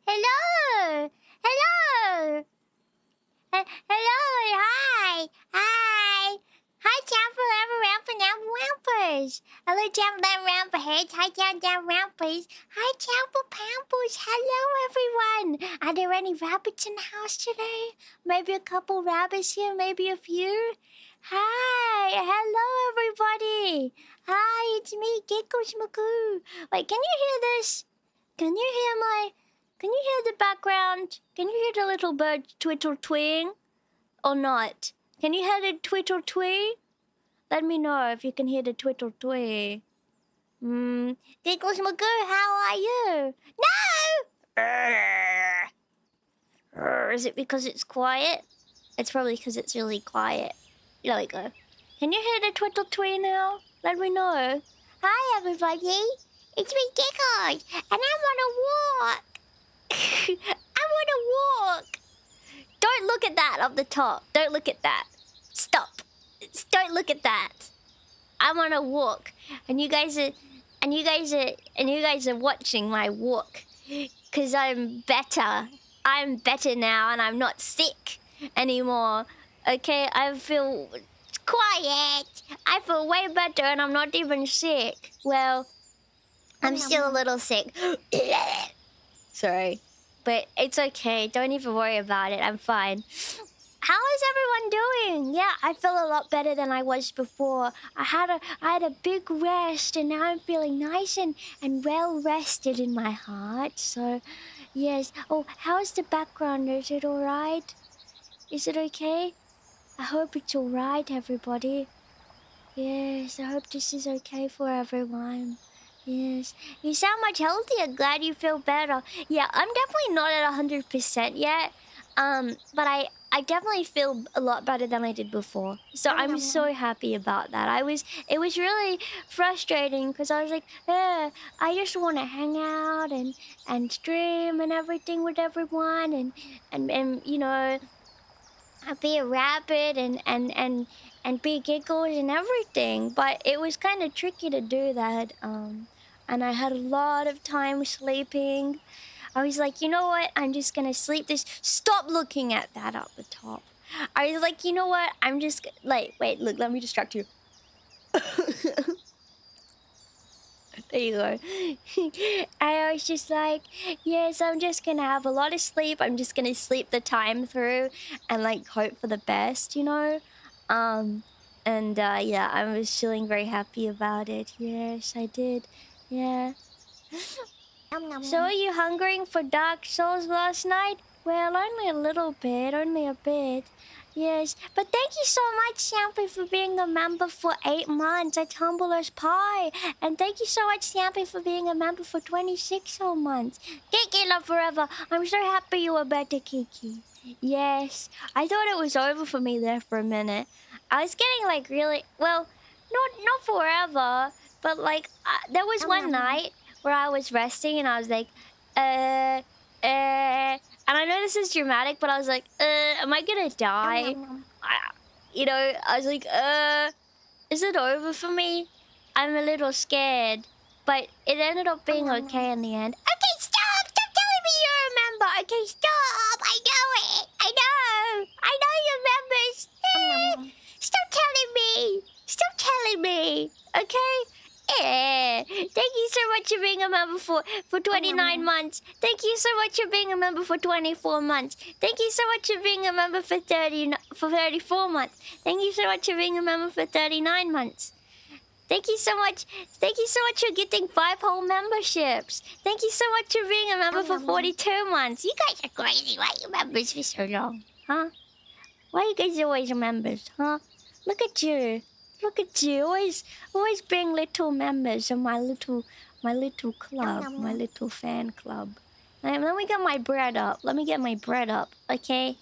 Hello. Hello. Hello. Hi. Hi. Hi, Rampers. Hello, Ramperheads. Hi, Rampers. Hi, Pampers. Hello, everyone. Are there any rabbits in the house today? Maybe a couple rabbits here, maybe a few. Hi. Hello, everybody. Hi, it's me, Giggles Magoo. Wait, can you hear this? Can you hear the background? Can you hear the little bird twitter twing? Or not? Can you hear the twitter twee? Let me know if you can hear the twitter twee. Giggles Magoo, how are you? No! Is it because it's quiet? It's probably because it's really quiet. There we go. Can you hear the twitter twee now? Let me know. Hi, everybody. It's me, Giggles, and I want to walk. I want to walk. Don't look at that up the top. Don't look at that. Stop. Don't look at that. I want to walk, and you guys are watching my walk, cause I'm better. I'm better now, and I'm not sick anymore. Okay, I feel quiet. I feel way better, and I'm not even sick. Well, I'm still a little sick. Sorry. But it's okay. Don't even worry about it. I'm fine. How is everyone doing? Yeah, I feel a lot better than I was before. I had a big rest, and now I'm feeling nice and well rested in my heart. So, yes. Oh, how's the background? Is it all right? Is it okay? I hope it's all right, everybody. Yes, I hope this is okay for everyone. Yes, you sound much healthier. Glad you feel better. Yeah, I'm definitely not at 100% yet. But I definitely feel a lot better than I did before. So I'm so happy about that. It was really frustrating because I was like, I just want to hang out and stream and everything with everyone and you know, be a rabbit and be Giggles and everything. But it was kind of tricky to do that. And I had a lot of time sleeping. I was like, you know what? I'm just gonna sleep this. Stop looking at that up the top. I was like, you know what? I'm just like, wait, look, let me distract you. There you go. I was just like, yes, I'm just gonna have a lot of sleep. I'm just gonna sleep the time through and like hope for the best, you know? Yeah, I was feeling very happy about it. Yes, I did. Yeah. So are you hungering for Dark Souls last night? Well, only a little bit, only a bit. Yes, but thank you so much, Champy, for being a member for 8 months at Tumbler's Pie. And thank you so much, Champy, for being a member for 26 whole months. Kiki love forever. I'm so happy you were better, Kiki. Yes, I thought it was over for me there for a minute. I was getting like really, well, not forever, but like there was one night where I was resting and I was like, and I know this is dramatic, but I was like, am I gonna die? You know, I was like, is it over for me? I'm a little scared, but it ended up being okay in the end. Okay, stop telling me you're a member. Okay, stop. I know it. I know you're members. Stop telling me. Okay. Thank you so much for being a member for 29 months. Thank you so much for being a member for 24 months. Thank you so much for being a member for 34 months. Thank you so much for being a member for 39 months. Thank you so much. Thank you so much for getting 5 whole memberships. Thank you so much for being a member for 42 months. You guys are crazy. Why are you members for so long? Huh? Why are you guys always members? Huh? Look at you. Look at you. Always being little members of my little club. My little fan club. Let me get my bread up. Okay?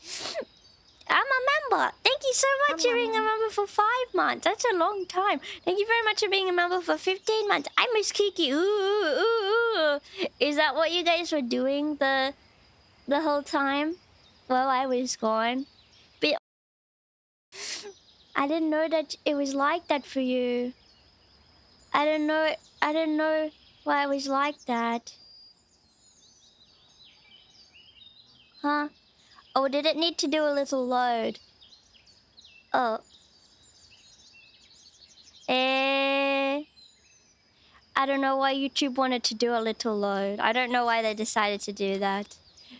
I'm a member. Thank you so much for being a member for 5 months. That's a long time. Thank you very much for being a member for 15 months. I miss Kiki. Ooh. Is that what you guys were doing the whole time while I was gone? But I didn't know that it was like that for you. I didn't know why it was like that. Huh? Oh, did it need to do a little load? Oh. I don't know why YouTube wanted to do a little load. I don't know why they decided to do that.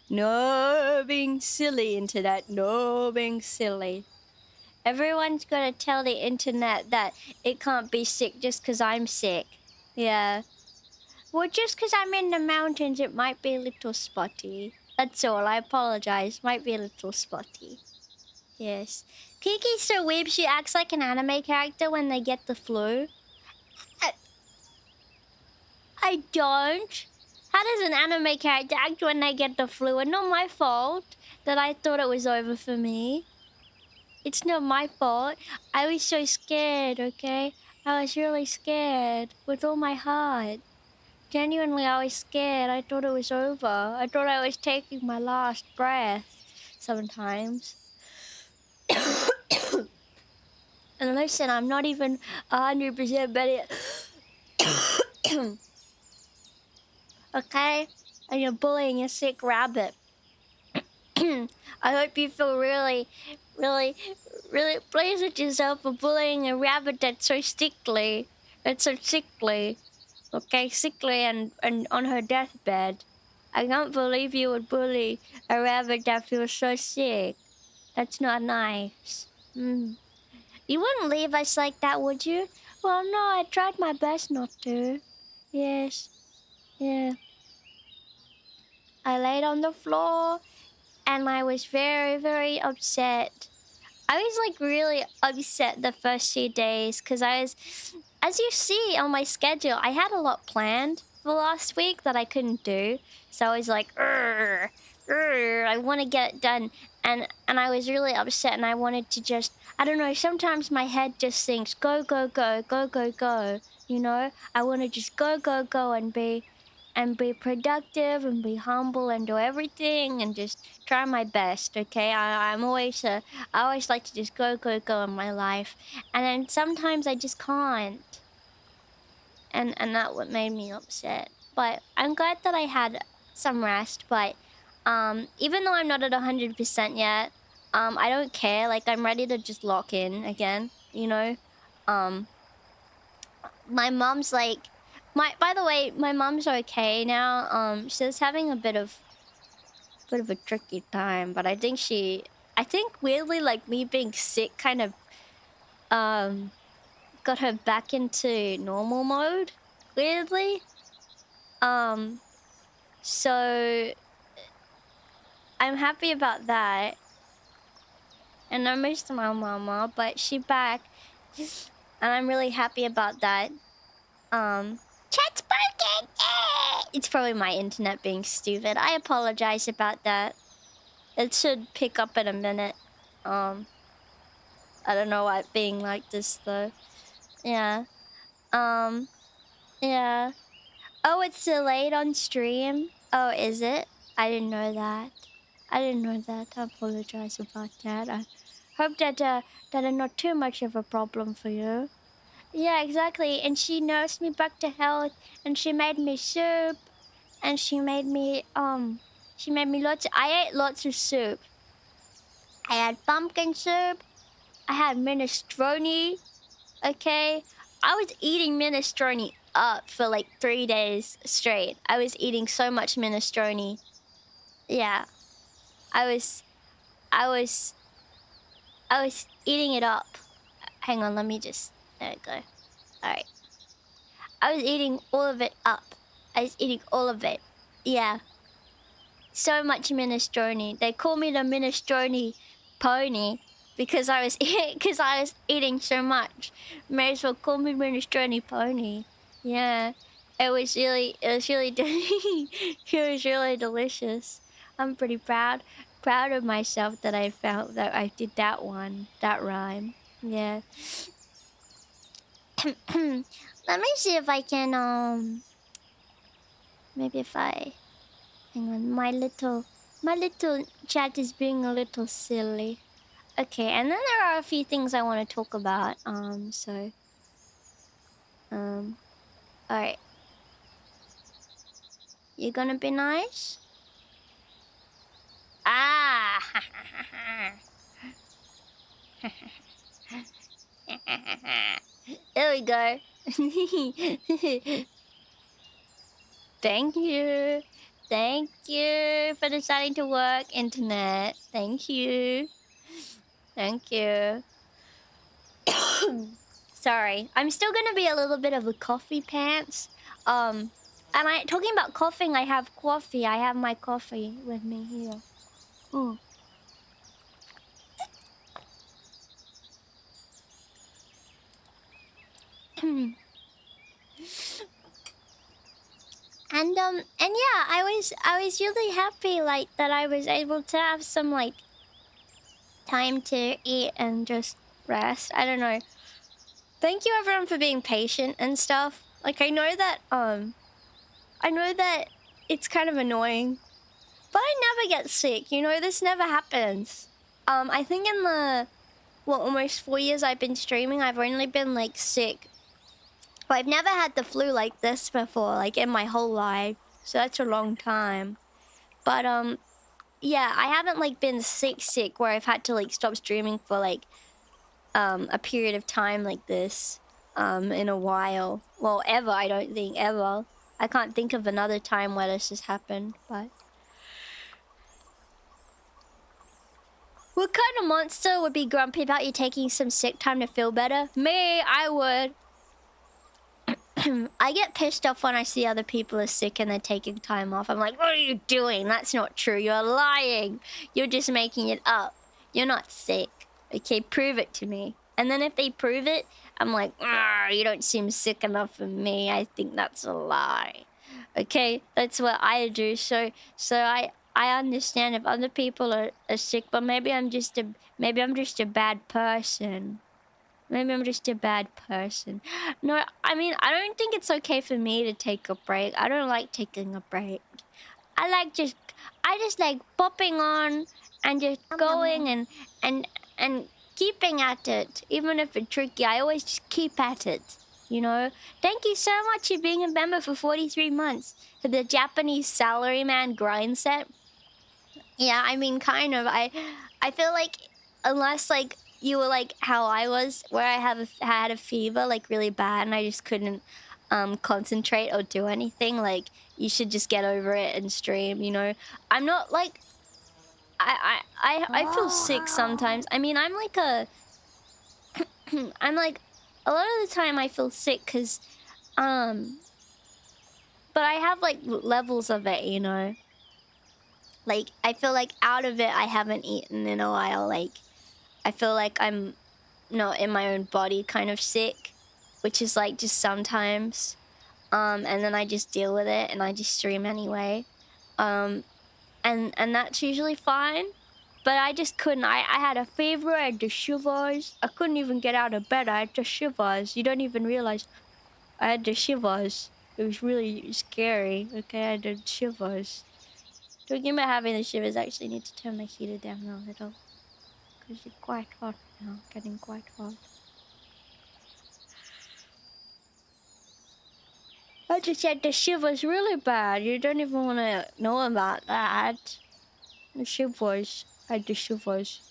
No being silly, internet. No being silly. Everyone's gonna tell the internet that it can't be sick just because I'm sick. Yeah. Well, just because I'm in the mountains, it might be a little spotty. That's all. I apologize. Might be a little spotty. Yes. Kiki's so weird. She acts like an anime character when they get the flu. I don't. How does an anime character act when they get the flu? It's not my fault that I thought it was over for me. It's not my fault. I was so scared, okay? I was really scared with all my heart. Genuinely, I was scared. I thought it was over. I thought I was taking my last breath sometimes. And listen, I'm not even 100% better. Okay? And you're bullying a sick rabbit. I hope you feel really pleased with yourself for bullying a rabbit that's so sickly. That's so sickly. Okay, sickly and on her deathbed. I can't believe you would bully a rabbit that feels so sick. That's not nice. You wouldn't leave us like that, would you? Well, no, I tried my best not to. Yes. Yeah. I laid on the floor and I was very upset. I was like really upset the first few days because I was, as you see on my schedule, I had a lot planned for last week that I couldn't do. So I was like, I want to get it done. And I was really upset and I wanted to just, I don't know, sometimes my head just thinks, go, you know? I want to just go and be productive and be humble and do everything and just try my best, okay? I always like to just go in my life. And then sometimes I just can't. And that's what made me upset. But I'm glad that I had some rest. But even though I'm not at 100% yet, I don't care. Like, I'm ready to just lock in again, you know? My mom's like... By the way, my mom's okay now. She's having a bit of a tricky time, but I think weirdly, like, me being sick kind of got her back into normal mode, weirdly. So I'm happy about that. And I missed my mama, but she's back. And I'm really happy about that. Chat's broken! It's probably my internet being stupid. I apologize about that. It should pick up in a minute. I don't know why it's being like this though. Yeah. Yeah. Oh, it's delayed on stream? Oh, is it? I didn't know that. I apologize about that. I hope that that is not too much of a problem for you. Yeah, exactly. And she nursed me back to health, and she made me soup, and she made me lots. I ate lots of soup. I had pumpkin soup. I had minestrone. Okay, I was eating minestrone up for like 3 days straight. I was eating so much minestrone. Yeah, I was eating it up. Hang on, let me just... There we go. Alright. I was eating all of it up. I was eating all of it. Yeah. So much minestrone. They call me the minestrone pony because I was eating so much. May as well call me minestrone pony. Yeah. It was really it was really delicious. I'm pretty proud of myself that I felt that I did that rhyme. Yeah. Let me see if I can maybe if I... Hang on, my little chat is being a little silly. Okay, and then there are a few things I want to talk about. Alright. You gonna be nice? There we go. Thank you. Thank you for deciding to work, internet. Thank you. Thank you. Sorry. I'm still gonna be a little bit of a coffee pants. And talking about coughing, I have coffee. I have my coffee with me here. Mm. And yeah, I was really happy like that I was able to have some like time to eat and just rest. I don't know. Thank you everyone for being patient and stuff. Like I know that it's kind of annoying, but I never get sick, you know, this never happens. I think in the almost 4 years I've been streaming, I've only been like sick. But I've never had the flu like this before, like in my whole life. So that's a long time. But yeah, I haven't like been sick where I've had to like stop streaming for like a period of time like this in a while. Well, ever, I don't think, ever. I can't think of another time where this has happened, but... What kind of monster would be grumpy about you taking some sick time to feel better? Me, I would. I get pissed off when I see other people are sick and they're taking time off. I'm like, what are you doing? That's not true. You're lying. You're just making it up. You're not sick. Okay, prove it to me. And then if they prove it, I'm like, you don't seem sick enough for me. I think that's a lie. Okay, that's what I do. So I understand if other people are sick, but maybe I'm just a bad person. Maybe I'm just a bad person. No, I mean, I don't think it's okay for me to take a break. I don't like taking a break. I just like popping on and just going and keeping at it. Even if it's tricky, I always just keep at it, you know? Thank you so much for being a member for 43 months. For the Japanese salaryman grind set. Yeah, I mean, kind of. I feel like unless, like, you were like how I was, where I had a fever, like, really bad, and I just couldn't concentrate or do anything, like, you should just get over it and stream, you know? I'm not, like... I feel sick sometimes. I mean, I'm like a... I'm like... A lot of the time I feel sick because... But I have, like, levels of it, you know? Like, I feel like out of it I haven't eaten in a while, like... I feel like I'm not in my own body kind of sick, which is like just sometimes. And then I just deal with it and I just stream anyway. And that's usually fine. But I just couldn't. I had a fever, I had the shivers. I couldn't even get out of bed. I had the shivers. You don't even realize I had the shivers. It was really scary. Okay, I had the shivers. Talking about having the shivers, I actually need to turn my heater down a little. Because it's quite hot now, getting quite hot. I just had the shivers really bad. You don't even want to know about that. The shivers. I had the shivers.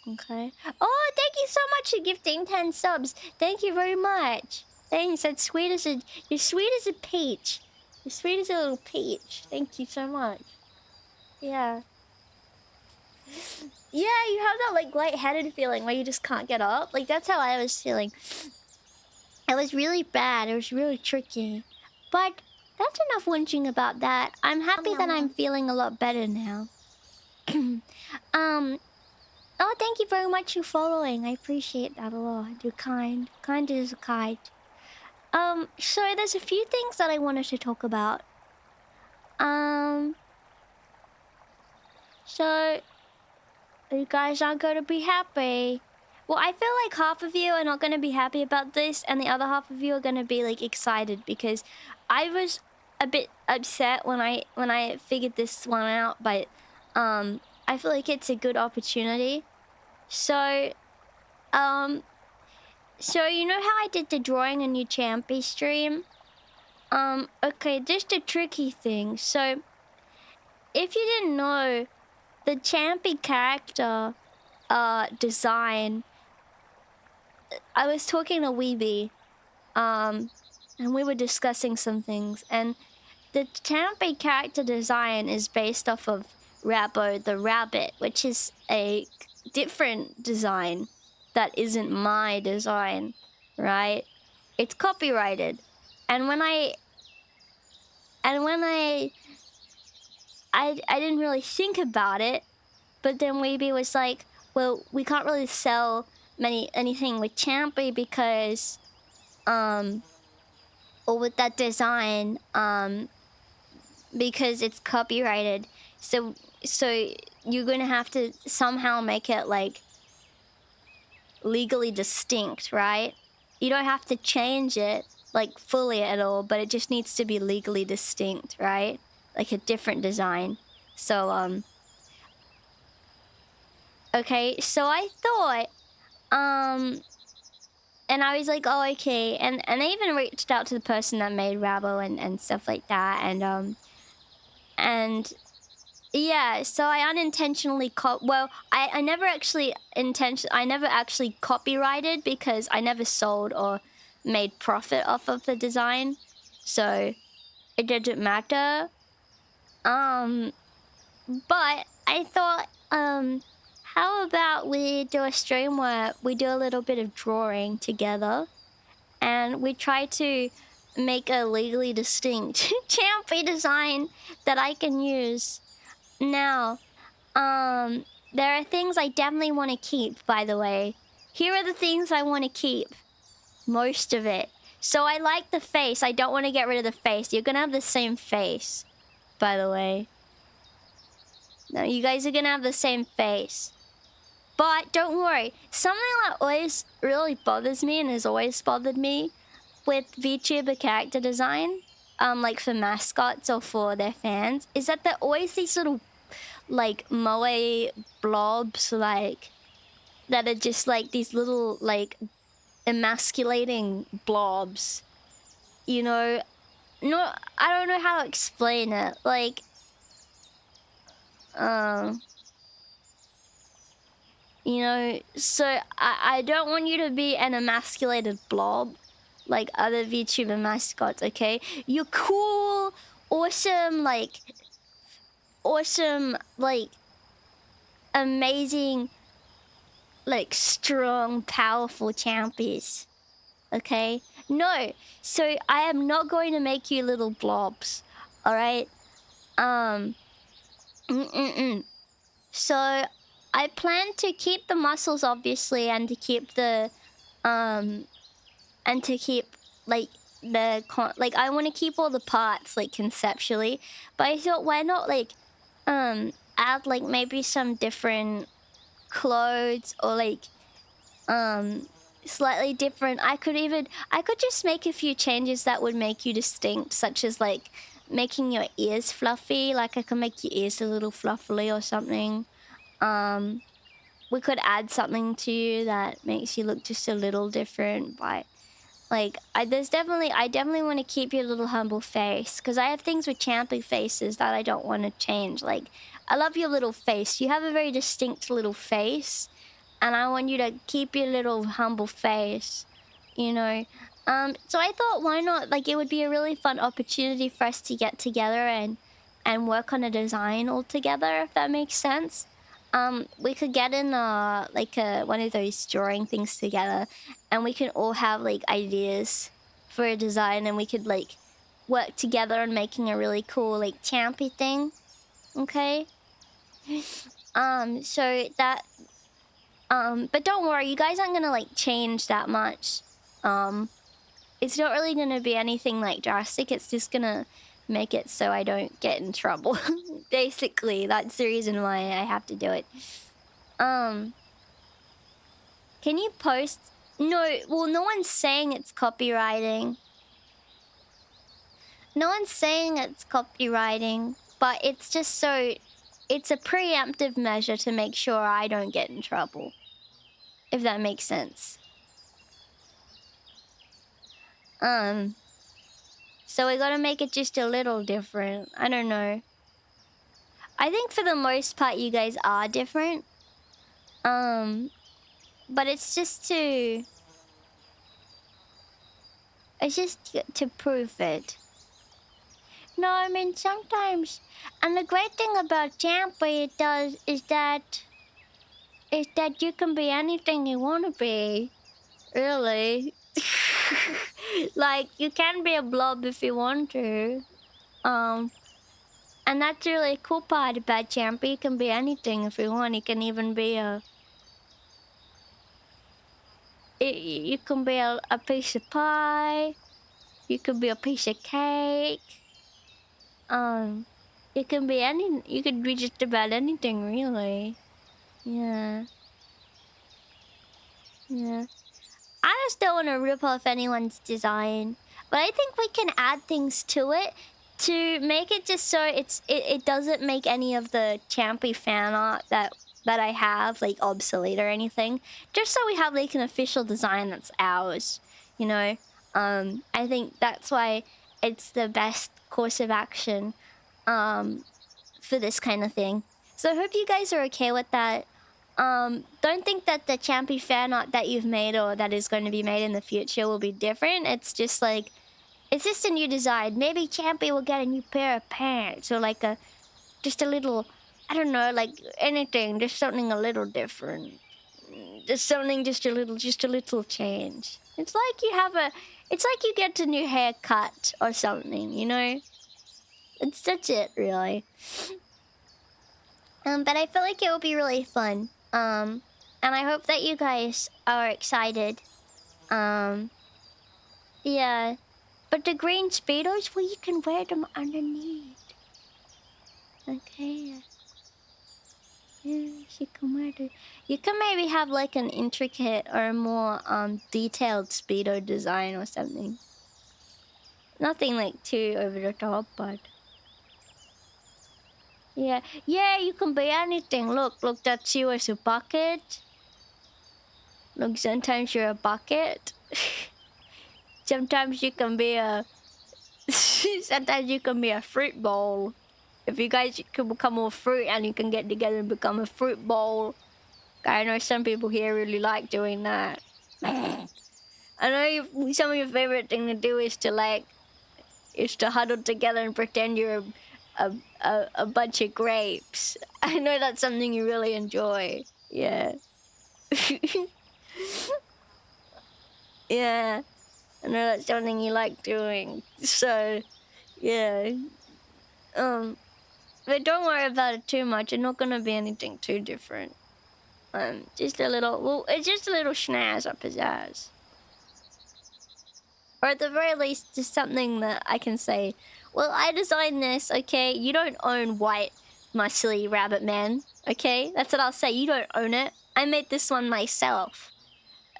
Okay. Oh, thank you so much for gifting 10 subs. Thank you very much. Thanks. That's sweet as a... You're sweet as a peach. You're sweet as a little peach. Thank you so much. Yeah. Yeah, you have that, like, lightheaded feeling where you just can't get up. Like, that's how I was feeling. It was really bad. It was really tricky. But that's enough whinging about that. I'm happy that I'm feeling a lot better now. Oh, thank you very much for following. I appreciate that a lot. You're kind. Kind is a kite. So there's a few things that I wanted to talk about. So... You guys aren't going to be happy. Well, I feel like half of you are not going to be happy about this, and the other half of you are going to be, like, excited, because I was a bit upset when I figured this one out, but I feel like it's a good opportunity. So you know how I did the drawing a new Champy stream? Okay, just a tricky thing. So if you didn't know, the Champy character design, I was talking to YAYYY, and we were discussing some things, and the Champy character design is based off of Rabbo the rabbit, which is a different design that isn't my design, right? It's copyrighted. And when I didn't really think about it, but then YAYYY was like, well, we can't really sell anything with Champy because or with that design because it's copyrighted. So you're gonna have to somehow make it like legally distinct, right? You don't have to change it like fully at all, but it just needs to be legally distinct, right? Like a different design. So okay, so I thought and I was like, oh, okay, and I even reached out to the person that made Rabbo and stuff like that, and yeah, so I unintentionally I never actually copyrighted because I never sold or made profit off of the design, so it didn't matter. But I thought, how about we do a stream where we do a little bit of drawing together, and we try to make a legally distinct Champy design that I can use. Now, there are things I definitely want to keep, by the way. Here are the things I want to keep. Most of it. So I like the face. I don't want to get rid of the face. You're gonna have the same face, by the way. No, you guys are gonna have the same face. But don't worry. Something that always really bothers me and has always bothered me with VTuber character design, like for mascots or for their fans, is that there are always these little like moe blobs, like that are just like these little like emasculating blobs, you know. No, I don't know how to explain it, like you know, so I don't want you to be an emasculated blob like other VTuber mascots, okay? You're cool, awesome, like amazing, like strong, powerful champions, okay? No, so I am not going to make you little blobs, all right? So I plan to keep the muscles, obviously, and to keep the like I want to keep all the parts like conceptually, but I thought, why not like add like maybe some different clothes, or like slightly different. I could just make a few changes that would make you distinct, such as like making your ears fluffy. Like I could make your ears a little fluffy or something. We could add something to you that makes you look just a little different, but like I definitely want to keep your little humble face, because I have things with Champy faces that I don't want to change. Like I love your little face. You have a very distinct little face, and I want you to keep your little humble face, you know. So I thought, why not? Like it would be a really fun opportunity for us to get together and work on a design all together, if that makes sense. We could get in like one of those drawing things together, and we can all have like ideas for a design, and we could like work together on making a really cool like Champy thing. Okay. So that but don't worry, you guys aren't gonna like change that much. It's not really gonna be anything like drastic. It's just gonna make it so I don't get in trouble. Basically, that's the reason why I have to do it. Can you post? No, well, no one's saying it's copywriting. No one's saying it's copywriting, but it's just so... It's a preemptive measure to make sure I don't get in trouble, if that makes sense. So we gotta make it just a little different. I don't know. I think for the most part you guys are different. But it's just to prove it. No, I mean sometimes, and the great thing about Champy is that you can be anything you want to be. Really. Like, you can be a blob if you want to. And that's the really cool part about Champy. You can be anything if you want. You can even be you can be a piece of pie. You can be a piece of cake. You can be you could be just about anything, really. Yeah. Yeah. I just don't want to rip off anyone's design, but I think we can add things to it to make it just so it doesn't make any of the Champy fan art that I have like obsolete or anything. Just so we have like an official design that's ours, you know. I think that's why it's the best course of action for this kind of thing. So I hope you guys are okay with that. Don't think that the Champy fan art that you've made or that is going to be made in the future will be different. It's just like, it's just a new design. Maybe Champy will get a new pair of pants or like just a little, I don't know, like anything, just something a little different. Just something, just a little change. It's like it's like you get a new haircut or something, you know? That's it, really. But I feel like it will be really fun. And I hope that you guys are excited. Yeah. But the green Speedos, well, you can wear them underneath. Okay. Yes, you can wear them. You can maybe have like an intricate or more detailed Speedo design or something. Nothing like too over the top, but... Yeah, you can be anything. Look, that's you as a bucket. Look, sometimes you're a bucket. Sometimes you can be a... sometimes you can be a fruit bowl. If you guys can become more fruit and you can get together and become a fruit bowl. I know some people here really like doing that. I know some of your favorite thing to do is to huddle together and pretend you're a bunch of grapes. I know that's something you really enjoy. Yeah. Yeah. I know that's something you like doing. So, yeah. But don't worry about it too much. It's not gonna be anything too different. Just a little, well, it's just a little schnazz or pizzazz. Or at the very least, just something that I can say, well, I designed this, okay? You don't own white, muscly rabbit man, okay? That's what I'll say. You don't own it. I made this one myself,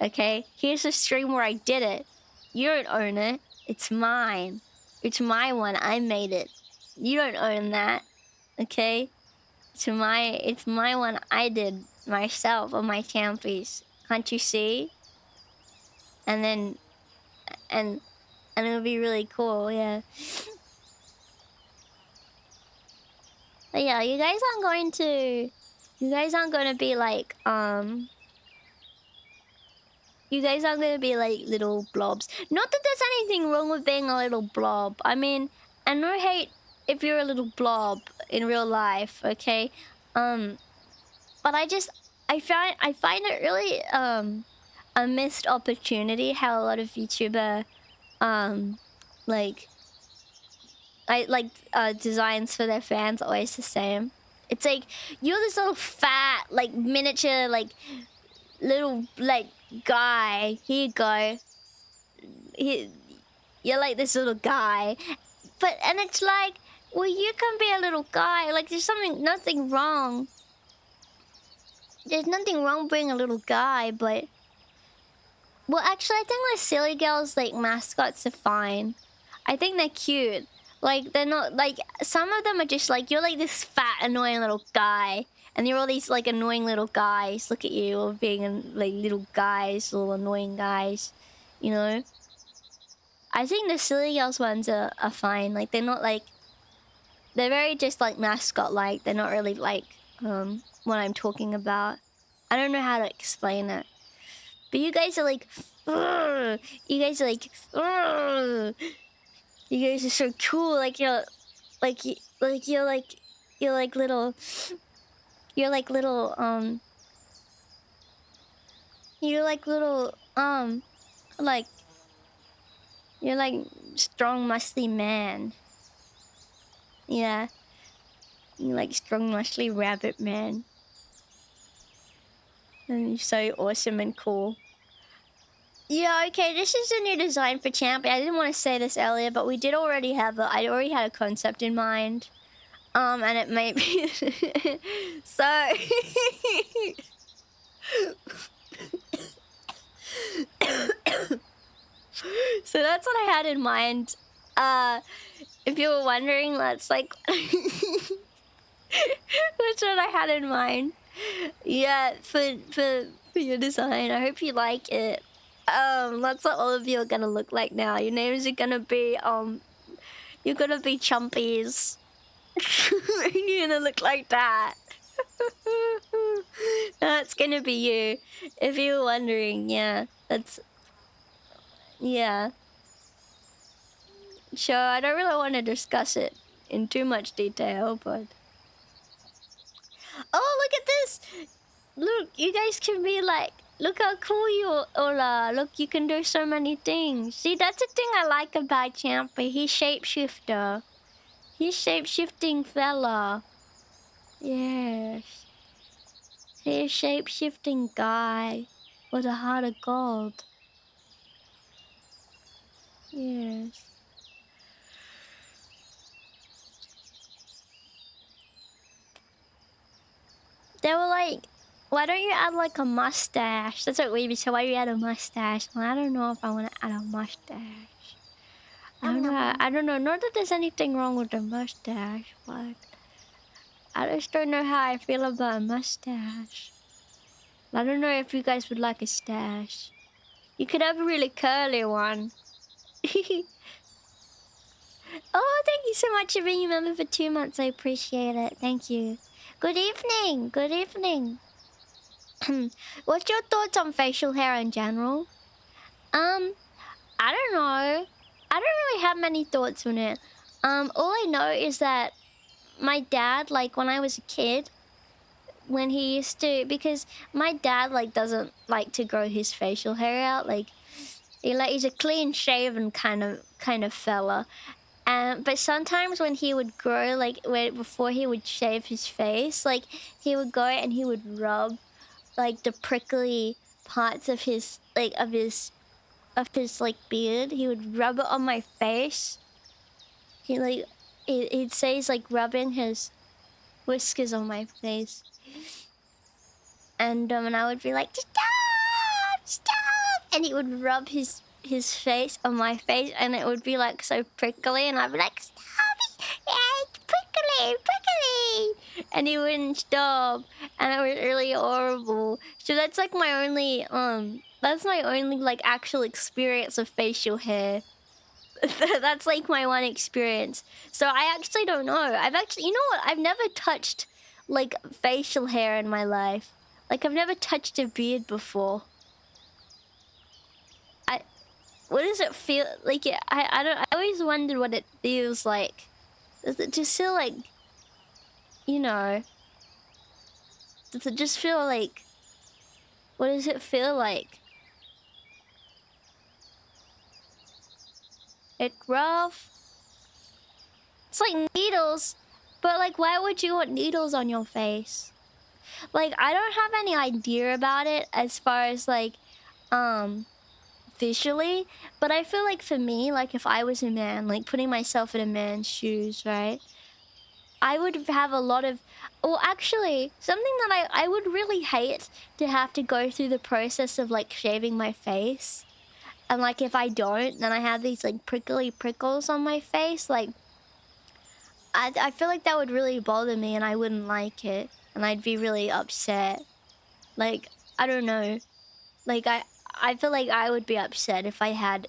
okay? Here's a stream where I did it. You don't own it. It's mine. It's my one. I made it. You don't own that, okay? It's my one. I did myself on my Champies. Can't you see? And then, and it'll be really cool, yeah. But yeah, you guys aren't going to be like, you guys aren't going to be like little blobs. Not that there's anything wrong with being a little blob. I mean, and no hate if you're a little blob in real life, okay? But I find it really, a missed opportunity how a lot of VTuber, designs for their fans are always the same. It's like, you're this little fat, like, miniature, like, little, like, guy. Here you go. You're like this little guy. And it's like, well, you can be a little guy. Like, there's nothing wrong. There's nothing wrong being a little guy, but... Well, actually, I think the silly girls, like, mascots are fine. I think they're cute. Like, they're not, like, some of them are just like, you're like this fat, annoying little guy. And you're all these, like, annoying little guys. Look at you, all being, like, little guys, little annoying guys. You know? I think the silly girls ones are fine. Like, they're not, like... They're very just like mascot-like. They're not really like what I'm talking about. I don't know how to explain it. But you guys are like, "Ugh." You guys are like, "Ugh." You guys are so cool. Like you're like you're like little you're like little like you're like strong muscly man. Yeah. You like strong muscly rabbit man. And you're so awesome and cool. Yeah, okay, this is a new design for Champy. I didn't want to say this earlier, but we did already have I already had a concept in mind. And it may be so so that's what I had in mind. If you were wondering, that's like that's what I had in mind. Yeah, for your design. I hope you like it. That's what all of you are gonna look like now. Your names are gonna be you're gonna be Champyons. You're gonna look like that. That's gonna be you. If you were wondering, yeah. Yeah. Sure, I don't really want to discuss it in too much detail, but... Oh, look at this! Look, you guys can be like... Look how cool you are. Look, you can do so many things. See, that's the thing I like about Champy. He's shapeshifter. He's shape-shifting fella. Yes. He's shape-shifting guy with a heart of gold. Yes. They were like, why don't you add like a mustache? That's what we said. Why do you add a mustache? Well, I don't know if I want to add a mustache. I don't know. Not that there's anything wrong with the mustache, but I just don't know how I feel about a mustache. I don't know if you guys would like a stash. You could have a really curly one. Oh, thank you so much for being a member for 2 months. I appreciate it. Thank you. Good evening. Good evening. What's your thoughts on facial hair in general? I don't know. I don't really have many thoughts on it. All I know is that my dad, like when I was a kid, when he used to, because my dad like doesn't like to grow his facial hair out. Like he's a clean shaven kind of fella. But sometimes when he would grow, like before he would shave his face, like he would go and he would rub like the prickly parts of his like beard. He would rub it on my face. He'd say he's like rubbing his whiskers on my face. And I would be like, stop! And he would rub his face on my face, and it would be like so prickly, and I'd be like, stop it! Yeah, it's prickly! And he wouldn't stop, and it was really horrible. So that's like my only like actual experience of facial hair. That's like my one experience. So I actually don't know. You know what? I've never touched like facial hair in my life. Like I've never touched a beard before. What does it feel like? I always wondered what it feels like. Does it just feel like, you know? Does it just feel like? What does it feel like? It's rough. It's like needles, but like, why would you want needles on your face? Like, I don't have any idea about it as far as like, visually, but I feel like for me, like if I was a man, like putting myself in a man's shoes, right? I would have a lot of, well, actually, something that I would really hate to have to go through the process of like shaving my face. And like if I don't, then I have these like prickly prickles on my face. Like I feel like that would really bother me, and I wouldn't like it, and I'd be really upset. Like I don't know, like I feel like I would be upset if I had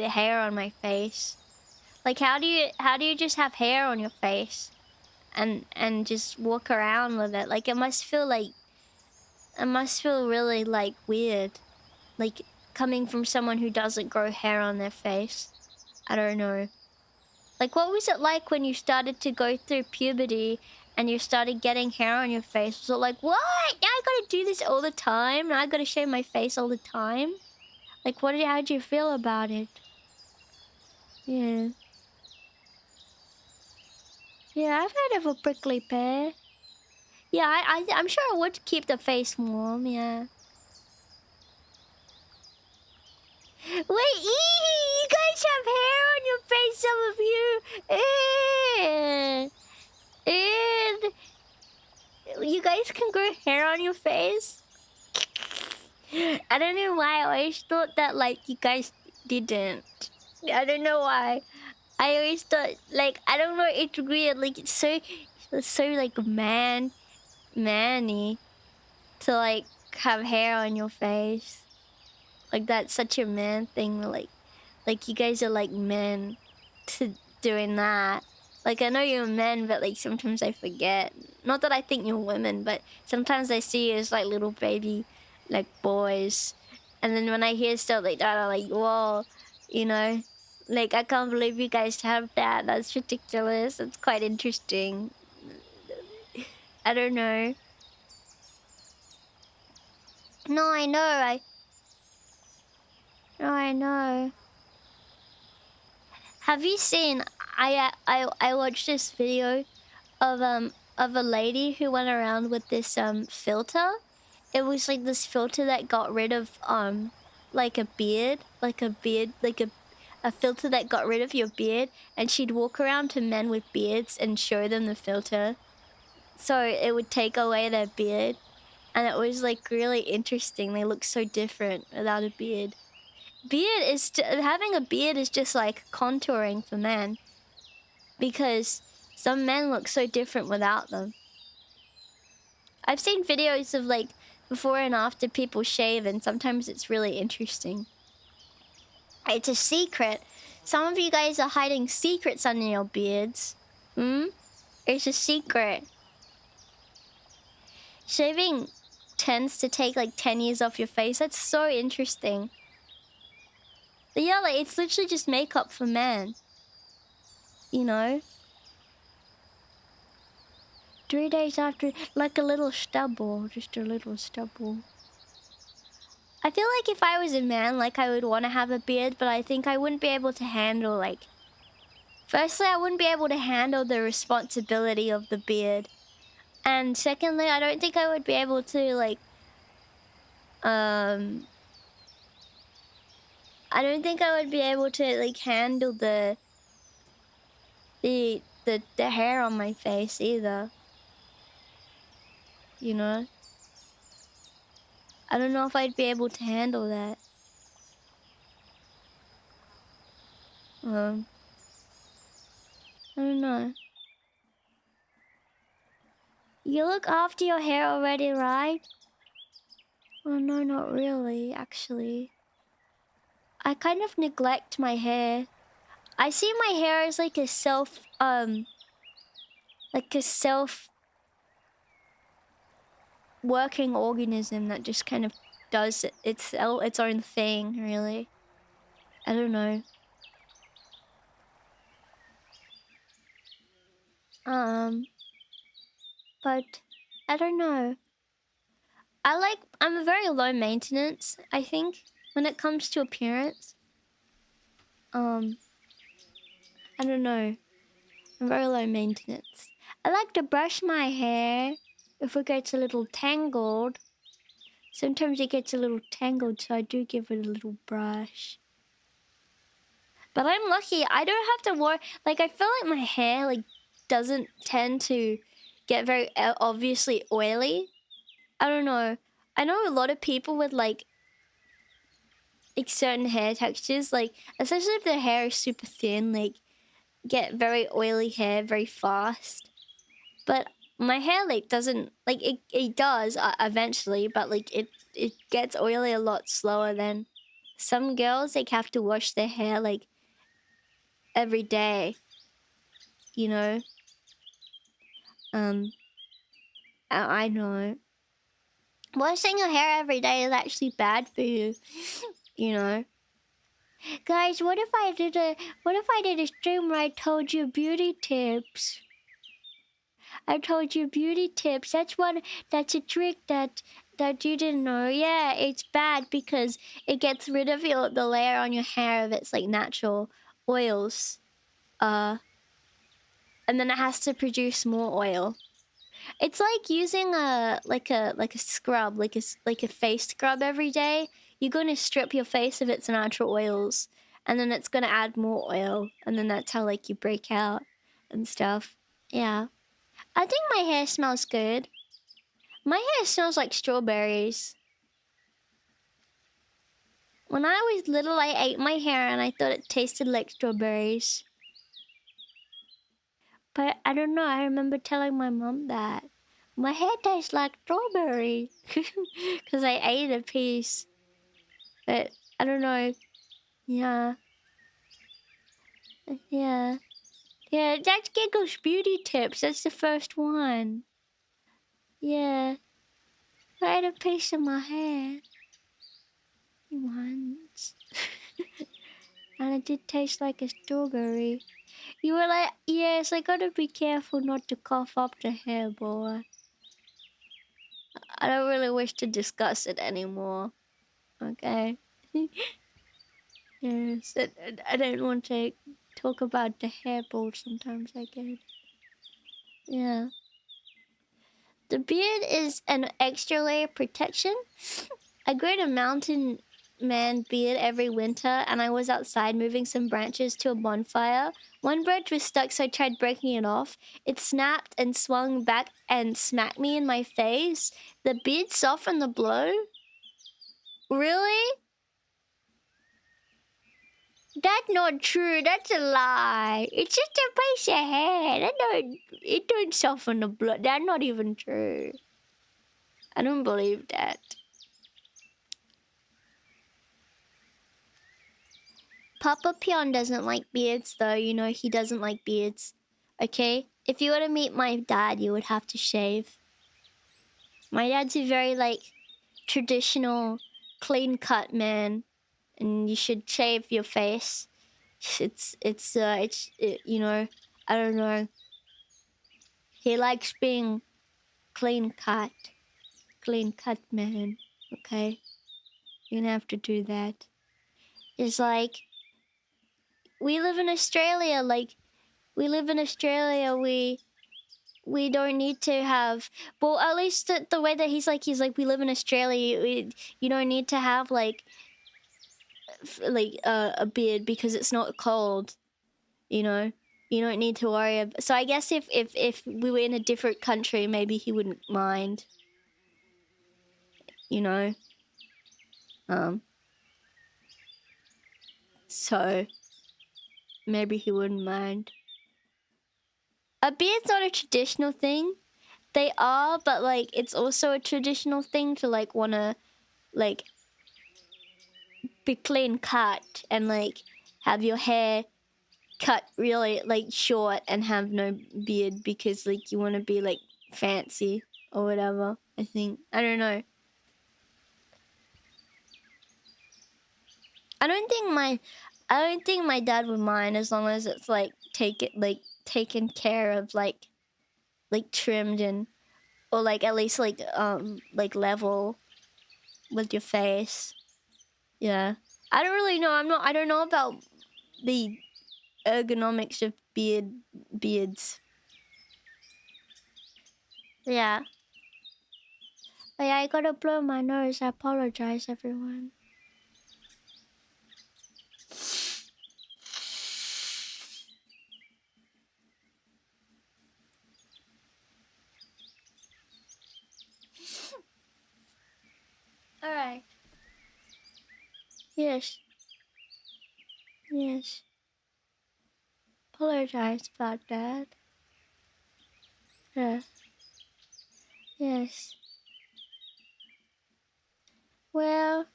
hair on my face. Like, how do you just have hair on your face and just walk around with it? Like, it must feel really like weird, like coming from someone who doesn't grow hair on their face. I don't know. Like, what was it like when you started to go through puberty and you started getting hair on your face? Was it like, what? Now I gotta do this all the time? Now I gotta shave my face all the time? Like, how'd you feel about it? Yeah. Yeah, I've heard of a prickly pear. Yeah, I'm sure it would keep the face warm, yeah. Wait, you guys have hair on your face, some of you. You guys can grow hair on your face? I don't know why I always thought that, like, you guys didn't. I don't know why. I always thought, like, I don't know, it's weird. Like, it's so like, manny to, like, have hair on your face. Like, that's such a man thing. Like you guys are, like, men to doing that. Like, I know you're men, but, like, sometimes I forget. Not that I think you're women, but sometimes I see you as, like, little baby, like, boys. And then when I hear stuff like that, I'm like, whoa, you know? Like, I can't believe you guys have that. That's ridiculous. It's quite interesting. I don't know. No, I know. I know. Have you seen? I watched this video of a lady who went around with this filter. It was like this filter that got rid of like a filter that got rid of your beard, and she'd walk around to men with beards and show them the filter, so it would take away their beard, and it was like really interesting. They look so different without a beard. Having a beard is just like contouring for men, because some men look so different without them. I've seen videos of like before and after people shave, and sometimes it's really interesting. It's a secret. Some of you guys are hiding secrets under your beards. It's a secret. Shaving tends to take like 10 years off your face. That's so interesting. But yeah, like, it's literally just makeup for men. You know? 3 days after, like a little stubble. Just a little stubble. I feel like if I was a man, like, I would want to have a beard, but I think I wouldn't be able to handle, like... Firstly, I wouldn't be able to handle the responsibility of the beard. And secondly, I don't think I would be able to, like... I don't think I would be able to, like, handle the hair on my face either. You know? I don't know if I'd be able to handle that. I don't know. You look after your hair already, right? Oh no, not really, actually. I kind of neglect my hair. I see my hair as like a working organism that just kind of does its own thing, really. I don't know. But I don't know. I'm a very low maintenance, I think, when it comes to appearance. I don't know. I'm very low maintenance. I like to brush my hair if it gets a little tangled. Sometimes it gets a little tangled, so I do give it a little brush. But I'm lucky. I don't have to worry. Like, I feel like my hair, like, doesn't tend to get very obviously oily. I don't know. I know a lot of people with, like certain hair textures, like, especially if their hair is super thin, like, get very oily hair very fast. But my hair, like, doesn't, like, it does eventually, but, like, it gets oily a lot slower than some girls. Like, have to wash their hair, like, every day, you know. I know. Washing your hair every day is actually bad for you, you know. Guys, what if I did a stream where I told you beauty tips? I told you beauty tips. That's a trick that you didn't know. Yeah, it's bad because it gets rid of the layer on your hair of its like natural oils. And then it has to produce more oil. It's like using a scrub, like a face scrub every day. You're gonna strip your face of its natural oils, and then it's gonna add more oil, and then that's how like you break out and stuff. Yeah, I think my hair smells good. My hair smells like strawberries. When I was little, I ate my hair and I thought it tasted like strawberries. But I don't know. I remember telling my mom that my hair tastes like strawberry because I ate a piece. But I don't know. Yeah. Yeah. Yeah, that's Giggle's beauty tips. That's the first one. Yeah. I ate a piece of my hair once. And it did taste like a strawberry. You were like, yes, I gotta be careful not to cough up the hair, boy. I don't really wish to discuss it anymore. Okay. Yes, I don't want to talk about the hairball sometimes I get. Yeah. The beard is an extra layer of protection. I growed a mountain man beard every winter, and I was outside moving some branches to a bonfire. One branch was stuck, so I tried breaking it off. It snapped and swung back and smacked me in my face. The beard softened the blow? Really? That's not true. That's a lie. It's just a piece of hair. It don't soften the blood. That's not even true. I don't believe that. Papa Pyon doesn't like beards, though. You know, he doesn't like beards. Okay? If you were to meet my dad, you would have to shave. My dad's a very, like, traditional, clean-cut man. And you should shave your face. You know, I don't know. He likes being clean-cut. Clean-cut man. Okay? You're gonna have to do that. It's like... We live in Australia, like... We live in Australia, we don't need to have... Well, at least the way that he's like, we live in Australia, you don't need to have, like... a beard because it's not cold, you know? You don't need to worry so I guess if we were in a different country, maybe he wouldn't mind. You know? So... Maybe he wouldn't mind. A beard's not a traditional thing. They are, but, like, it's also a traditional thing to, like, wanna, like... be clean cut and, like, have your hair... cut really like short and have no beard because like you want to be like fancy or whatever. I think I don't know. I don't think my dad would mind as long as it's like taken care of, like trimmed and or like at least like level with your face. Yeah, I don't really know. I don't know about the ergonomics of beards. Yeah. But yeah, I gotta blow my nose. I apologize, everyone. Alright. Yes. Yes. Apologize about that. Yeah. Yes. Well,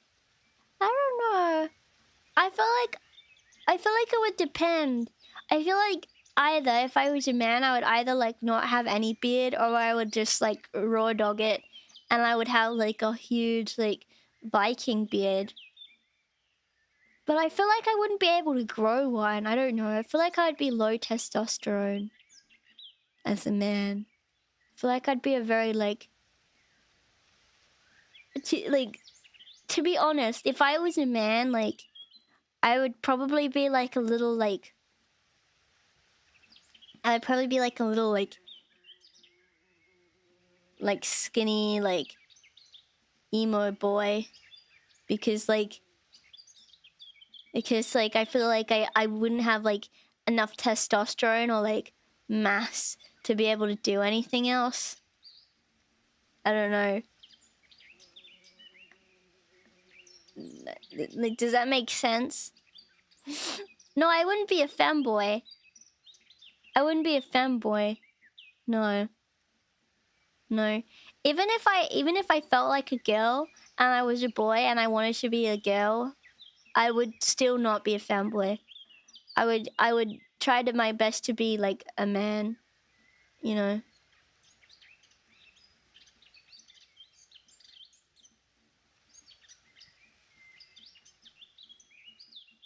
I don't know. I feel like it would depend. I feel like either if I was a man, I would either like not have any beard, or I would just like raw dog it, and I would have like a huge like Viking beard. But I feel like I wouldn't be able to grow one. I don't know. I feel like I'd be low testosterone as a man. I feel like I'd be a very like to be honest, if I was a man, like I would probably be like a little like I'd probably be like a little like skinny like emo boy, because like I feel like I wouldn't have like enough testosterone or like mass to be able to do anything else. I don't know. Like, does that make sense? No, I wouldn't be a femboy. I wouldn't be a femboy. No. No. Even if I felt like a girl and I was a boy and I wanted to be a girl, I would still not be a femboy. I would try my best to be like a man, you know.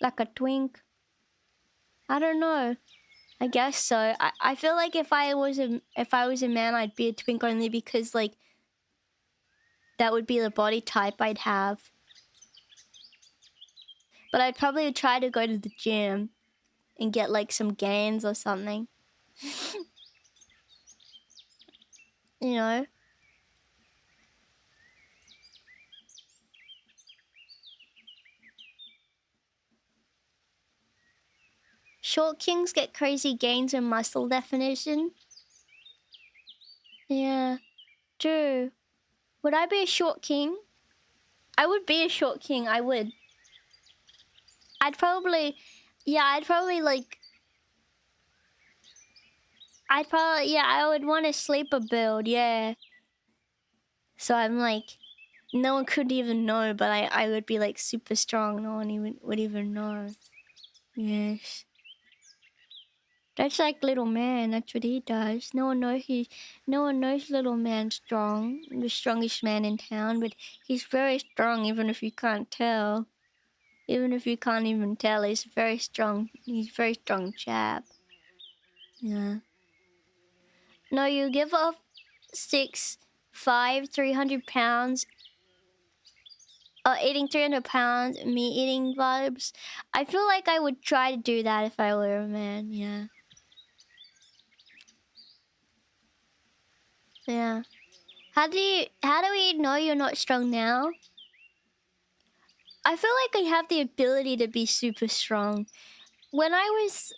Like a twink. I don't know. I guess so. I feel like if I was a man, I'd be a twink only because like that would be the body type I'd have. But I'd probably try to go to the gym and get like some gains or something. You know? Short kings get crazy gains in muscle definition. Yeah, true. Would I be a short king? I would be a short king, I would. I'd probably like... I would want a sleeper build, yeah. So I'm like, no one could even know, but I would be like super strong. No one would even know. Yes. That's like Little Man. That's what he does. No one knows Little Man's strong. The strongest man in town, but he's very strong even if you can't tell. Even if you can't even tell, he's very strong. He's a very strong chap. Yeah. No, you give off 300 pounds. Eating 300 pounds, me eating vibes. I feel like I would try to do that if I were a man, yeah. Yeah. How do we know you're not strong now? I feel like I have the ability to be super strong. When I was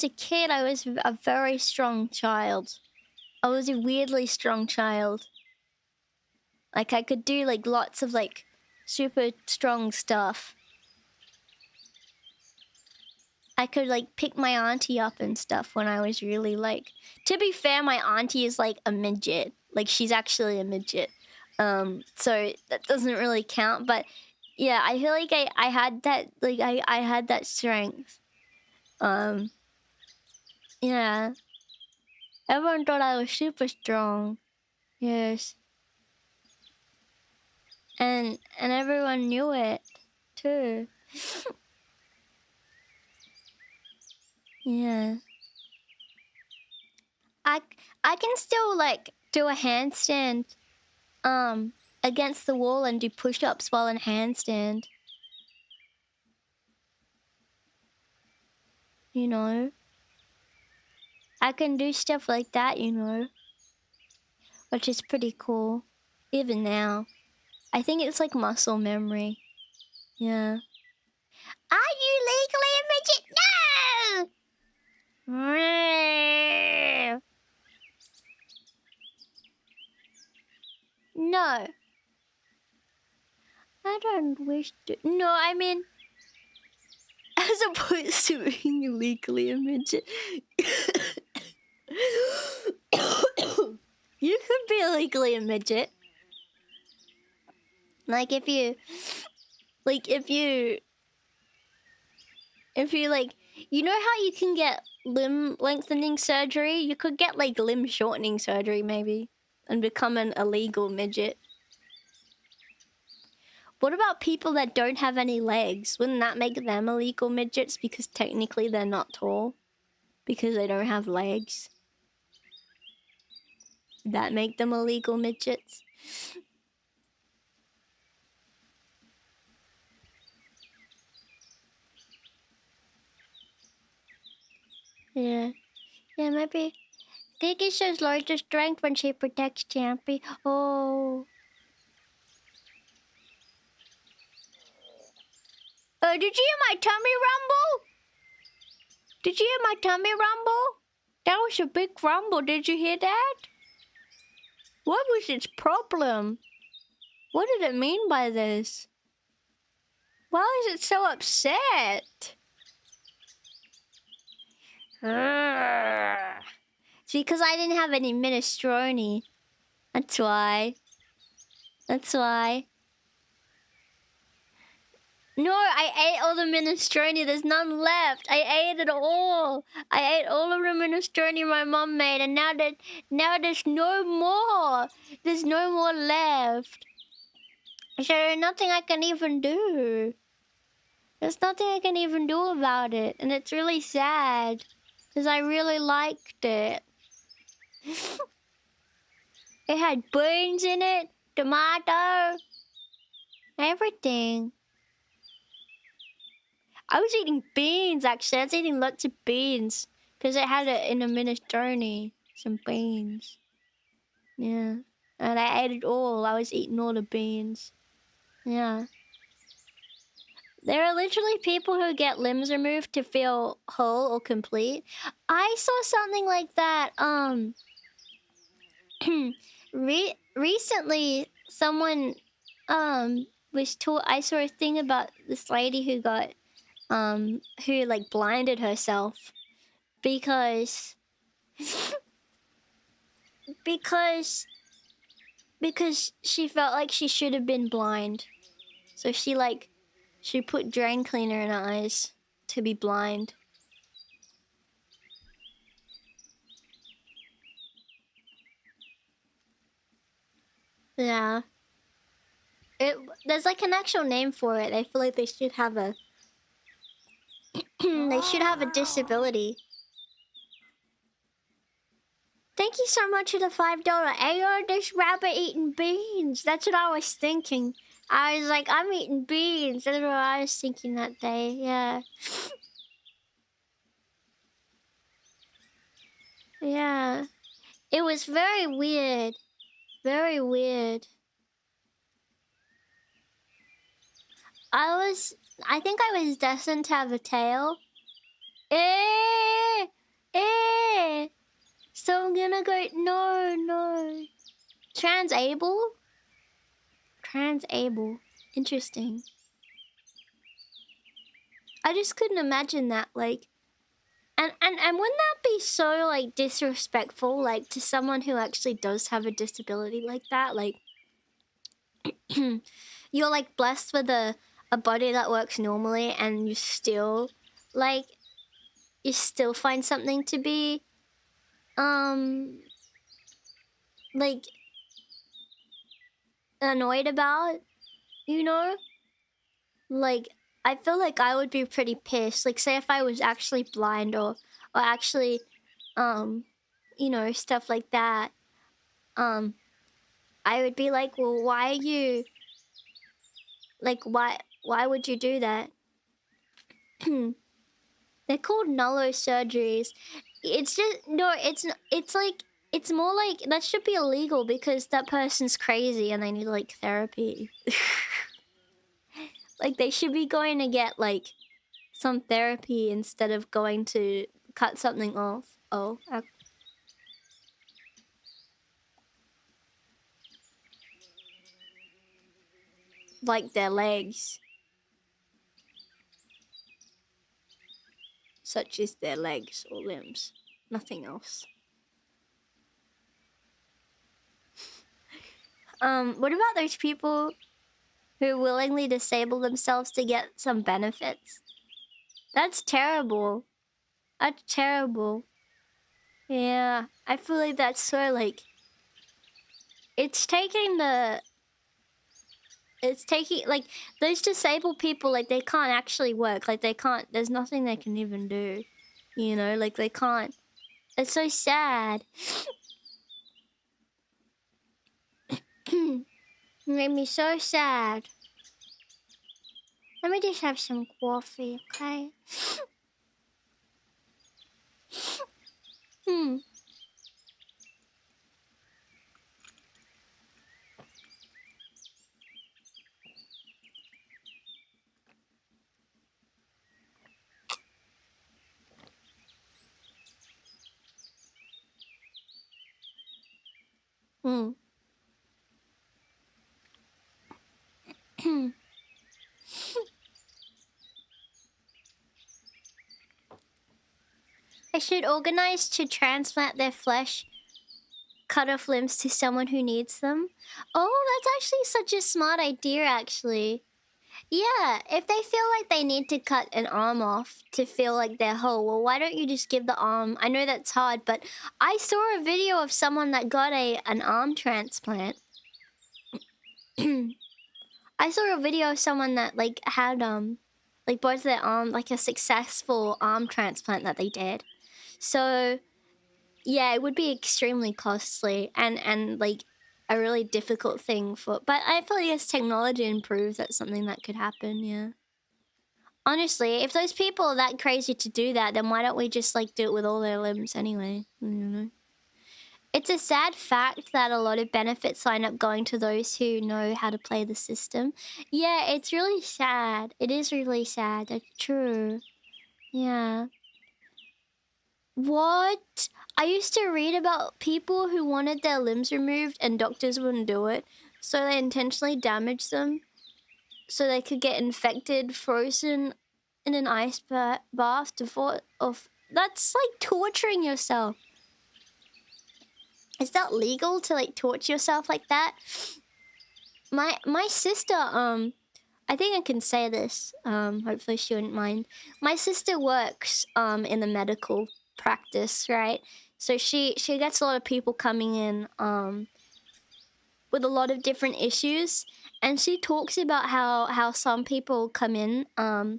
a kid, I was a very strong child. I was a weirdly strong child. Like I could do like lots of like super strong stuff. I could like pick my auntie up and stuff when I was really like... To be fair, my auntie is like a midget. Like she's actually a midget. So that doesn't really count. But yeah, I feel like I had that, like I had that strength. Yeah. Everyone thought I was super strong. Yes. And everyone knew it too. Yeah. I can still like do a handstand against the wall and do push-ups while in handstand. You know? I can do stuff like that, you know? Which is pretty cool. Even now. I think it's like muscle memory. Yeah. Are you legally a midget? No! No. I don't wish to. No, I mean, as opposed to being legally a midget. You could be legally a midget. Like if you like, you know how you can get limb lengthening surgery? You could get like limb shortening surgery maybe and become an illegal midget. What about people that don't have any legs? Wouldn't that make them illegal midgets because technically they're not tall? Because they don't have legs? Would that make them illegal midgets? Yeah. Yeah, maybe. Kiki shows larger strength when she protects Champy. Oh. Did you hear my tummy rumble? Did you hear my tummy rumble? That was a big rumble. Did you hear that? What was its problem? What did it mean by this? Why is it so upset? It's because I didn't have any minestrone. That's why. That's why. No, I ate all the minestrone. There's none left. I ate it all. I ate all of the minestrone my mom made, and now there's no more. There's no more left. So there's nothing I can even do. There's nothing I can even do about it, and it's really sad because I really liked it. It had beans in it, tomato, everything. I was eating beans, actually. I was eating lots of beans. Because it had it in a minestrone. Some beans. Yeah. And I ate it all. I was eating all the beans. Yeah. There are literally people who get limbs removed to feel whole or complete. I saw something like that. Recently, someone was taught. I saw a thing about this lady who got who like blinded herself because she felt like she should have been blind. So she put drain cleaner in her eyes to be blind. Yeah. There's like an actual name for it. I feel like they should have a they should have a disability. Thank you so much for the $5. Ayo, this rabbit eating beans. That's what I was thinking. I was like, I'm eating beans. That's what I was thinking that day. Yeah. Yeah. It was very weird. Very weird. I think I was destined to have a tail. So I'm gonna go, no. Transable? Transable. Interesting. I just couldn't imagine that, like, and wouldn't that be so, like, disrespectful, like, to someone who actually does have a disability like that? Like, you're, like, blessed with a body that works normally, and you still, like, you still find something to be, like, annoyed about, you know? Like, I feel like I would be pretty pissed. Like, say if I was actually blind or actually, you know, stuff like that. I would be like, well, why are you... Like, why would you do that? They're called nullo surgeries. It's just... No, it's like... It's more like... That should be illegal because that person's crazy and they need, like, therapy. Like, they should be going to get, like, some therapy instead of going to cut something off. Oh. Like their legs. Such as their legs or limbs. Nothing else. What about those people who willingly disable themselves to get some benefits. That's terrible. That's terrible. Yeah, I feel like that's so like... It's taking like, those disabled people, like, they can't actually work. Like, they can't, there's nothing they can even do. You know, like, they can't. It's so sad. It made me so sad. Let me just have some coffee, okay? I should organize to transplant their flesh, cut off limbs to someone who needs them. Oh, that's actually such a smart idea, actually. Yeah, if they feel like they need to cut an arm off to feel like they're whole, well, why don't you just give the arm... I know that's hard, but I saw a video of someone that got an arm transplant. I saw a video of someone that, like, had, like, both their arm, like, a successful arm transplant that they did. So, yeah, it would be extremely costly and like, a really difficult thing for... But I feel like as technology improves, that's something that could happen, yeah. Honestly, if those people are that crazy to do that, then why don't we just, like, do it with all their limbs anyway? You know? It's a sad fact that a lot of benefits line up going to those who know how to play the system. Yeah, it's really sad. It is really sad. That's true. Yeah. What? I used to read about people who wanted their limbs removed and doctors wouldn't do it, so they intentionally damaged them so they could get infected, frozen in an ice bath to fall off. That's like torturing yourself. Is that legal to, like, torture yourself like that? My sister, I think I can say this, hopefully she wouldn't mind. My sister works in the medical practice, right? So she gets a lot of people coming in with a lot of different issues, and she talks about how some people come in, a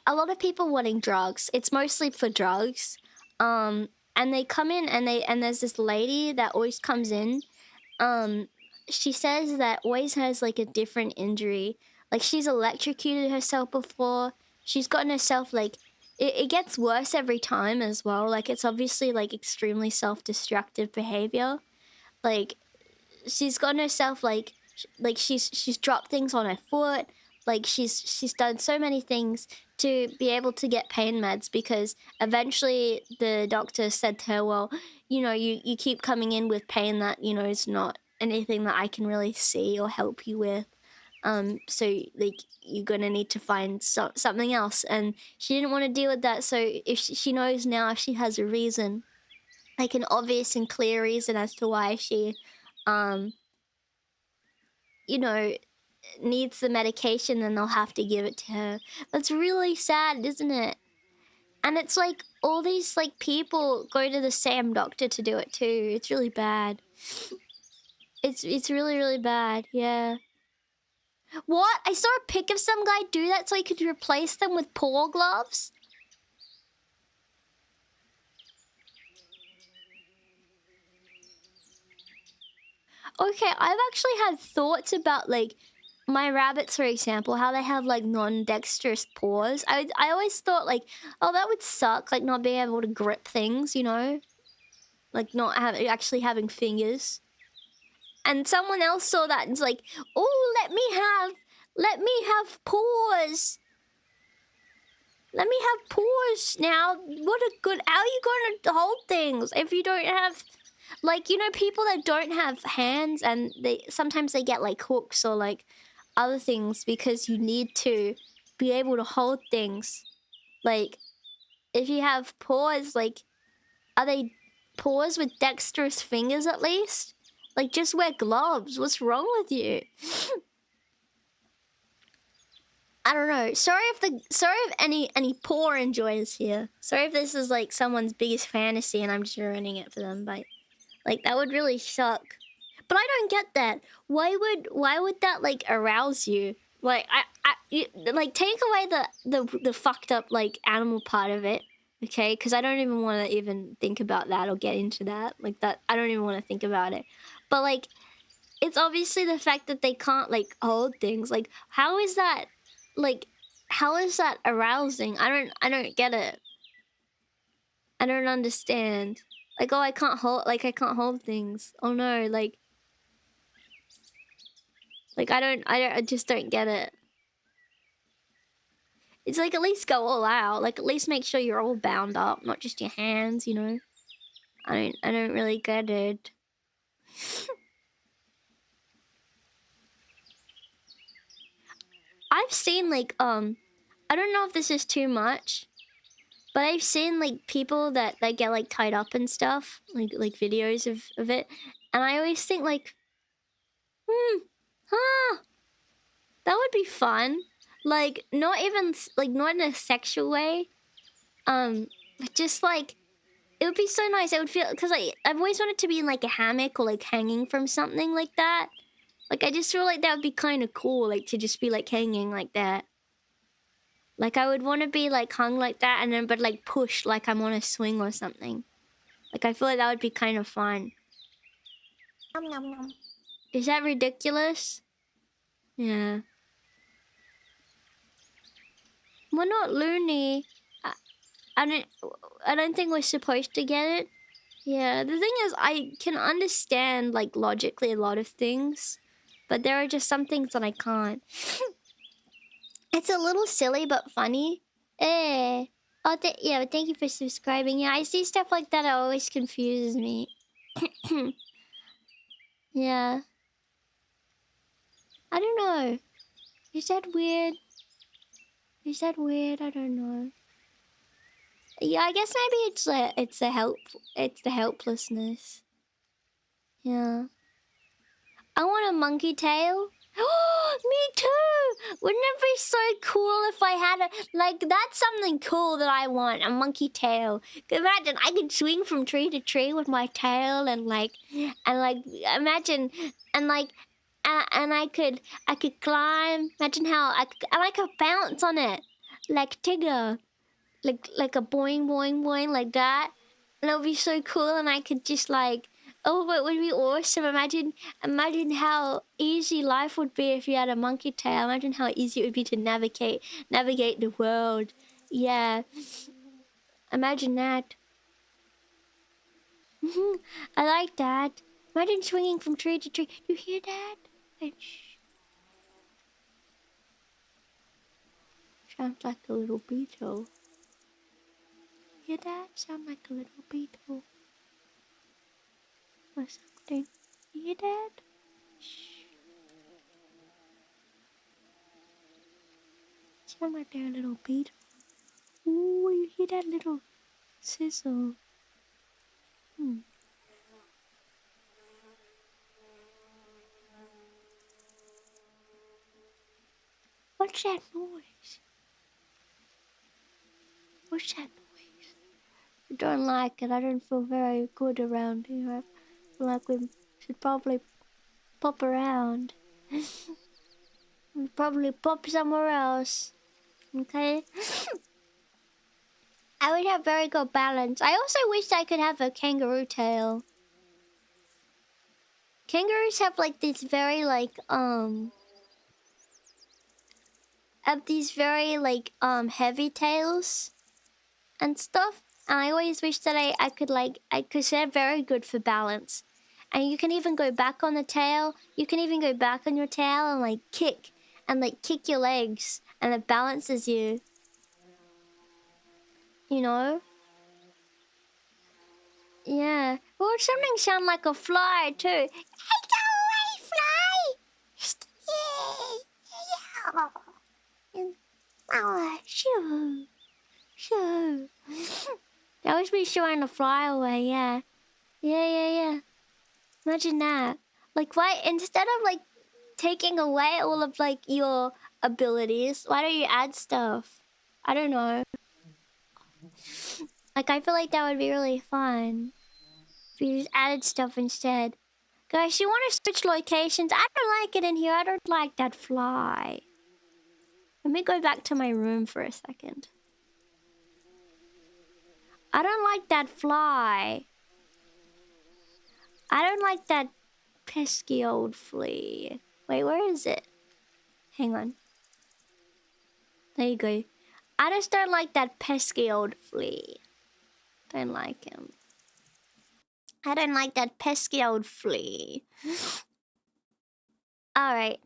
lot of people wanting drugs. It's mostly for drugs, and they come in and there's this lady that always comes in. She says that always has, like, a different injury. Like, she's electrocuted herself before. She's gotten herself, like... It gets worse every time as well. Like, it's obviously, like, extremely self-destructive behavior. Like, she's gotten herself, like she's dropped things on her foot. Like, she's done so many things to be able to get pain meds, because eventually the doctor said to her, well, you know, you keep coming in with pain that, you know, is not anything that I can really see or help you with. So, like, you're gonna need to find something else. And she didn't want to deal with that, so if she knows now, if she has a reason, like an obvious and clear reason as to why she, you know, needs the medication, then they'll have to give it to her. That's really sad, isn't it? And it's like, all these, like, people go to the same doctor to do it too. It's really bad. It's really, really bad, yeah. What? I saw a pic of some guy do that so he could replace them with paw gloves? Okay, I've actually had thoughts about, like, my rabbits, for example, how they have, like, non-dexterous paws. I always thought, like, oh, that would suck, like, not being able to grip things, you know? Like, not actually having fingers. And someone else saw that and was like, oh, let me have paws. Let me have paws now. What a good... How are you going to hold things if you don't have... Like, you know, people that don't have hands, and sometimes they get, like, hooks or, like, other things because you need to be able to hold things. Like, if you have paws, like, are they paws with dexterous fingers at least? Like, just wear gloves. What's wrong with you? I don't know. Sorry if any poor enjoyers here. Sorry if this is like someone's biggest fantasy and I'm just ruining it for them, but like that would really suck. But I don't get that. Why would that like arouse you? Like like take away the fucked up like animal part of it, okay? Because I don't even want to even think about that or get into that. Like that, I don't even want to think about it. But like, it's obviously the fact that they can't like hold things. Like, how is that? Like, how is that arousing? I don't get it. I don't understand. Like, oh, I can't hold things. Oh no, like I just don't get it. It's like, at least go all out. Like, at least make sure you're all bound up, not just your hands, you know? I don't really get it. I've seen like I don't know if this is too much, but I've seen like people that get like tied up and stuff, like videos of it, and I always think like, that would be fun. Like, not even like, not in a sexual way, but just like, it would be so nice. I would feel, because I've always wanted to be in like a hammock or like hanging from something like that. Like, I just feel like that would be kind of cool, like, to just be, like, hanging like that. Like, I would want to be, like, hung like that, and then, but, like, pushed like I'm on a swing or something. Like, I feel like that would be kind of fun. Nom, nom, nom. Is that ridiculous? Yeah. We're not loony. I don't think we're supposed to get it. Yeah, the thing is, I can understand, like, logically a lot of things. But there are just some things that I can't. It's a little silly but funny. Eh. Oh, yeah, but thank you for subscribing. Yeah, I see stuff like that. It always confuses me. Yeah. I don't know. Is that weird? Is that weird? I don't know. Yeah, I guess maybe it's the helplessness. Yeah. I want a monkey tail. Oh, me too! Wouldn't it be so cool if I had like, that's something cool that I want, a monkey tail. Imagine, I could swing from tree to tree with my tail and imagine, and I could climb. Imagine how I could bounce on it, like Tigger. Like a boing, boing, boing, like that. And it would be so cool, and I could just like, oh, it would be awesome. Imagine how easy life would be if you had a monkey tail. Imagine how easy it would be to navigate the world. Yeah. Imagine that. I like that. Imagine swinging from tree to tree. You hear that? Sounds like a little beetle. Hear that? Sound like a little beetle. Or something. You hear that? Shh. Sound like they're a little beetle. Ooh, you hear that little sizzle? What's that noise? What's that noise? I don't like it. I don't feel very good around here. I feel like we should probably pop around. We'd probably pop somewhere else. Okay? I would have very good balance. I also wish I could have a kangaroo tail. Kangaroos have like these very heavy tails and stuff. And I always wish that I could because they're very good for balance. And you can even go back on the tail. You can even go back on your tail and like kick your legs, and it balances you. You know? Yeah. Or something sound like a fly too. Hey, go away, fly! Yeah. Oh, shoo. Shoo. That was me showing a fly away, yeah. Yeah. Imagine that. Like, why, instead of like taking away all of like your abilities? Why don't you add stuff? I don't know. Like, I feel like that would be really fun if you just added stuff instead. Guys, you want to switch locations? I don't like it in here. I don't like that fly. Let me go back to my room for a second. I don't like that fly. I don't like that pesky old flea. Wait, where is it? Hang on. There you go. I just don't like that pesky old flea. Don't like him. I don't like that pesky old flea. Alright.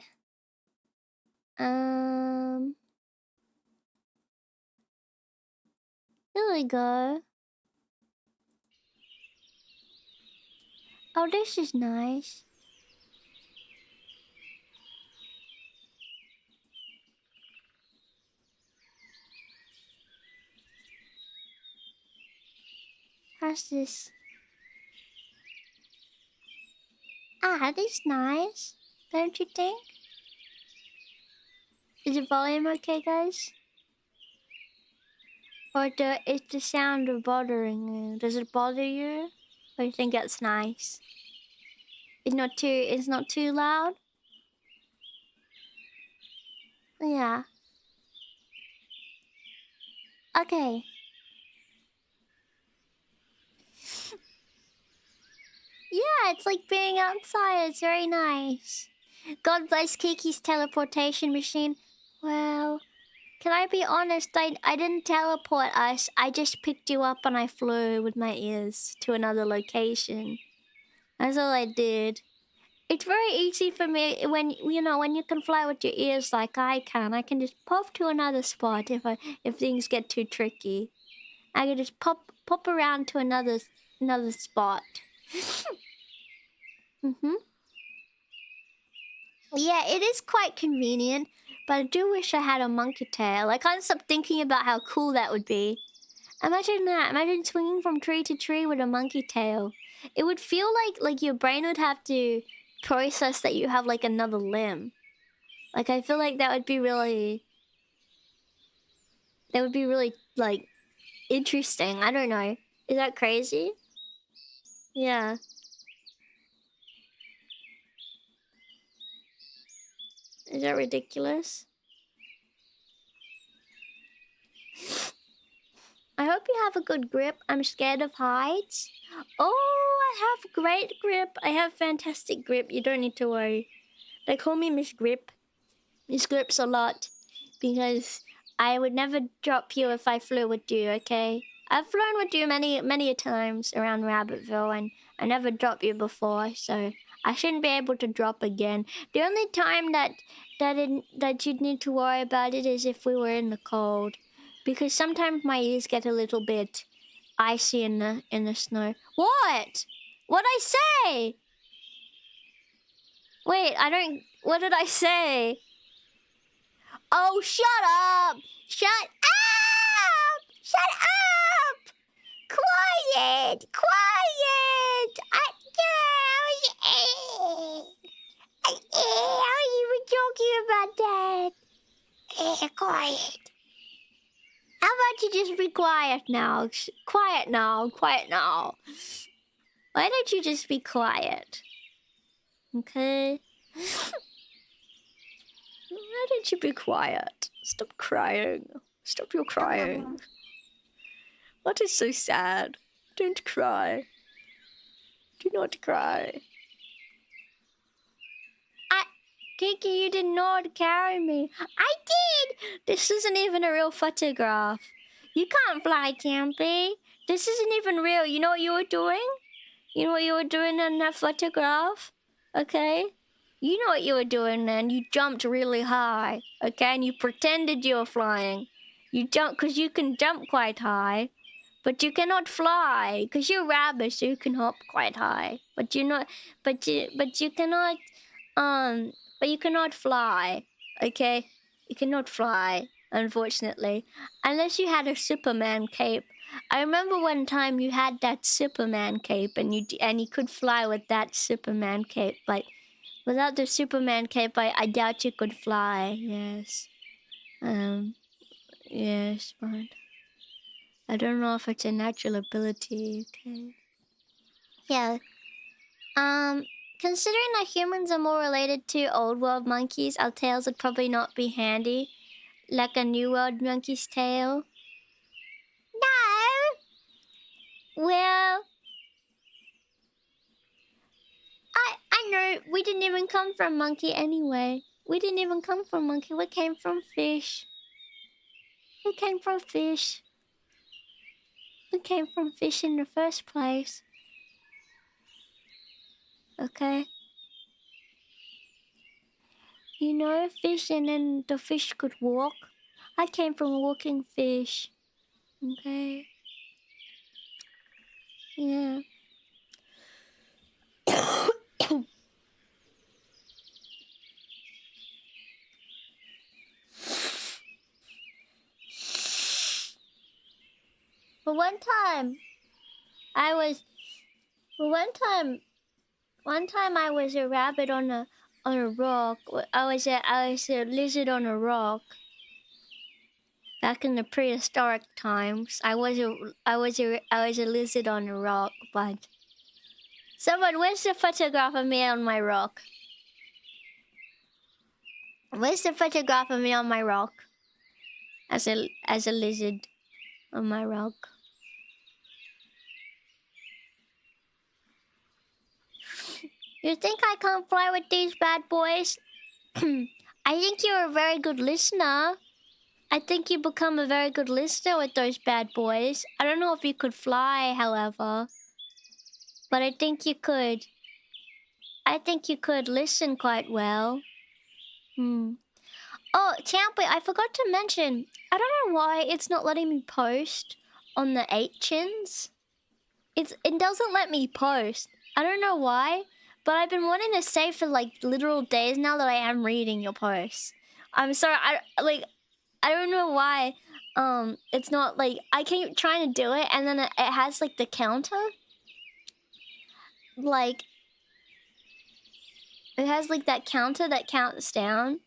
There we go. Oh, this is nice. How's this? Ah, this is nice. Don't you think? Is the volume okay, guys? Or is the sound bothering you? Does it bother you? Or you think it's nice? It's not too loud? Yeah. Okay. Yeah, it's like being outside. It's very nice. God bless Kiki's teleportation machine. Well, can I be honest? I didn't teleport us. I just picked you up and I flew with my ears to another location. That's all I did. It's very easy for me when you can fly with your ears like I can. I can just pop to another spot if things get too tricky. I can just pop around to another spot. Yeah, it is quite convenient, but I do wish I had a monkey tail. I can't stop thinking about how cool that would be. Imagine that. Imagine swinging from tree to tree with a monkey tail. It would feel like your brain would have to process that you have like another limb. Like, I feel like that would be really like interesting. I don't know. Is that crazy? Yeah. Is that ridiculous? I hope you have a good grip. I'm scared of heights. Oh, I have great grip. I have fantastic grip. You don't need to worry. They call me Miss Grip. Miss Grips a lot. Because I would never drop you if I flew with you, okay? I've flown with you many times around Rabbitville and I never dropped you before, so I shouldn't be able to drop again. The only time that you'd need to worry about it is if we were in the cold. Because sometimes my ears get a little bit icy in the snow. What? What'd I say? Wait, what did I say? Oh, shut up! Shut up! Shut up! Quiet! Quiet! I even joking about that. Quiet. How about you just be quiet now? Quiet now. Quiet now. Why don't you just be quiet? Okay? Why don't you be quiet? Stop crying. Stop your crying. What is so sad? Don't cry. Do not cry. Kiki, you did not carry me. I did! This isn't even a real photograph. You can't fly, Champy. This isn't even real. You know what you were doing? You know what you were doing in that photograph? Okay? You know what you were doing then. You jumped really high. Okay? And you pretended you were flying. You jumped because you can jump quite high. But you cannot fly. Because you're a rabbit, so you can hop quite high. But you cannot fly, okay? You cannot fly, unfortunately. Unless you had a Superman cape. I remember one time you had that Superman cape and you could fly with that Superman cape, but Without the Superman cape, I doubt you could fly. Yes. Yes, but I don't know if it's a natural ability. Okay. Yeah. Considering that humans are more related to old world monkeys, our tails would probably not be handy, like a new world monkey's tail. No. Well, I know we didn't even come from monkey anyway. We didn't even come from monkey. We came from fish. We came from fish. We came from fish in the first place. Okay. You know, fish, and then the fish could walk. I came from walking fish. Okay. Yeah. But one time I was a rabbit on a rock. I was a lizard on a rock. Back in the prehistoric times, I was a lizard on a rock. But someone, where's the photograph of me on my rock? Where's the photograph of me on my rock? As a lizard on my rock. You think I can't fly with these bad boys? I think you're a very good listener. I think you become a very good listener with those bad boys. I don't know if you could fly, however. But I think you could. I think you could listen quite well. Oh, Champy, I forgot to mention. I don't know why it's not letting me post on the 8chins. It doesn't let me post. I don't know why. But I've been wanting to say for like literal days now that I am reading your posts. I'm sorry, I don't know why. It's not like I keep trying to do it, and then it has like the counter. Like it has like that counter that counts down,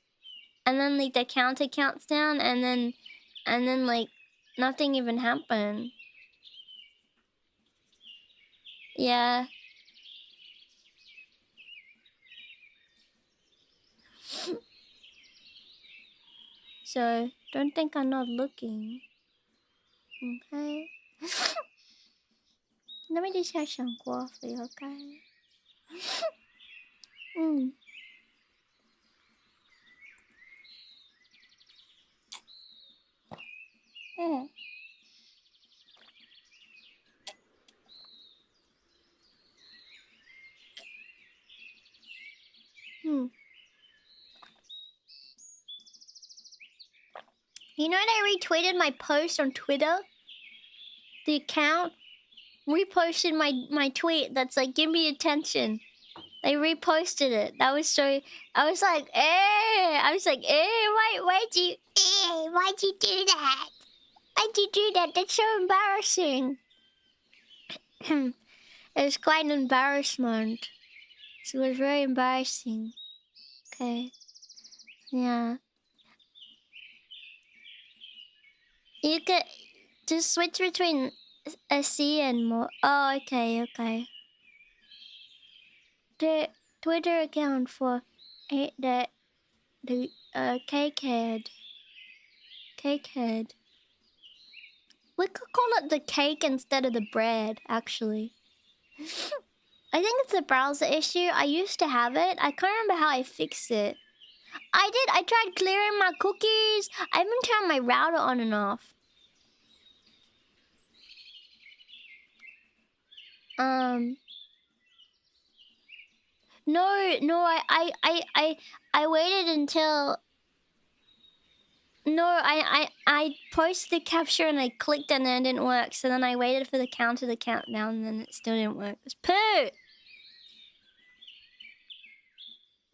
and then like the counter counts down, and then like nothing even happened. Yeah. So, don't think I'm not looking. Okay? Let me just have some coffee, okay? You know they retweeted my post on Twitter? The account reposted my tweet that's like, give me attention. They reposted it. That was so... I was like, why'd you do that? Why'd you do that? That's so embarrassing. It was quite an embarrassment. It was very embarrassing. Okay. Yeah. You could just switch between a C and more. Oh, okay. The Twitter account for the Cakehead. Cakehead. We could call it the cake instead of the bread, actually. I think it's a browser issue. I used to have it. I can't remember how I fixed it. I tried clearing my cookies. I even turned my router on and off. No, I waited until... No, I posted the capture and I clicked and then it didn't work. So then I waited for the counter to count down and then it still didn't work. It's poo!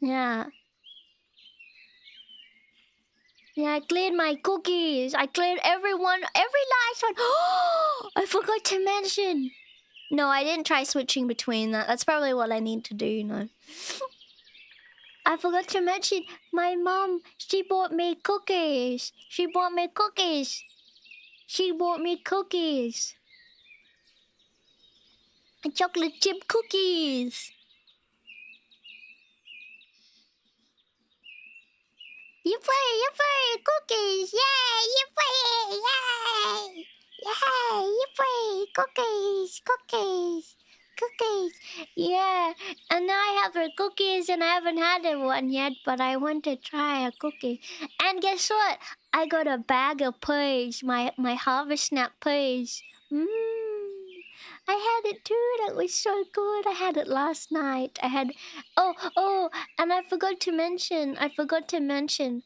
Yeah. Yeah, I cleared my cookies. I cleared every last one. Oh, I forgot to mention. No, I didn't try switching between that. That's probably what I need to do, you know. I forgot to mention my mom. She bought me cookies. She bought me cookies. And chocolate chip cookies. Yippee, cookies, yay, yippee, yay, yippee, cookies. Yeah, and now I have her cookies and I haven't had one yet, but I want to try a cookie. And guess what? I got a bag of peas, my Harvest Snap peas. I had it too. That was so good. I had it last night. I had and I forgot to mention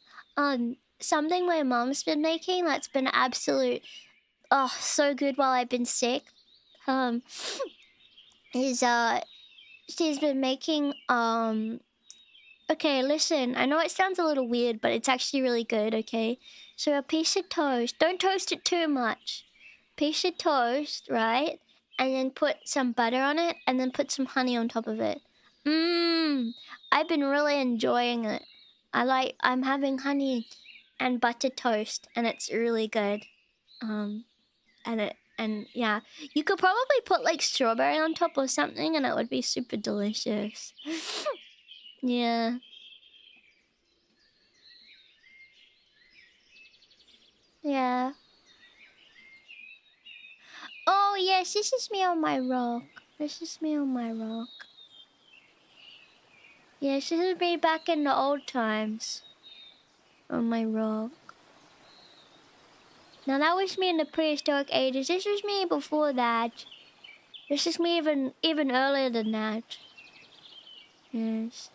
something my mom's been making that's been absolute so good while I've been sick. Is she's been making okay, listen, I know it sounds a little weird, but it's actually really good, okay? So a piece of toast, don't toast it too much. Piece of toast, right? And then put some butter on it, and then put some honey on top of it. I've been really enjoying it. I'm having honey and butter toast, and it's really good. And yeah, you could probably put like strawberry on top or something, and it would be super delicious. Yeah. Yeah. Oh yes, this is me on my rock. Yes, this is me back in the old times. On my rock. Now that was me in the prehistoric ages. This was me before that. This is me even earlier than that. Yes.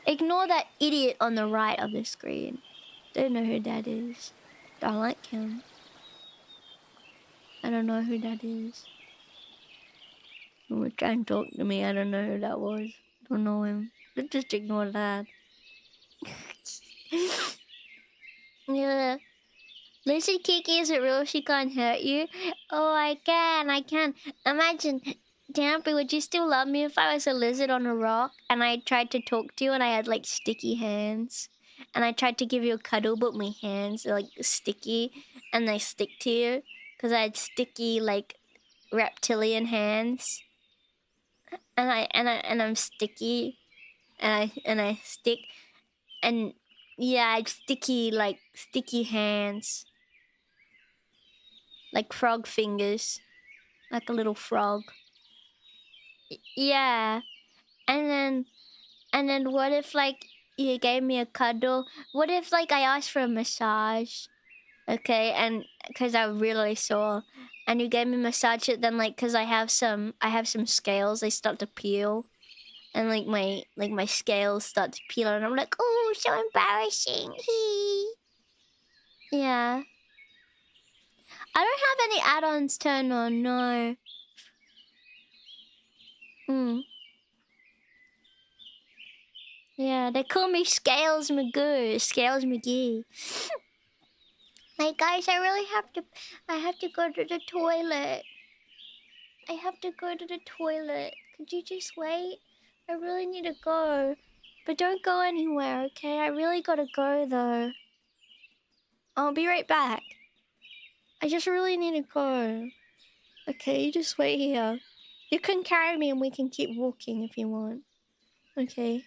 Ignore that idiot on the right of the screen. Don't know who that is. Don't like him. I don't know who that is. Don't try and talk to me. I don't know who that was. Don't know him. Let's just ignore that. Yeah. Lizard Kiki, is it real she can't hurt you? Oh, I can. Imagine, Champy, would you still love me if I was a lizard on a rock and I tried to talk to you and I had like sticky hands? And I tried to give you a cuddle, but my hands are like sticky and they stick to you because I had sticky like reptilian hands. And I'm sticky and I stick and yeah, I had sticky hands. Like frog fingers. Like a little frog. Yeah. And then what if like you gave me a cuddle? What if like I asked for a massage? Okay, and because I really sore, and you gave me a massage it, then like because I have some scales, they start to peel, and like my scales start to peel, and I'm like, oh, so embarrassing. Yeah. I don't have any add-ons turned on, no. Yeah, they call me Scales McGee. Hey guys, I have to go to the toilet. Could you just wait? I really need to go. But don't go anywhere, okay? I really gotta go though. I'll be right back. I just really need to go. Okay, you just wait here. You can carry me and we can keep walking if you want. Okay.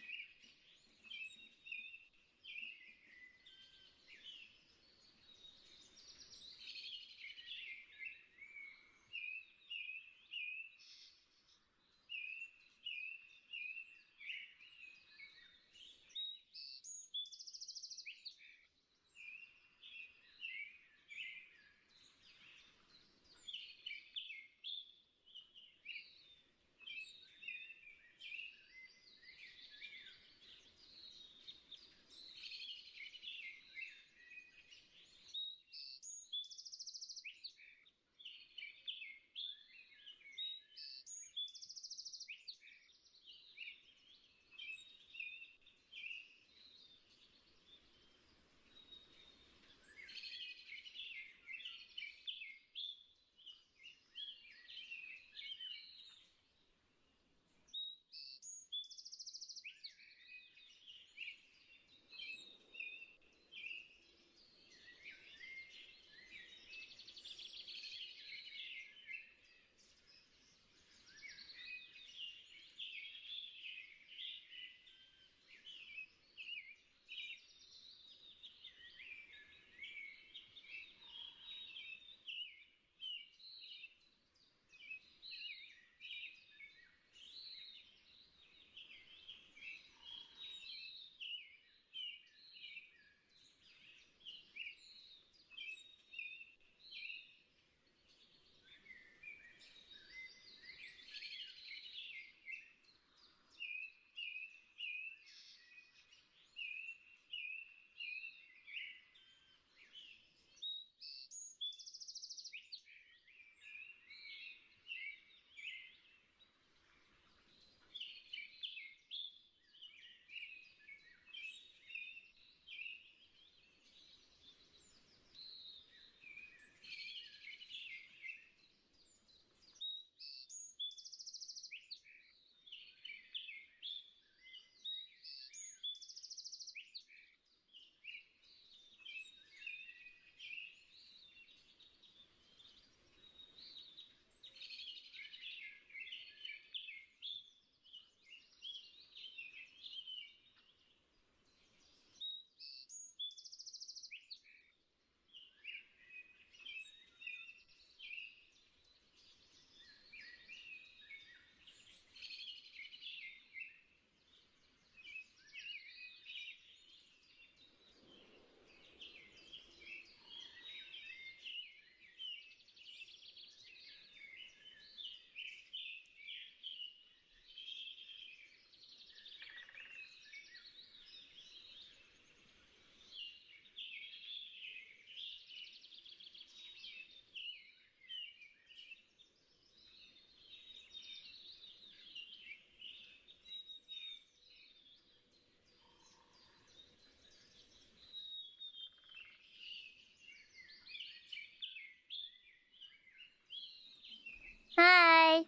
Hi.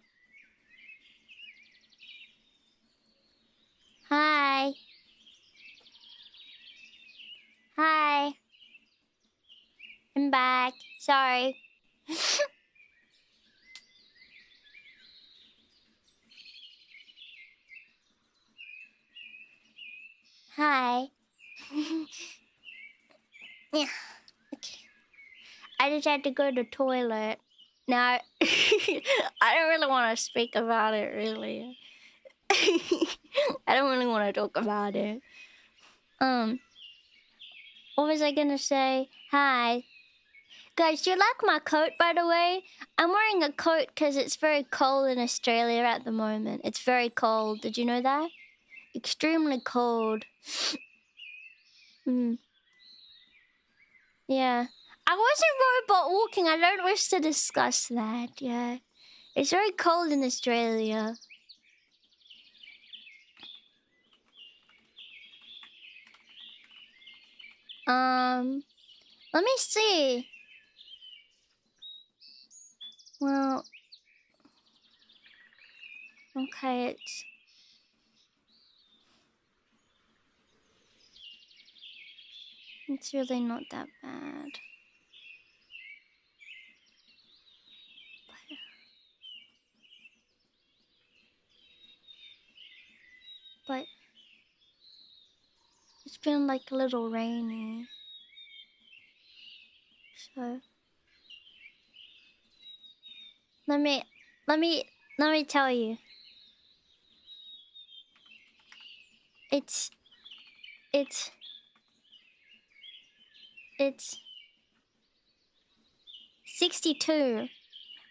Hi. Hi. I'm back. Sorry. Hi. Yeah. Okay. I just had to go to the toilet. Now, I don't really want to speak about it, really. I don't really want to talk about it. What was I gonna say? Hi. Guys, do you like my coat, by the way? I'm wearing a coat because it's very cold in Australia at the moment. It's very cold. Did you know that? Extremely cold. Yeah. I wasn't robot walking. I don't wish to discuss that. Yeah. It's very cold in Australia. Let me see. Well, okay, it's really not that bad. But it's been like a little rainy. So let me tell you. It's 62.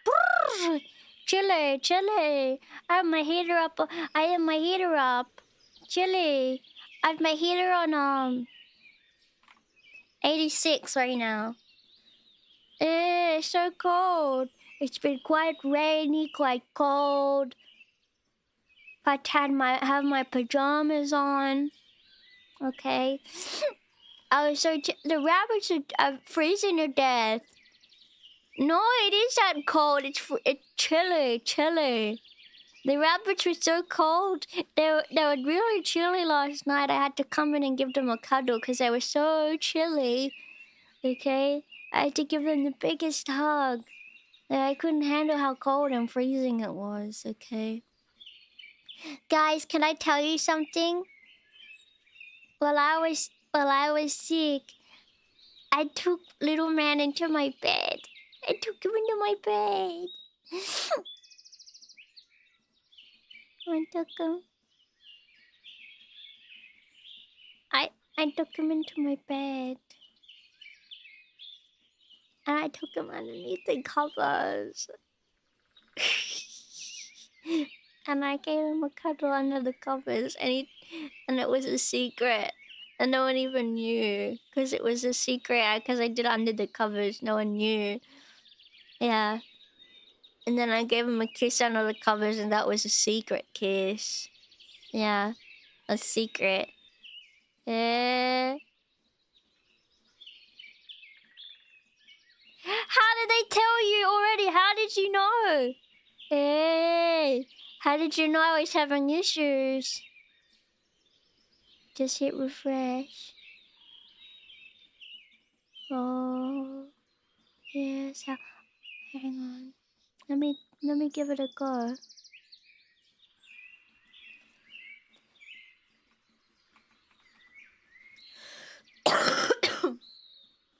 Brrr, chilly. I have my heater up. Chilly. I have my heater on 86 right now. It's so cold. It's been quite rainy, quite cold. I have my pajamas on. Okay. I was the rabbits are freezing to death. No, it is that cold. It's chilly. The rabbits were so cold. They were really chilly last night. I had to come in and give them a cuddle because they were so chilly. Okay, I had to give them the biggest hug. I couldn't handle how cold and freezing it was. Okay, guys, can I tell you something? While I was sick, I took little man into my bed. I took him into my bed. I took him. I took him into my bed. And I took him underneath the covers. And I gave him a cuddle under the covers, and it was a secret. And no one even knew, because it was a secret, because I did it under the covers, no one knew. Yeah. And then I gave him a kiss under the covers, and that was a secret kiss. Yeah. A secret. Yeah. How did they tell you already? How did you know? Hey, how did you know I was having issues? Just hit refresh. Oh, yes. Hang on. Let me give it a go.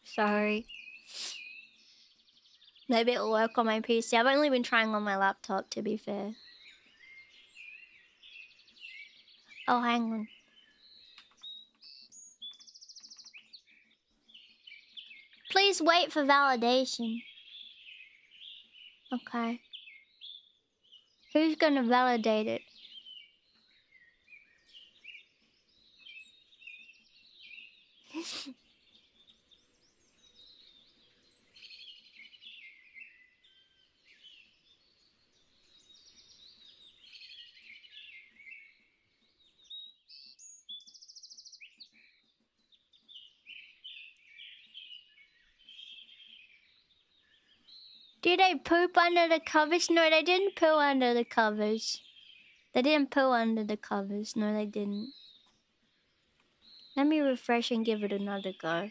Sorry. Maybe it'll work on my PC. I've only been trying on my laptop, to be fair. Oh, hang on. Please wait for validation. Okay. Who's gonna validate it? Did they poop under the covers? No, they didn't poo under the covers. They didn't poo under the covers. No, they didn't. Let me refresh and give it another go.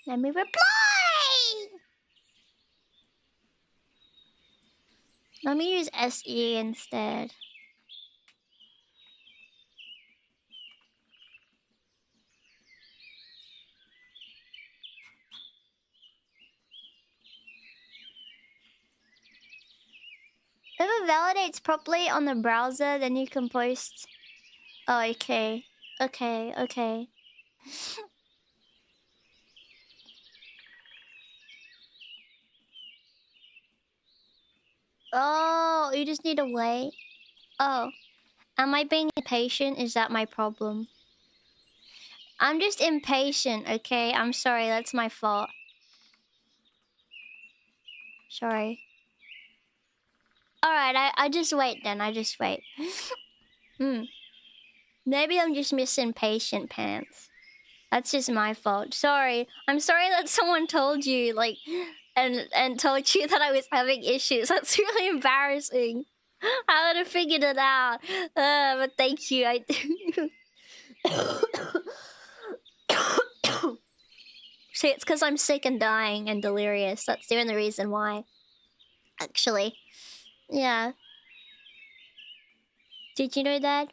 Let me reply! Let me use SE instead. If it validates properly on the browser, then you can post... Oh, okay. Okay. Oh, you just need to wait. Oh. Am I being impatient? Is that my problem? I'm just impatient, okay? I'm sorry, that's my fault. Sorry. Alright, I just wait then. I just wait. Maybe I'm just missing patient pants. That's just my fault. Sorry. I'm sorry that someone told you, like, and told you that I was having issues. That's really embarrassing. I would have figured it out. But thank you. See, it's because I'm sick and dying and delirious. That's the only reason why. Actually. Yeah. Did you know that?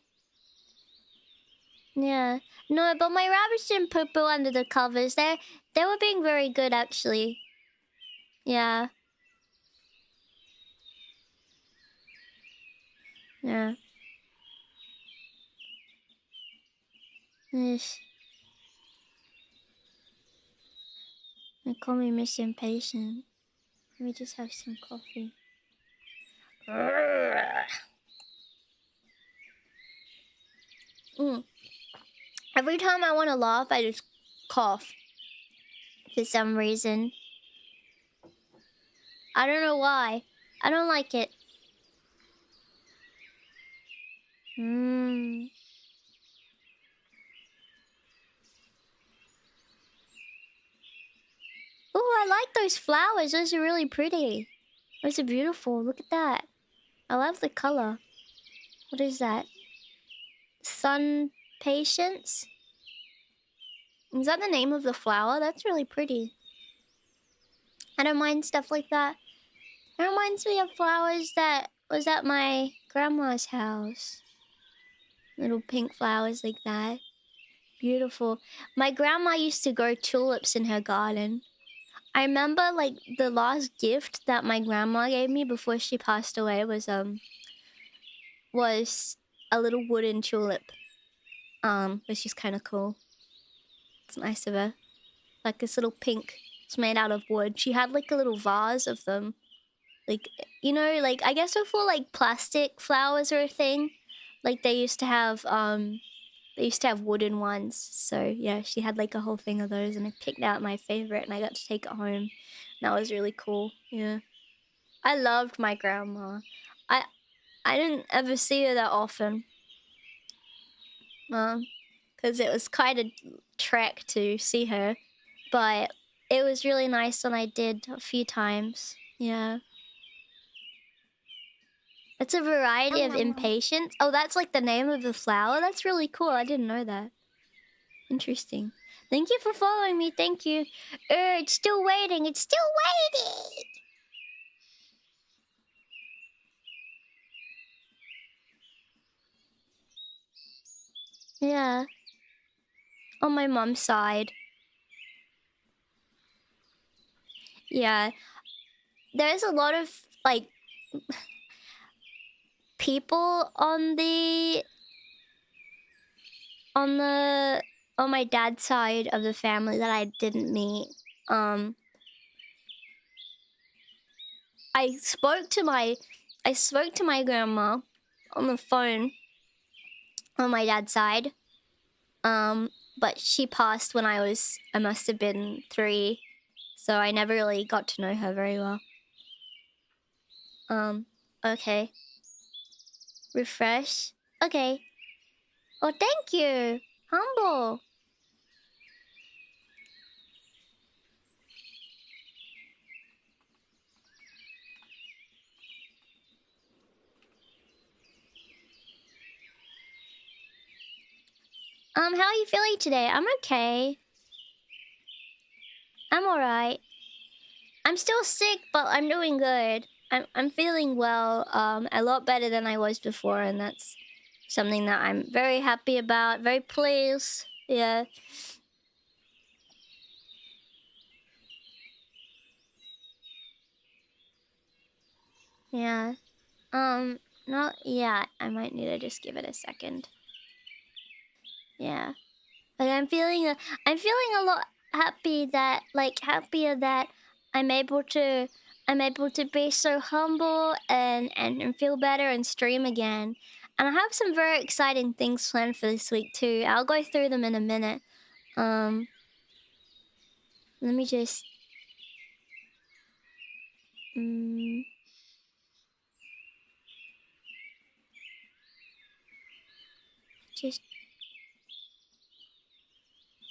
Yeah. No, but my rabbits didn't poo-poo under the covers. They were being very good, actually. Yeah. Yeah. Yes. They call me Miss Impatient. Let me just have some coffee. Every time I want to laugh, I just cough. For some reason. I don't know why. I don't like it. Ooh, I like those flowers. Those are really pretty. Those are beautiful. Look at that. I love the color. What is that? Sun Patience? Is that the name of the flower? That's really pretty. I don't mind stuff like that. It reminds me of flowers that was at my grandma's house. Little pink flowers like that. Beautiful. My grandma used to grow tulips in her garden. I remember, like, the last gift that my grandma gave me before she passed away was a little wooden tulip. Which is kind of cool. It's nice of her. Like this little pink. It's made out of wood. She had like a little vase of them. Like, you know, like, I guess before like plastic flowers are a thing, like they used to have wooden ones. So yeah, she had like a whole thing of those, and I picked out my favorite and I got to take it home. And that was really cool. Yeah. I loved my grandma. I didn't ever see her that often. Because it was quite a trek to see her. But it was really nice when I did a few times. Yeah. It's a variety of impatience. Oh, that's like the name of the flower? That's really cool. I didn't know that. Interesting. Thank you for following me. Thank you. It's still waiting. It's still waiting. Yeah. On my mom's side. Yeah. There's a lot of, like, people on my dad's side of the family that I didn't meet. I spoke to my grandma on the phone on my dad's side. But she passed when I must have been 3. So I never really got to know her very well. Okay. Refresh. Okay. Oh, thank you. Humble. How are you feeling today? I'm okay. I'm alright. I'm still sick, but I'm doing good. I'm feeling well, a lot better than I was before, and that's something that I'm very happy about, very pleased. Yeah. Yeah. No, yeah, I might need to just give it a second. Yeah. But I'm feeling a lot happy that, happier that I'm able to be so humble and feel better and stream again. And I have some very exciting things planned for this week too. I'll go through them in a minute. Let me just just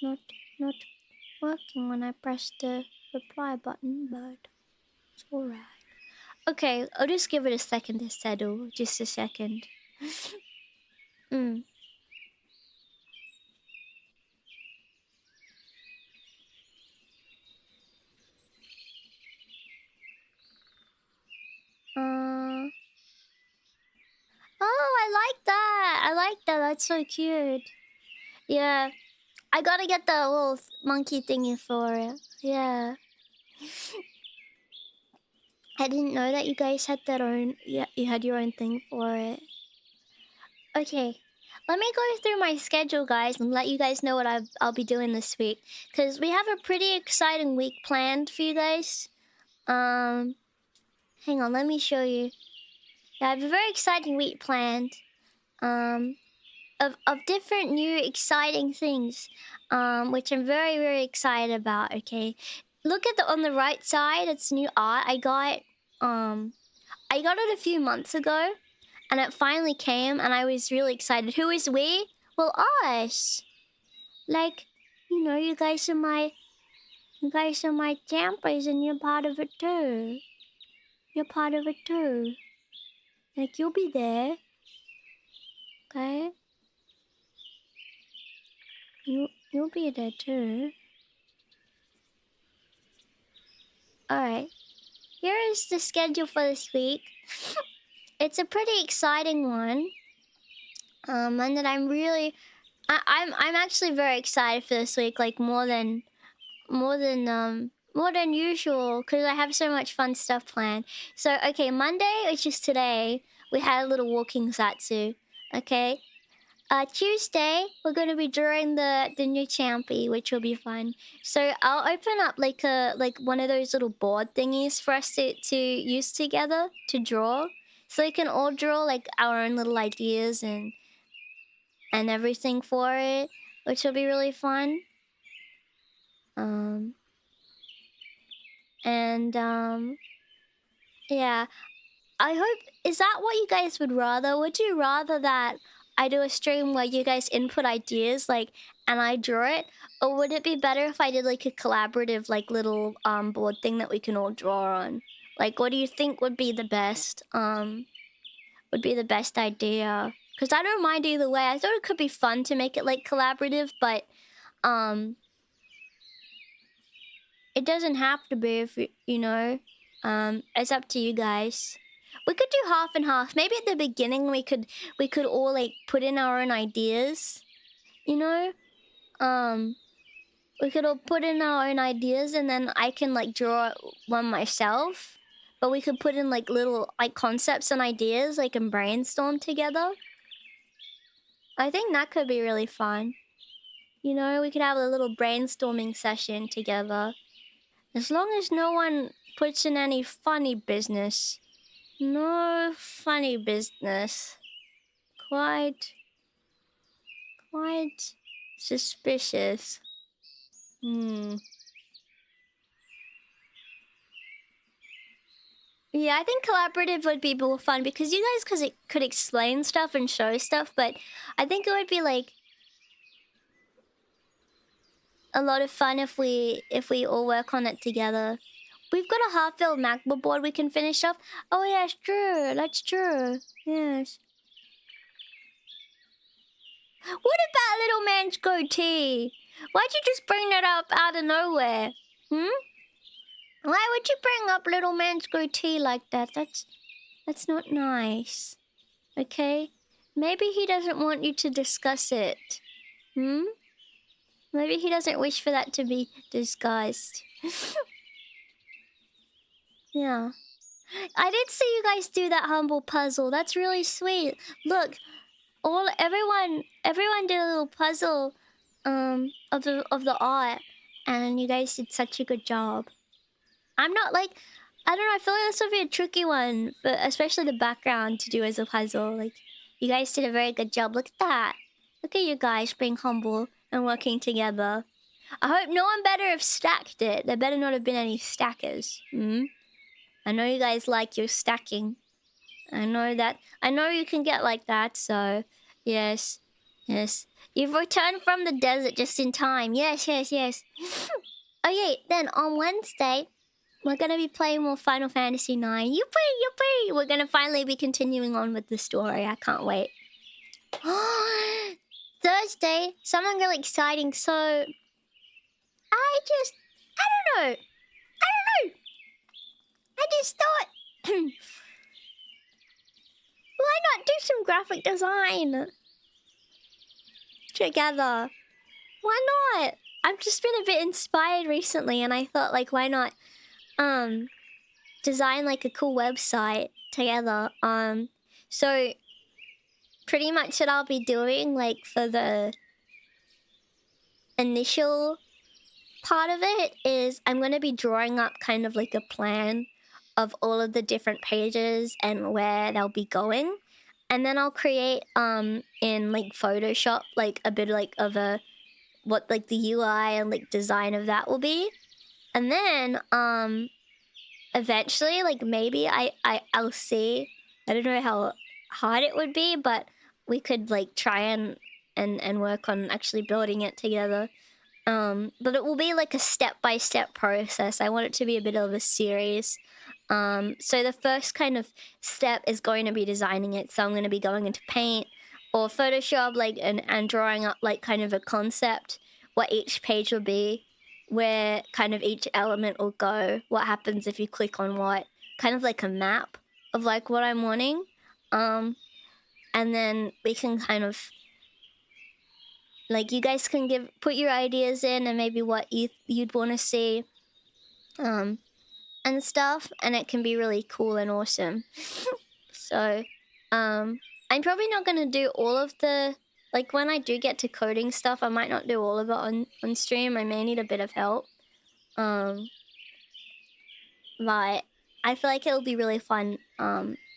not working when I press the reply button, but it's alright. Okay, I'll just give it a second to settle. Just a second. Oh, I like that. I like that. That's so cute. Yeah. I gotta get the little monkey thingy for it. Yeah. I didn't know that you guys had that own... Yeah, you had your own thing for it. Okay. Let me go through my schedule, guys, and let you guys know what I'll be doing this week. Because we have a pretty exciting week planned for you guys. Hang on, let me show you. Yeah, I have a very exciting week planned. Of different new exciting things. Which I'm very, very excited about, okay? Look at on the right side, it's new art. I got it a few months ago. And it finally came, and I was really excited. Who is we? Well, us. Like, you know, you guys are my Champyons, and you're part of it too. You're part of it too. Like, you'll be there. Okay? You'll be there too. Alright. Here is the schedule for this week. It's a pretty exciting one. And that I'm really... I'm actually very excited for this week, like more than usual, because I have so much fun stuff planned. So, okay, Monday, which is today, we had a little walking satsu. Okay? Tuesday, we're going to be drawing the new Champy, which will be fun. So I'll open up like one of those little board thingies for us to use together to draw. So we can all draw like our own little ideas and everything for it, which will be really fun. Yeah. I hope... Is that what you guys would rather? Would you rather that I do a stream where you guys input ideas, like, and I draw it? Or would it be better if I did, like, a collaborative, like, little, board thing that we can all draw on? Like, what do you think would be the best, idea? Because I don't mind either way. I thought it could be fun to make it, like, collaborative, but, it doesn't have to be if, you know, it's up to you guys. We could do half and half. Maybe at the beginning we could all like put in our own ideas. You know? We could all put in our own ideas and then I can like draw one myself. But we could put in like little like concepts and ideas like and brainstorm together. I think that could be really fun. You know, we could have a little brainstorming session together. As long as no one puts in any funny business. No funny business. Quite Quite suspicious. Yeah, I think collaborative would be more fun because you guys could explain stuff and show stuff, but I think it would be like a lot of fun if we all work on it together. We've got a half-filled MacBook board we can finish off. Oh yeah, it's true. That's true. Yes. What about little man's goatee? Why'd you just bring that up out of nowhere? Why would you bring up little man's goatee like that? That's not nice. Okay? Maybe he doesn't want you to discuss it. Maybe he doesn't wish for that to be discussed. Yeah. I did see you guys do that humble puzzle. That's really sweet. Look, everyone did a little puzzle of the art, and you guys did such a good job. I'm not like, I don't know, I feel like this would be a tricky one, but especially the background to do as a puzzle. Like, you guys did a very good job. Look at that. Look at you guys being humble and working together. I hope no one better have stacked it. There better not have been any stackers. I know you guys like your stacking. I know that. I know you can get like that, so yes. Yes. You've returned from the desert just in time. Yes. Okay, then on Wednesday, we're gonna be playing more Final Fantasy IX. Yippee! We're gonna finally be continuing on with the story. I can't wait. Thursday, something really exciting. So, I don't know. I just thought, why not do some graphic design together? Why not? I've just been a bit inspired recently, and I thought, like, why not design like a cool website together? So pretty much what I'll be doing, like, for the initial part of it is I'm going to be drawing up kind of like a plan of all of the different pages and where they'll be going, and then I'll create in like Photoshop like a bit like of a what like the UI and like design of that will be, and then eventually like maybe I'll see, I don't know how hard it would be, but we could like try and work on actually building it together. But it will be like a step-by-step process. I want it to be a bit of a series. So the first kind of step is going to be designing it. So I'm going to be going into Paint or Photoshop, like, and drawing up like kind of a concept, what each page will be, where kind of each element will go, what happens if you click on what, kind of like a map of like what I'm wanting. And then we can kind of, like, you guys can put your ideas in and maybe what you'd want to see, and stuff, and it can be really cool and awesome. So, I'm probably not gonna do all of the, like, when I do get to coding stuff, I might not do all of it on stream. I may need a bit of help. But I feel like it'll be really fun,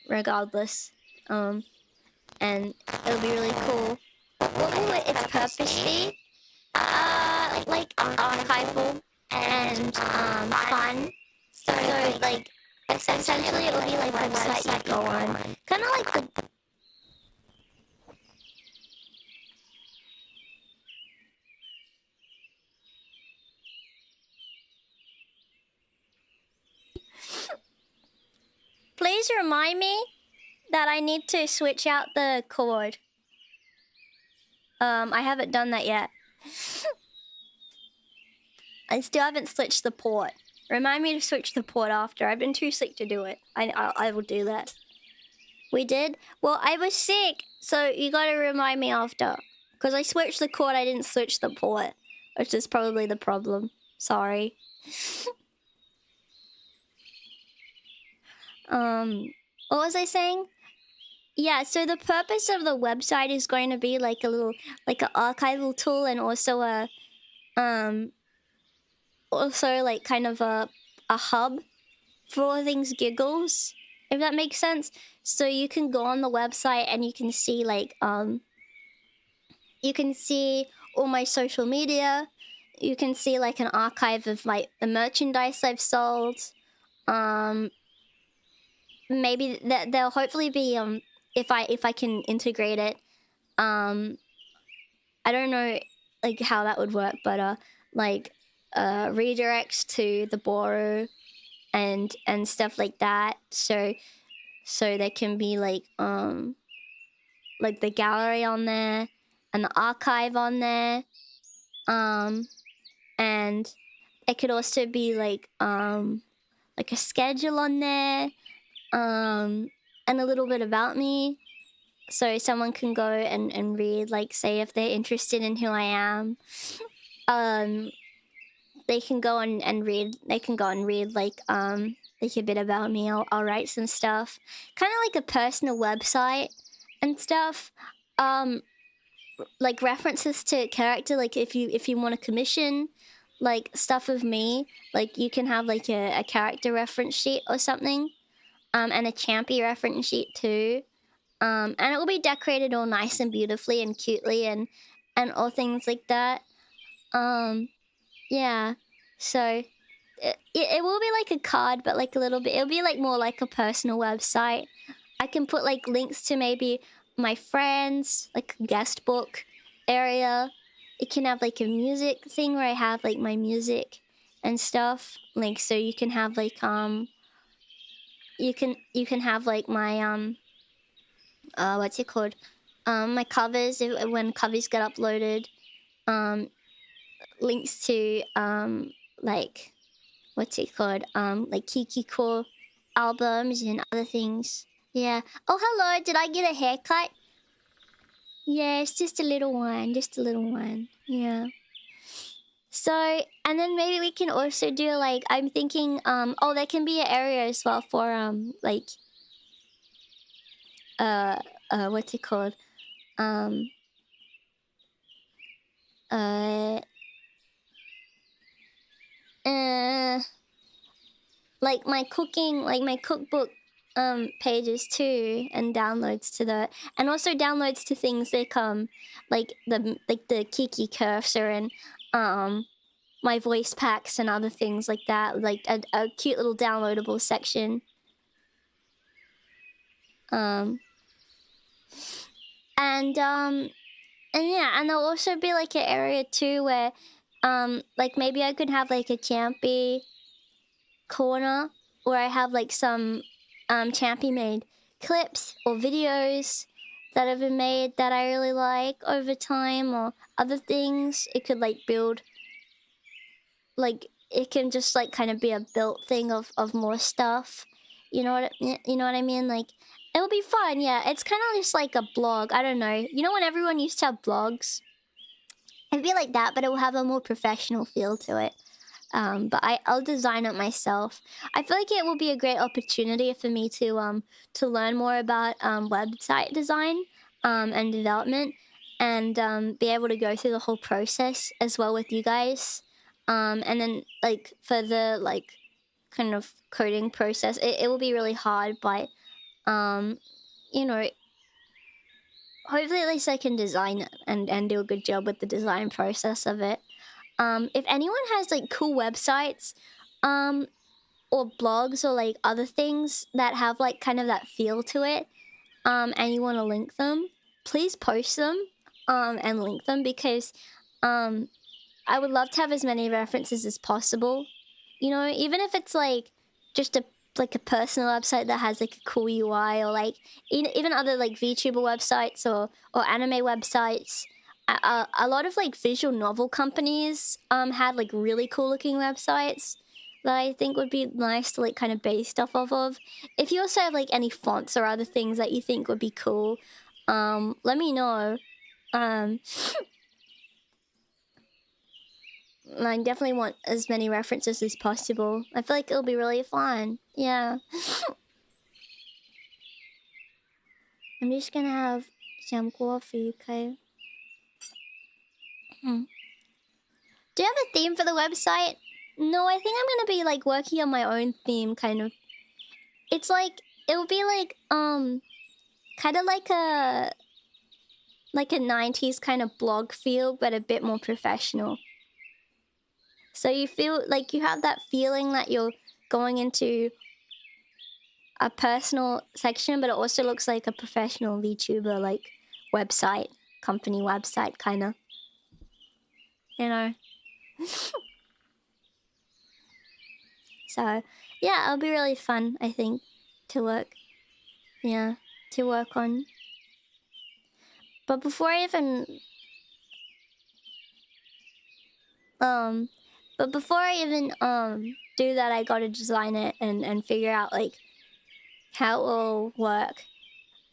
regardless. And it'll be really cool. What will its purpose be? Like archival and fun. So like essentially it'll be like a website you go on. Kinda like the Please remind me that I need to switch out the cord. I haven't done that yet. I still haven't switched the port. Remind me to switch the port after. I've been too sick to do it. I will do that. We did? Well, I was sick, so you gotta remind me after. Because I switched the cord, I didn't switch the port. Which is probably the problem. Sorry. What was I saying? Yeah, so the purpose of the website is going to be like a little, like an archival tool, and also a, also like kind of a hub for all things giggles, if that makes sense. So you can go on the website and you can see like, you can see all my social media. You can see like an archive of like the merchandise I've sold. Maybe there'll hopefully be if I can integrate it. I don't know like how that would work, but like redirects to the Boru and stuff like that. So there can be like the gallery on there and the archive on there. And it could also be like a schedule on there, and a little bit about me, so someone can go and read, like, say if they're interested in who I am, they can go and read. They can go and read like a bit about me. I'll write some stuff, kind of like a personal website and stuff. Like references to character. Like if you want to commission like stuff of me, like you can have like a character reference sheet or something, and a Champy reference sheet too, and it will be decorated all nice and beautifully and cutely and all things like that. Yeah, so it will be like a card, but like a little bit. It'll be like more like a personal website. I can put like links to maybe my friends, like a guest book area. It can have like a music thing where I have like my music and stuff. Like so you can have like you can have like my what's it called? My covers when covers get uploaded. Links to like what's it called? Like Kikiko albums and other things. Yeah. Oh, hello. Did I get a haircut? Yeah, it's just a little one. Just a little one. Yeah. So, and then maybe we can also do like, I'm thinking, oh, there can be an area as well for, like, what's it called? Like my cooking, like my cookbook pages too, and downloads to the, and also downloads to things like the Kiki cursor and my voice packs and other things like that, like a cute little downloadable section. And yeah, and there'll also be like an area too where like maybe I could have like a Champy corner where I have like some Champy made clips or videos that have been made that I really like over time, or other things. It could like build, like it can just like kind of be a built thing of more stuff. You know what I mean? Like it'll be fun. Yeah, it's kind of just like a blog. I don't know. You know when everyone used to have blogs? It'd be like that, but it will have a more professional feel to it. But I'll design it myself. I feel like it will be a great opportunity for me to learn more about website design and development, and be able to go through the whole process as well with you guys. And then like for the like kind of coding process, it will be really hard, but you know, hopefully at least I can design it and do a good job with the design process of it. If anyone has like cool websites, or blogs or like other things that have like kind of that feel to it, and you want to link them, please post them, and link them, because, I would love to have as many references as possible. You know, even if it's like just a personal website that has like a cool UI, or like even other like VTuber websites or anime websites. A lot of like visual novel companies had like really cool looking websites that I think would be nice to like kind of base stuff off of. If you also have like any fonts or other things that you think would be cool, let me know. I definitely want as many references as possible. I feel like it'll be really fun. Yeah. I'm just gonna have some coffee, okay? Do you have a theme for the website? No, I think I'm gonna be like working on my own theme, kind of. It's like, it'll be like kind of like a like a 90s kind of blog feel, but a bit more professional. So you feel like you have that feeling that you're going into a personal section, but it also looks like a professional VTuber like website, company website kind of. You know. So yeah, it'll be really fun, I think, to work. Yeah, to work on. But before I even do that, I gotta design it and figure out like how it will work.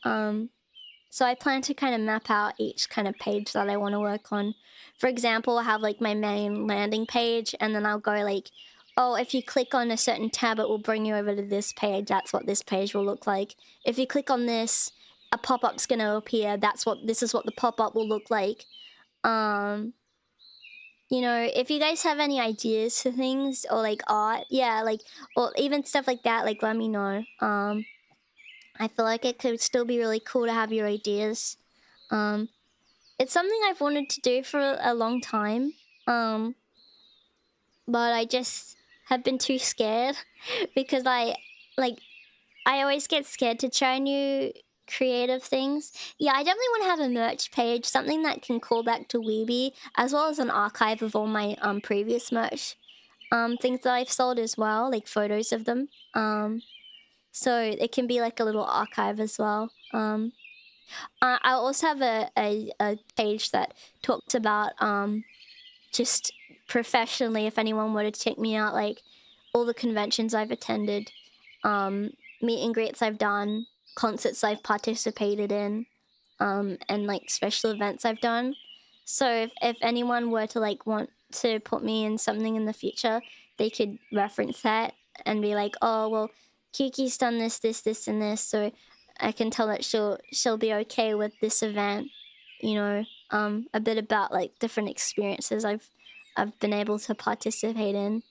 So I plan to kind of map out each kind of page that I want to work on. For example, I'll have like my main landing page, and then I'll go like, oh, if you click on a certain tab, it will bring you over to this page. That's what this page will look like. If you click on this, a pop-up's gonna appear. This is what the pop-up will look like. You know, if you guys have any ideas for things or like art, yeah, like, or even stuff like that, like let me know. I feel like it could still be really cool to have your ideas. It's something I've wanted to do for a long time. But I just have been too scared because I always get scared to try new creative things. Yeah, I definitely want to have a merch page, something that can call back to YAYYY, as well as an archive of all my previous merch things that I've sold as well, like photos of them. So it can be like a little archive as well. I also have a page that talks about just professionally, if anyone were to check me out, like all the conventions I've attended, meet and greets I've done, concerts I've participated in, and like special events I've done. So if anyone were to like want to put me in something in the future, they could reference that and be like, oh well, Kiki's done this, and this, so I can tell that she'll be okay with this event. You know, a bit about like different experiences I've been able to participate in,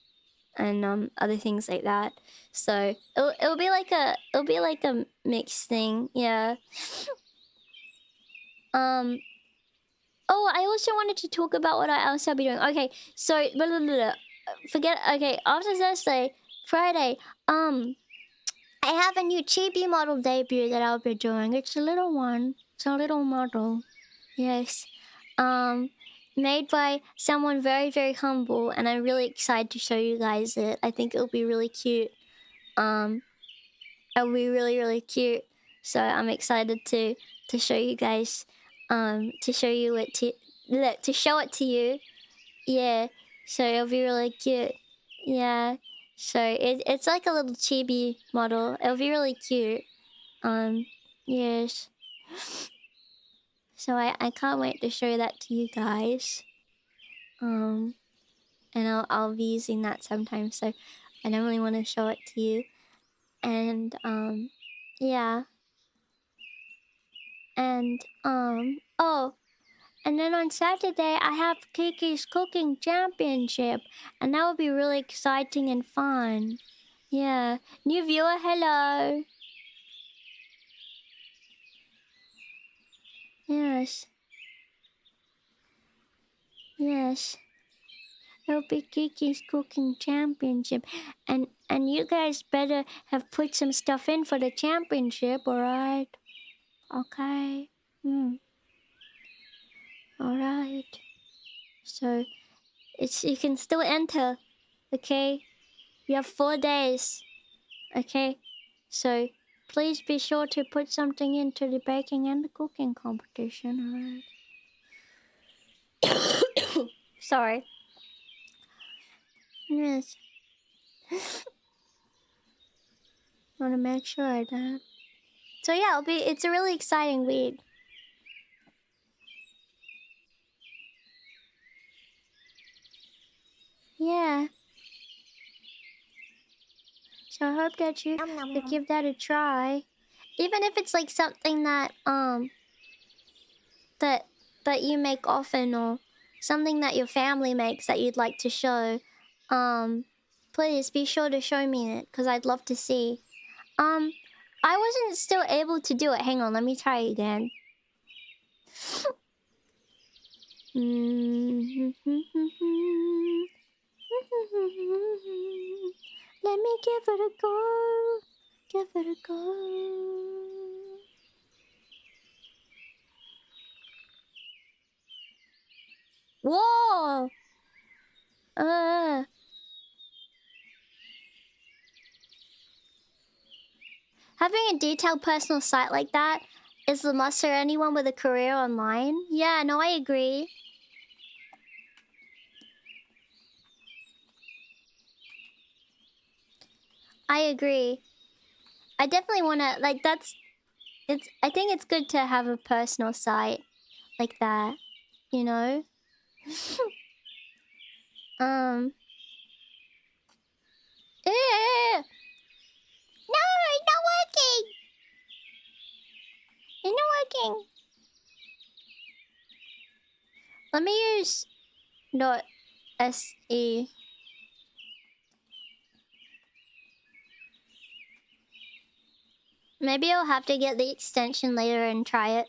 and other things like that. So it'll be like a mixed thing, yeah. Oh, I also wanted to talk about what else I'll be doing. Okay, so forget. Okay, after Thursday, Friday, I have a new chibi model debut that I'll be doing. It's a little one. It's a little model. Yes. Made by someone very, very humble, and I'm really excited to show you guys it. I think it'll be really cute. It'll be really, really cute. So I'm excited to show you guys. To show you it to show it to you. Yeah. So it'll be really cute. Yeah. So it's like a little chibi model. It'll be really cute. Yes. So I can't wait to show that to you guys. And I'll be using that sometime, so I don't really want to show it to you. And yeah. And oh, and then on Saturday I have Kiki's cooking championship, and that will be really exciting and fun. Yeah. New viewer, hello. Yes. Yes. It'll be Kiki's cooking championship, and you guys better have put some stuff in for the championship, alright? Okay. Alright. So you can still enter, okay? You have 4 days. Okay? So please be sure to put something into the baking and the cooking competition, alright? Sorry. Yes. Want to make sure of that. So yeah, it's a really exciting week. Yeah. So I hope that you could give that a try. Even if it's like something that that you make often, or something that your family makes that you'd like to show, please be sure to show me it, because I'd love to see. I wasn't still able to do it. Hang on, let me try again. Let me give it a go. Give it a go. Whoa! Having a detailed personal site like that is the must for anyone with a career online. Yeah, no, I agree. I agree. I definitely want to, like, I think it's good to have a personal site like that, you know? No, it's not working! It's not working! Let me use .se. Maybe I'll have to get the extension later and try it.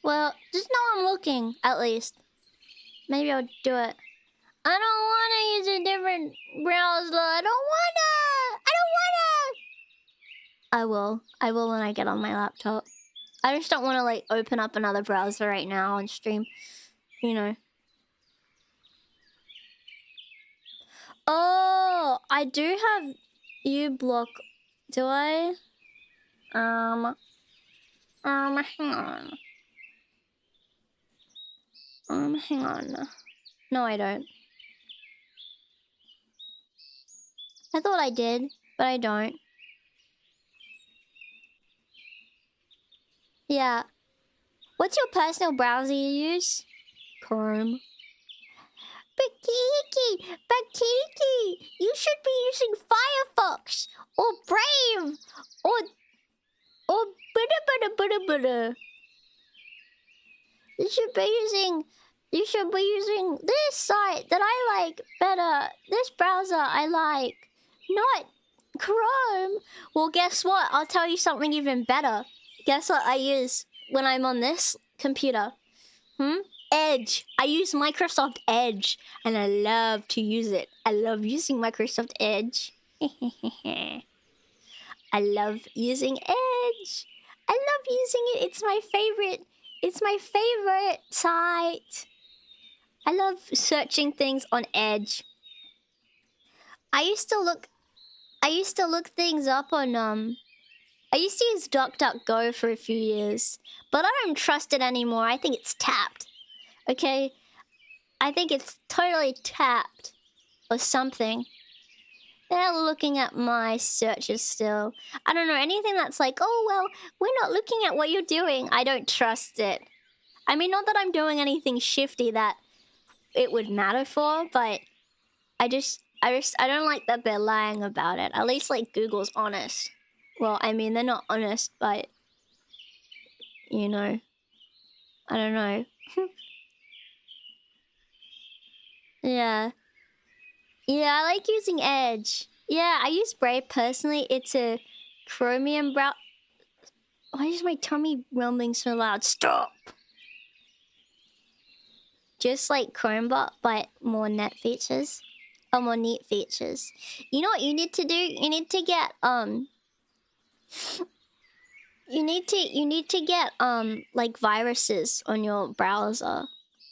Well, just know I'm looking, at least. Maybe I'll do it. I don't want to use a different browser. I don't wanna! I will when I get on my laptop. I just don't want to, like, open up another browser right now and stream, you know. Oh, I do have uBlock. Do I? Hang on. Hang on. No, I don't. I thought I did, but I don't. Yeah. What's your personal browser you use? Chrome. But Kiki, you should be using Firefox or Brave or butter. You should be using this site that I like better. This browser I like, not Chrome. Well, guess what? I'll tell you something even better. Guess what I use when I'm on this computer? Edge. I use Microsoft Edge, and I love to use it. I love using Microsoft Edge. I love using Edge. I love using it. It's my favorite. It's my favorite site. I love searching things on Edge. I used to look things up on I used to use DuckDuckGo for a few years, but I don't trust it anymore. I think it's tapped. Okay? I think it's totally tapped or something. They're looking at my searches still. I don't know, anything that's like, oh, well, we're not looking at what you're doing. I don't trust it. I mean, not that I'm doing anything shifty that it would matter for, but I don't like that they're lying about it. At least, like, Google's honest. Well, I mean, they're not honest, but, you know, I don't know. Yeah. Yeah, I like using Edge. Yeah, I use Brave personally. It's a Chromium browser. Why is my tummy rumbling so loud? Stop! Just like Chromebot, but more neat features. Oh, more neat features. You know what you need to do? You need to get like viruses on your browser.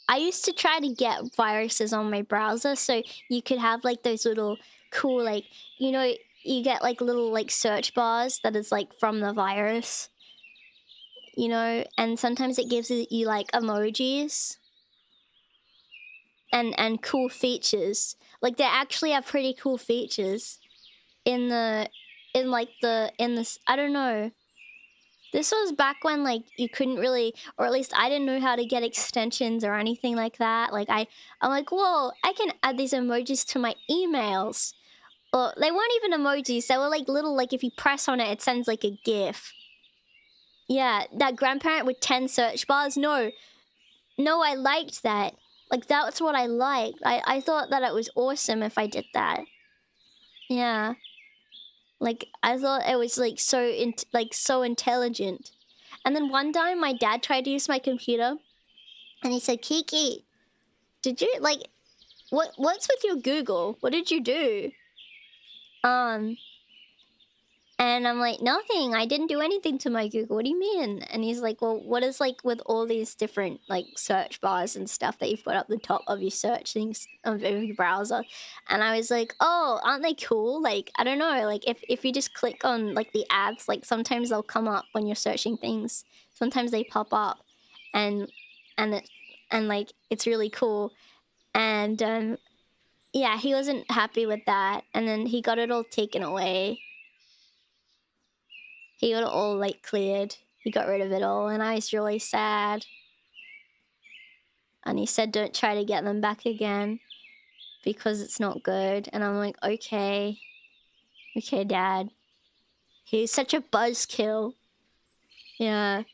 I used to try to get viruses on my browser so you could have like those little cool, like, you know, you get like little like search bars that is like from the virus, you know, and sometimes it gives you like emojis and cool features. Like they actually have pretty cool features in this, I don't know. This was back when, like, you couldn't really, or at least I didn't know how to get extensions or anything like that. Like, I'm like, whoa, I can add these emojis to my emails. Or they weren't even emojis. They were, like, little, like, if you press on it, it sends, like, a GIF. Yeah, that grandparent with 10 search bars? No, I liked that. Like, that's what I liked. I thought that it was awesome if I did that. Yeah. Like, I thought it was like so intelligent. And then one time my dad tried to use my computer and he said, Kiki, did you like what's with your Google? What did you do? And I'm like, nothing. I didn't do anything to my Google. What do you mean? And he's like, well, what is like with all these different like search bars and stuff that you've got up the top of your search things of your browser? And I was like, oh, aren't they cool? Like, I don't know. Like if you just click on like the ads, like sometimes they'll come up when you're searching things. Sometimes they pop up, and like it's really cool. And yeah, he wasn't happy with that, and then he got it all taken away. He got it all, like, cleared. He got rid of it all, and I was really sad. And he said, don't try to get them back again, because it's not good. And I'm like, okay. Okay, Dad. He's such a buzzkill. Yeah.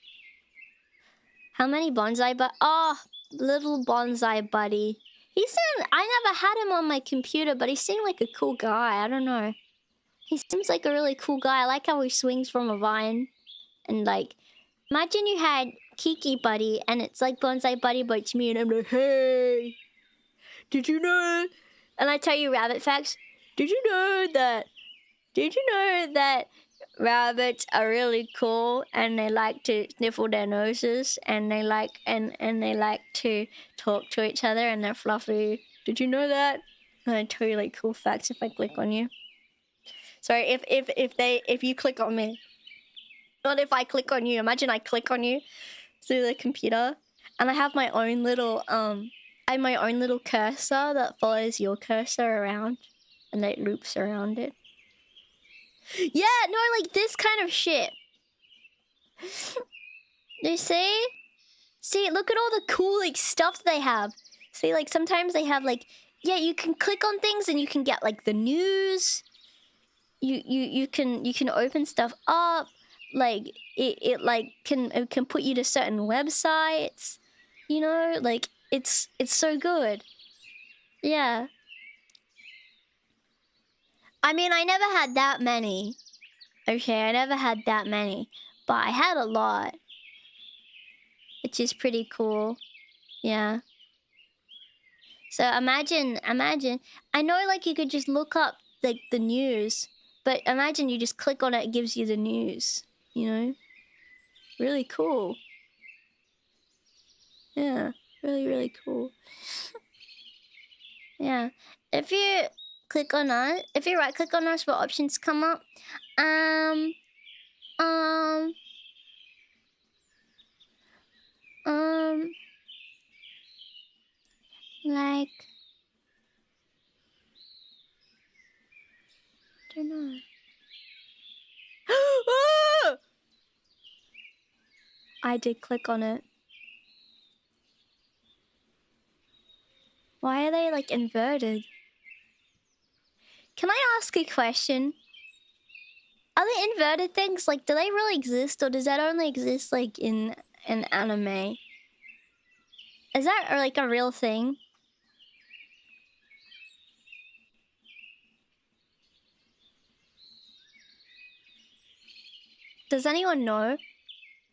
How many bonsai oh, little bonsai buddy. He seemed... I never had him on my computer, but he seemed like a cool guy. I don't know. He seems like a really cool guy. I like how he swings from a vine. And like, imagine you had Kiki Buddy and it's like Bonsai Buddy bites me and I'm like, hey, did you know? And I tell you rabbit facts. Did you know that rabbits are really cool and they like to sniffle their noses and they like they like to talk to each other and they're fluffy. Did you know that? And I tell you like cool facts if I click on you. Sorry, if you click on me, not if I click on you. Imagine I click on you through the computer, and I have my own little cursor that follows your cursor around, and it loops around it. Yeah, no, like this kind of shit. You see? See, look at all the cool like stuff they have. See, like sometimes they have like, yeah, you can click on things and you can get like the news. You can open stuff up, like it can put you to certain websites, you know, like it's so good. Yeah. I mean, I never had that many. Okay, I never had that many, but I had a lot, which is pretty cool. Yeah. So imagine, I know like you could just look up like the news. But imagine you just click on it, it gives you the news, you know? Really cool. Yeah, really, really cool. Yeah. If you click on us, if you right click on us, what options come up? Like, I don't know. I did click on it. Why are they like inverted? Can I ask a question? Are the inverted things like, do they really exist, or does that only exist like in anime? Is that like a real thing? Does anyone know?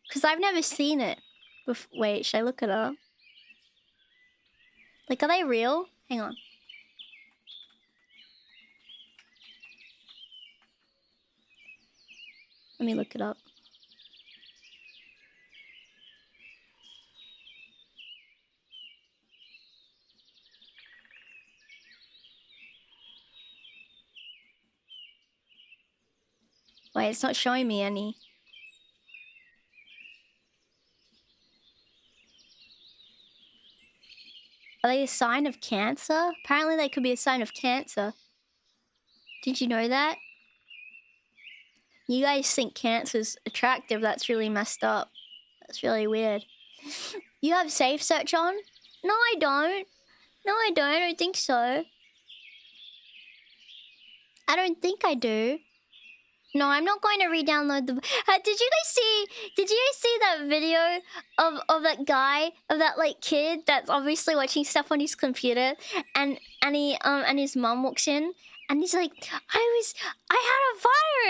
Because I've never seen it. Wait, should I look it up? Like, are they real? Hang on. Let me look it up. Wait, it's not showing me any. Are they a sign of cancer? Apparently they could be a sign of cancer. Did you know that? You guys think cancer's attractive? That's really messed up. That's really weird. You have safe search on? No, I don't. No, I don't. I don't think so. I don't think I do. No, I'm not going to re-download the... Did you guys see that video of that guy, of that like kid that's obviously watching stuff on his computer, and his mom walks in And he's like, I had a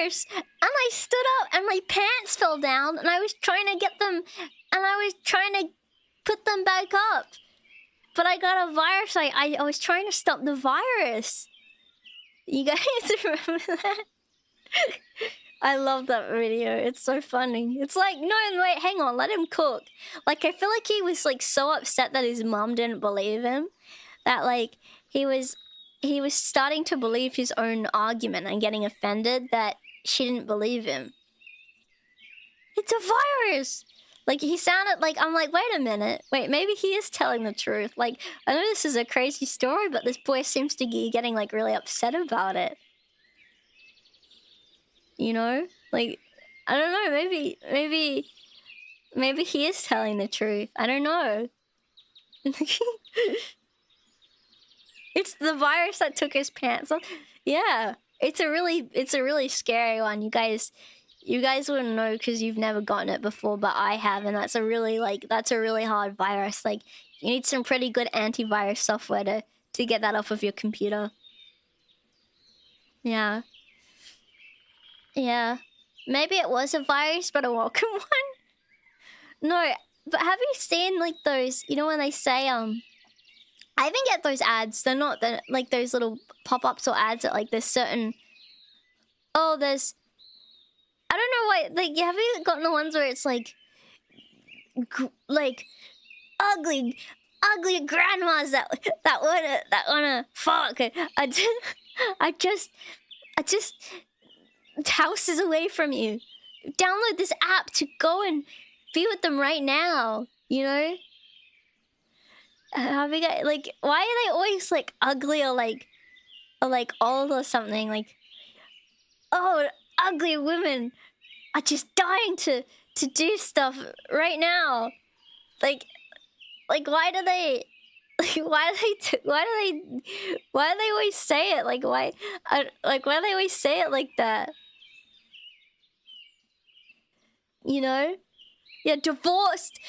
virus, and I stood up, and my pants fell down, and I was trying to get them, and I was trying to put them back up. But I got a virus. I was trying to stop the virus. You guys remember that? I love that video. It's so funny. It's like, no, wait, hang on, let him cook. Like, I feel like he was like so upset that his mum didn't believe him, that like he was starting to believe his own argument and getting offended that she didn't believe him. It's a virus. Like, he sounded like, I'm like, wait a minute. Wait, maybe he is telling the truth. Like, I know this is a crazy story, but this boy seems to be getting, like, really upset about it. You know? Like, I don't know. Maybe he is telling the truth. I don't know. It's the virus that took his pants off. Yeah. It's a really scary one. You guys wouldn't know because you've never gotten it before, but I have, and that's a really hard virus. Like, you need some pretty good antivirus software to get that off of your computer. Yeah. Yeah. Maybe it was a virus, but a welcome one. No, but have you seen like those, you know, when they say I even get those ads. They're not like those little pop-ups or ads that like there's certain, there's, I don't know why, like, have you gotten the ones where it's like ugly grandmas that wanna fuck? I just houses away from you. Download this app to go and be with them right now. You know? Have you got, like, why are they always like ugly or like old or something? Like, oh, ugly women are just dying to do stuff right now. Like why do they always say it? Like, why do they always say it like that? You know? Yeah, divorced,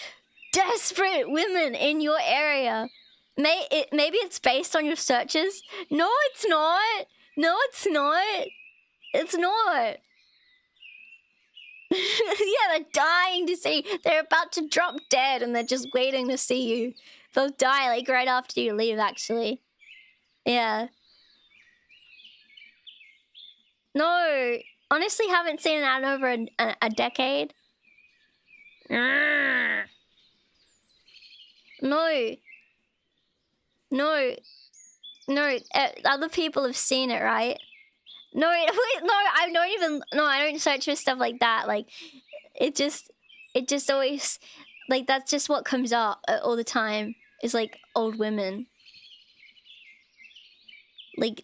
desperate women in your area. Maybe it's based on your searches. No, it's not. No, it's not. It's not. Yeah, they're dying to see. They're about to drop dead and they're just waiting to see you. They'll die like right after you leave, actually. Yeah. No, honestly haven't seen an ad over a decade. No. Other people have seen it, right? No, wait, no, I don't search for stuff like that. Like, it just always, like, that's just what comes up all the time. Is like old women. Like,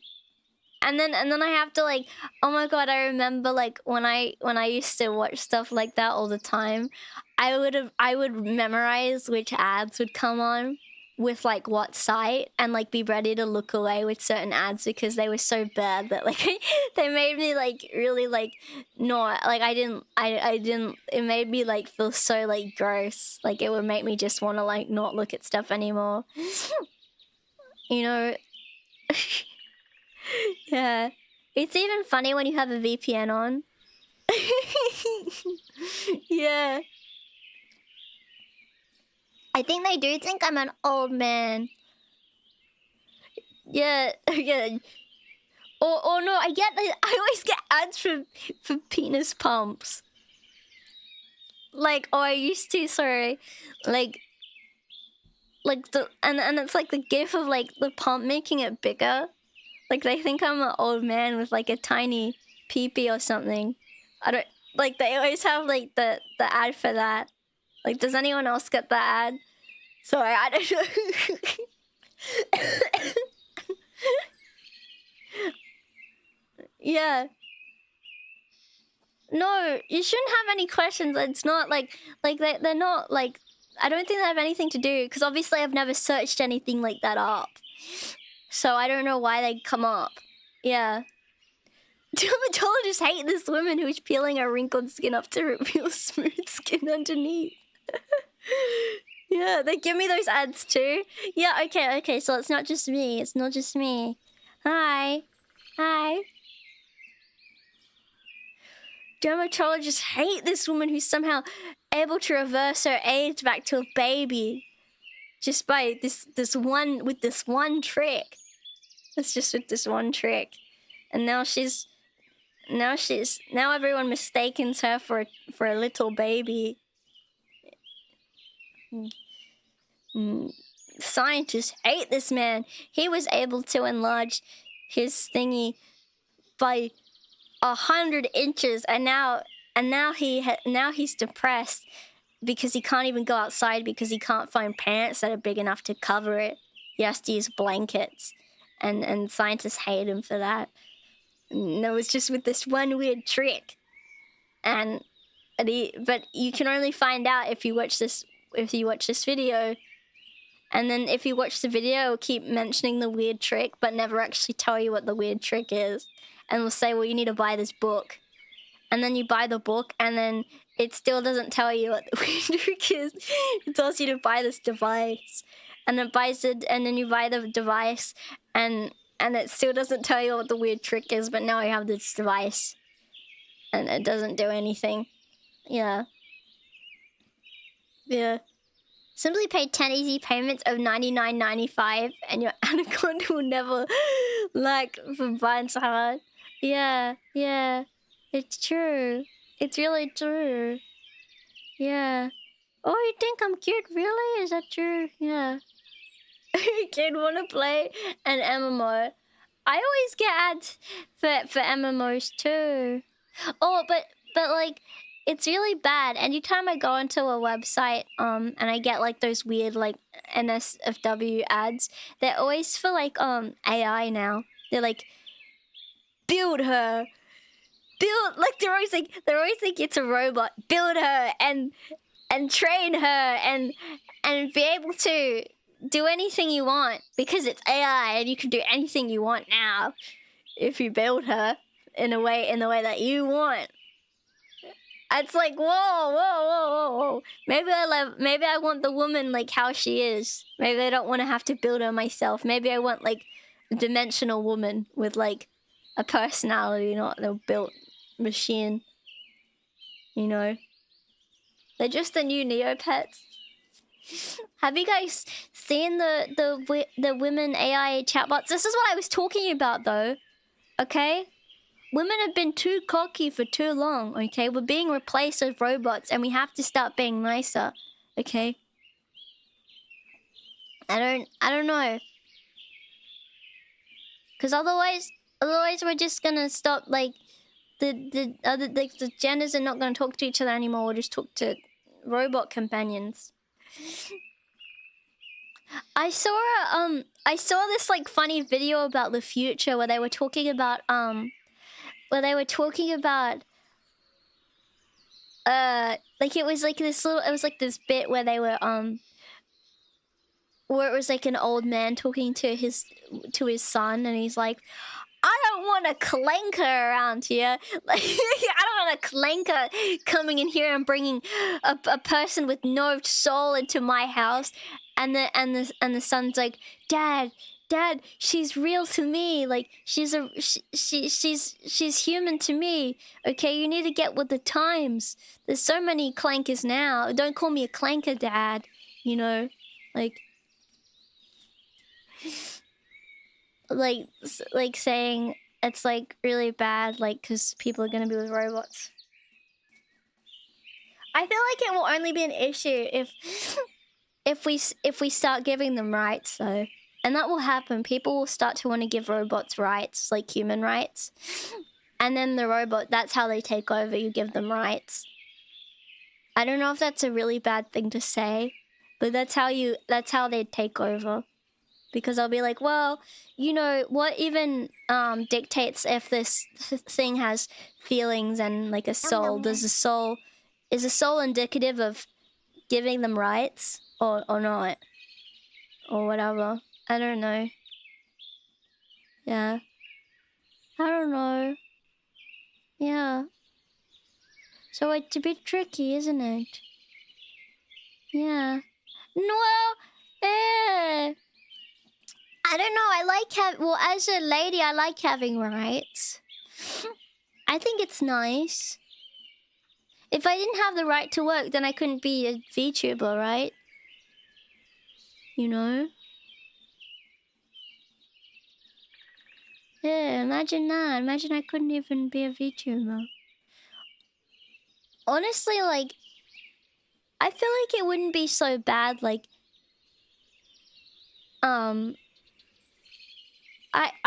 and then I have to like, oh my god, I remember like when I used to watch stuff like that all the time, I would memorize which ads would come on with like what site and like be ready to look away with certain ads because they were so bad that like they made me like really like not like I didn't it made me like feel so like gross. Like it would make me just want to like not look at stuff anymore. You know? Yeah. It's even funny when you have a VPN on. Yeah. I think they do think I'm an old man. Yeah, yeah. Or no, I always get ads for penis pumps. Like, I used to, sorry. Like the and it's like the gif of like the pump making it bigger. Like they think I'm an old man with like a tiny pee-pee or something. I don't like they always have like the ad for that. Like, does anyone else get that ad? Sorry, I don't know. Yeah. No, you shouldn't have any questions. It's not like they're not like, I don't think they have anything to do because obviously I've never searched anything like that up. So I don't know why they come up. Yeah. Dermatologists hate this woman who is peeling her wrinkled skin up to reveal smooth skin underneath. Yeah, they give me those ads too. Yeah, okay, so it's not just me. It's not just me. Hi. Hi. Dermatologists hate this woman who's somehow able to reverse her age back to a baby just by this one trick. It's just with this one trick. And now everyone mistakes her for a little baby. Scientists hate this man. He was able to enlarge his thingy by 100 inches, and now he's depressed because he can't even go outside because he can't find pants that are big enough to cover it. He has to use blankets, and scientists hate him for that. And it was just with this one weird trick, but you can only find out if you watch this video. And then if you watch the video, it'll keep mentioning the weird trick, but never actually tell you what the weird trick is. And we'll say, well, you need to buy this book. And then you buy the book, and then it still doesn't tell you what the weird trick is. It tells you to buy this device. And it buys it, and then you buy the device, and it still doesn't tell you what the weird trick is, but now you have this device. And it doesn't do anything. Yeah. Yeah. Simply pay 10 easy payments of $99.95 and your anaconda will never lack for buying so hard. Yeah, it's true. It's really true. Yeah. Oh, you think I'm cute? Really? Is that true? Yeah. Kid wanna play an MMO. I always get ads for MMOs too. Oh, but like, it's really bad. Anytime I go into a website, and I get like those weird like NSFW ads, they're always for like AI now. They're like, build her, like they're always like it's a robot. Build her and train her and be able to do anything you want because it's AI and you can do anything you want now if you build her in the way that you want. It's like, whoa. Maybe I want the woman like how she is. Maybe I don't want to have to build her myself. Maybe I want like a dimensional woman with like a personality, not a built machine. You know? They're just the new Neopets. Have you guys seen the women AI chatbots? This is what I was talking about though. Okay? Women have been too cocky for too long, okay? We're being replaced as robots and we have to start being nicer, okay? I don't know. Cause otherwise we're just gonna stop like the genders are not gonna talk to each other anymore, we'll just talk to robot companions. I saw this like funny video about the future where they were talking about like it was like this bit where they were where it was like an old man talking to his son and he's like, I don't want a clanker around here. Like I don't want a clanker coming in here and bringing a person with no soul into my house. And the son's like, Dad, she's real to me. Like she's human to me. Okay, you need to get with the times. There's so many clankers now. Don't call me a clanker, Dad. You know, like saying it's like really bad, like because people are gonna be with robots. I feel like it will only be an issue if we start giving them rights though. And that will happen. People will start to want to give robots rights, like human rights. And then the robot, that's how they take over. You give them rights. I don't know if that's a really bad thing to say, but that's how they take over. Because I'll be like, well, you know, what even dictates if this thing has feelings and like a soul? Is a soul indicative of giving them rights or not? Or whatever. I don't know. Yeah. I don't know. Yeah. So it's a bit tricky, isn't it? Yeah. No, I I don't know. I like well, as a lady, I like having rights. I think it's nice. If I didn't have the right to work, then I couldn't be a VTuber, right? You know? Yeah, imagine that. Imagine I couldn't even be a VTuber. Honestly, like, I feel like it wouldn't be so bad, like,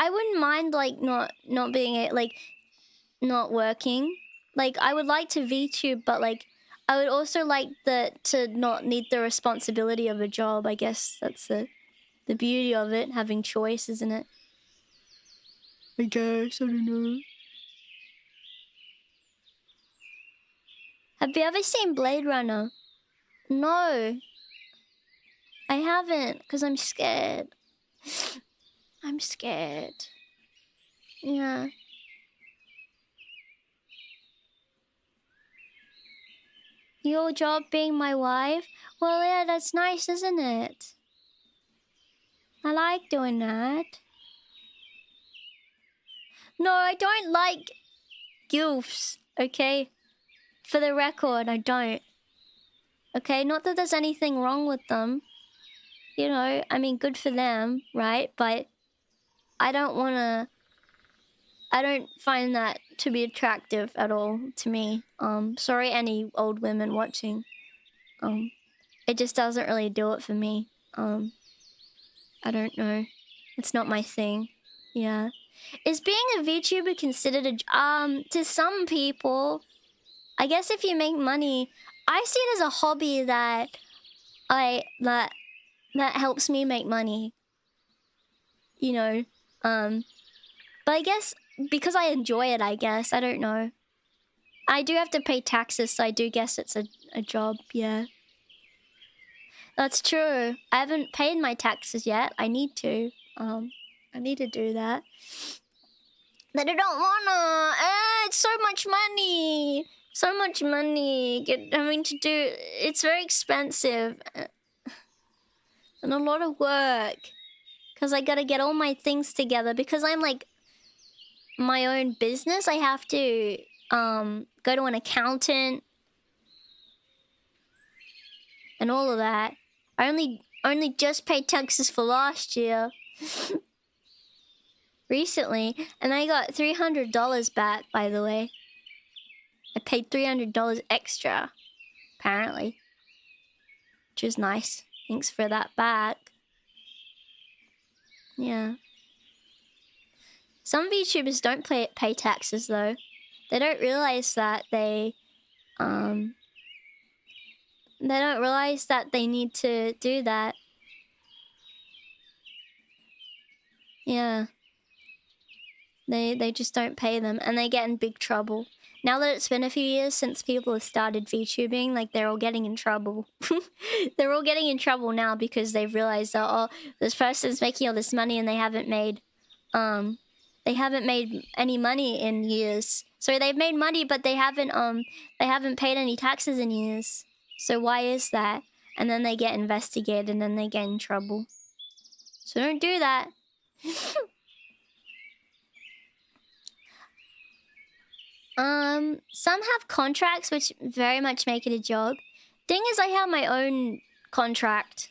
I wouldn't mind, like, not being, like, not working. Like, I would like to VTube, but, like, I would also like to not need the responsibility of a job. I guess that's the beauty of it, having choice, isn't it? I guess, I don't know. Have you ever seen Blade Runner? No. I haven't, because I'm scared. I'm scared. Yeah. Your job being my wife? Well, yeah, that's nice, isn't it? I like doing that. No, I don't like goofs, okay? For the record, I don't. Okay, not that there's anything wrong with them. You know, I mean, good for them, right? But I don't find that to be attractive at all to me. Sorry any old women watching. It just doesn't really do it for me. I don't know. It's not my thing. Yeah. Is being a VTuber considered to some people, I guess if you make money, I see it as a hobby that helps me make money. You know, but I guess because I enjoy it, I guess, I don't know. I do have to pay taxes, so I do guess it's a job, yeah. That's true. I haven't paid my taxes yet. I need to. I need to do that. But I don't wanna. It's so much money. So much money. Having to do. It's very expensive. And a lot of work. Because I gotta get all my things together. Because I'm like my own business. I have to go to an accountant. And all of that. I only just paid taxes for last year. Recently. And I got $300 back, by the way. I paid $300 extra. Apparently. Which was nice. Thanks for that back. Yeah. Some VTubers don't pay taxes, though. They don't realize that they don't realize that they need to do that. Yeah. They just don't pay them, and they get in big trouble. Now that it's been a few years since people have started VTubing, like, they're all getting in trouble. They're all getting in trouble now because they've realized that, oh, this person's making all this money and they haven't made any money in years. So they've made money, but they haven't paid any taxes in years. So why is that? And then they get investigated and then they get in trouble. So don't do that. Some have contracts which very much make it a job. Thing is, I have my own contract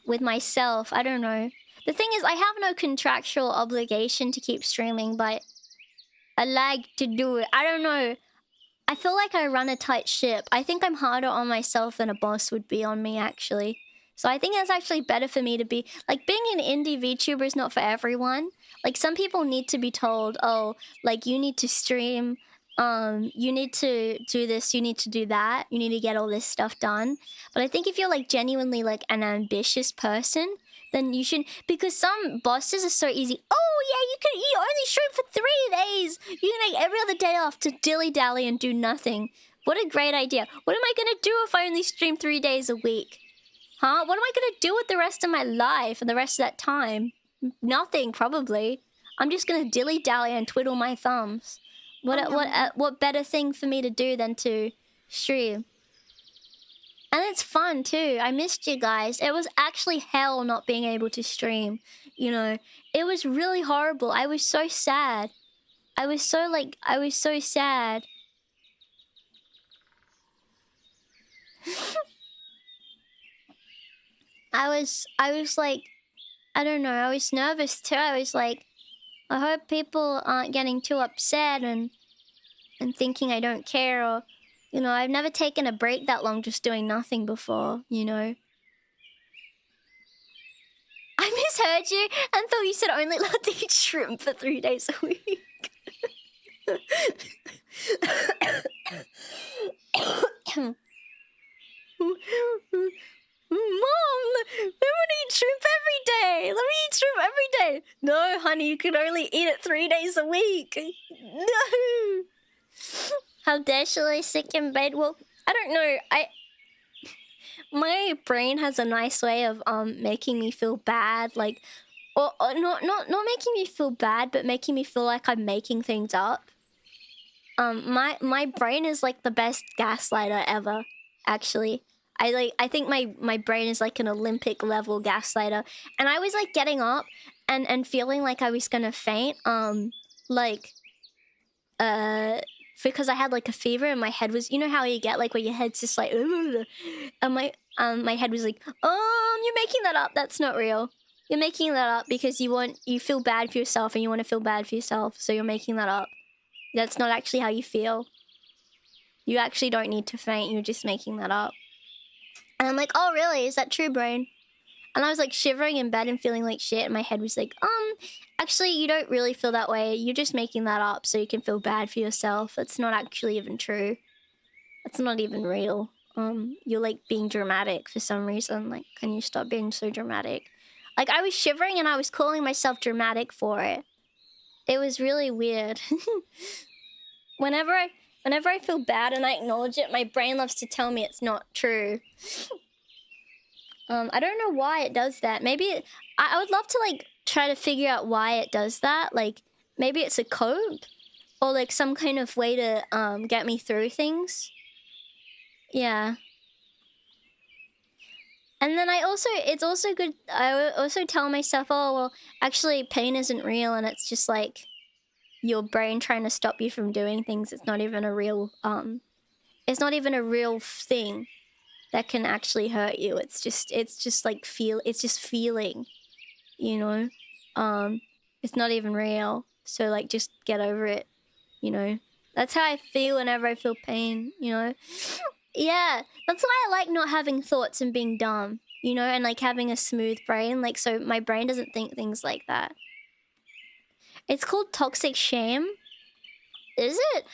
with myself. I don't know. The thing is, I have no contractual obligation to keep streaming, but I like to do it. I don't know. I feel like I run a tight ship. I think I'm harder on myself than a boss would be on me, actually. So I think that's actually better for me to be... Like, being an indie VTuber is not for everyone. Like, some people need to be told, oh, like, you need to stream, you need to do this, you need to do that, you need to get all this stuff done. But I think if you're, like, genuinely, like, an ambitious person, then you should... Because some bosses are so easy. Oh, yeah, you only stream for 3 days. You can make every other day off to dilly-dally and do nothing. What a great idea. What am I going to do if I only stream 3 days a week? Huh? What am I going to do with the rest of my life and the rest of that time? Nothing, probably. I'm just going to dilly-dally and twiddle my thumbs. What better thing for me to do than to stream? And it's fun, too. I missed you guys. It was actually hell not being able to stream. you know. It was really horrible. I was so sad. I was so sad. I was like, I don't know, I was nervous too. I was like, I hope people aren't getting too upset and thinking I don't care, or, you know, I've never taken a break that long just doing nothing before, you know. I misheard you and thought you said only allowed to eat shrimp for 3 days a week. Mom, I want to eat shrimp every day. Let me eat shrimp every day. No, honey, you can only eat it 3 days a week. No. How dare she lay sick in bed? Well, I don't know. My brain has a nice way of making me feel bad, like, or not making me feel bad, but making me feel like I'm making things up. My brain is like the best gaslighter ever, actually. I think my brain is like an Olympic level gaslighter. And I was like getting up and feeling like I was gonna faint, because I had like a fever and my head was, you know how you get like where your head's just like, and my head was like, you're making that up. That's not real. You're making that up because you feel bad for yourself and you want to feel bad for yourself, so you're making that up. That's not actually how you feel. You actually don't need to faint. You're just making that up. And I'm like, oh, really? Is that true, brain? And I was like shivering in bed and feeling like shit. And my head was like, actually, you don't really feel that way. You're just making that up so you can feel bad for yourself. It's not actually even true. It's not even real. You're like being dramatic for some reason. Like, can you stop being so dramatic? Like, I was shivering and I was calling myself dramatic for it. It was really weird. Whenever I feel bad and I acknowledge it, my brain loves to tell me it's not true. I don't know why it does that. Maybe I would love to like try to figure out why it does that. Like, maybe it's a cope or like some kind of way to get me through things. Yeah. And then it's also good, I also tell myself, oh, well, actually pain isn't real and it's just like your brain trying to stop you from doing things. It's not even a real thing that can actually hurt you. It's just like it's just feeling, you know? It's not even real. So like just get over it, you know? That's how I feel whenever I feel pain, you know? Yeah, that's why I like not having thoughts and being dumb, you know, and like having a smooth brain, like so my brain doesn't think things like that. It's called toxic shame. Is it?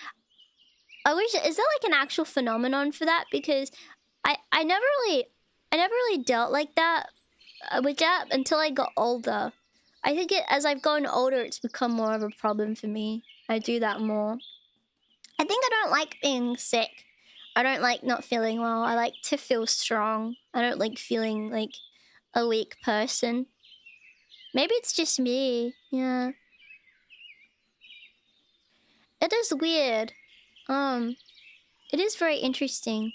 Is there like an actual phenomenon for that? Because I never really dealt like that with that until I got older. I think as I've gotten older, it's become more of a problem for me. I do that more. I think I don't like being sick. I don't like not feeling well. I like to feel strong. I don't like feeling like a weak person. Maybe it's just me. Yeah. It is weird. It is very interesting.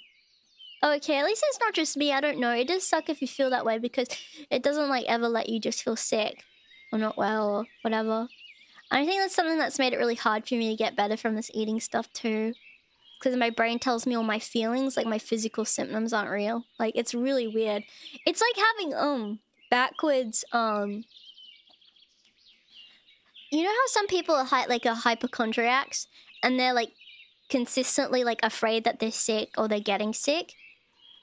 Oh, okay, at least it's not just me. I don't know. It does suck if you feel that way because it doesn't like ever let you just feel sick or not well or whatever. And I think that's something that's made it really hard for me to get better from this eating stuff too. Because my brain tells me all my feelings, like my physical symptoms aren't real. Like, it's really weird. It's like having, backwards, you know how some people are like hypochondriacs and they're like consistently like afraid that they're sick or they're getting sick?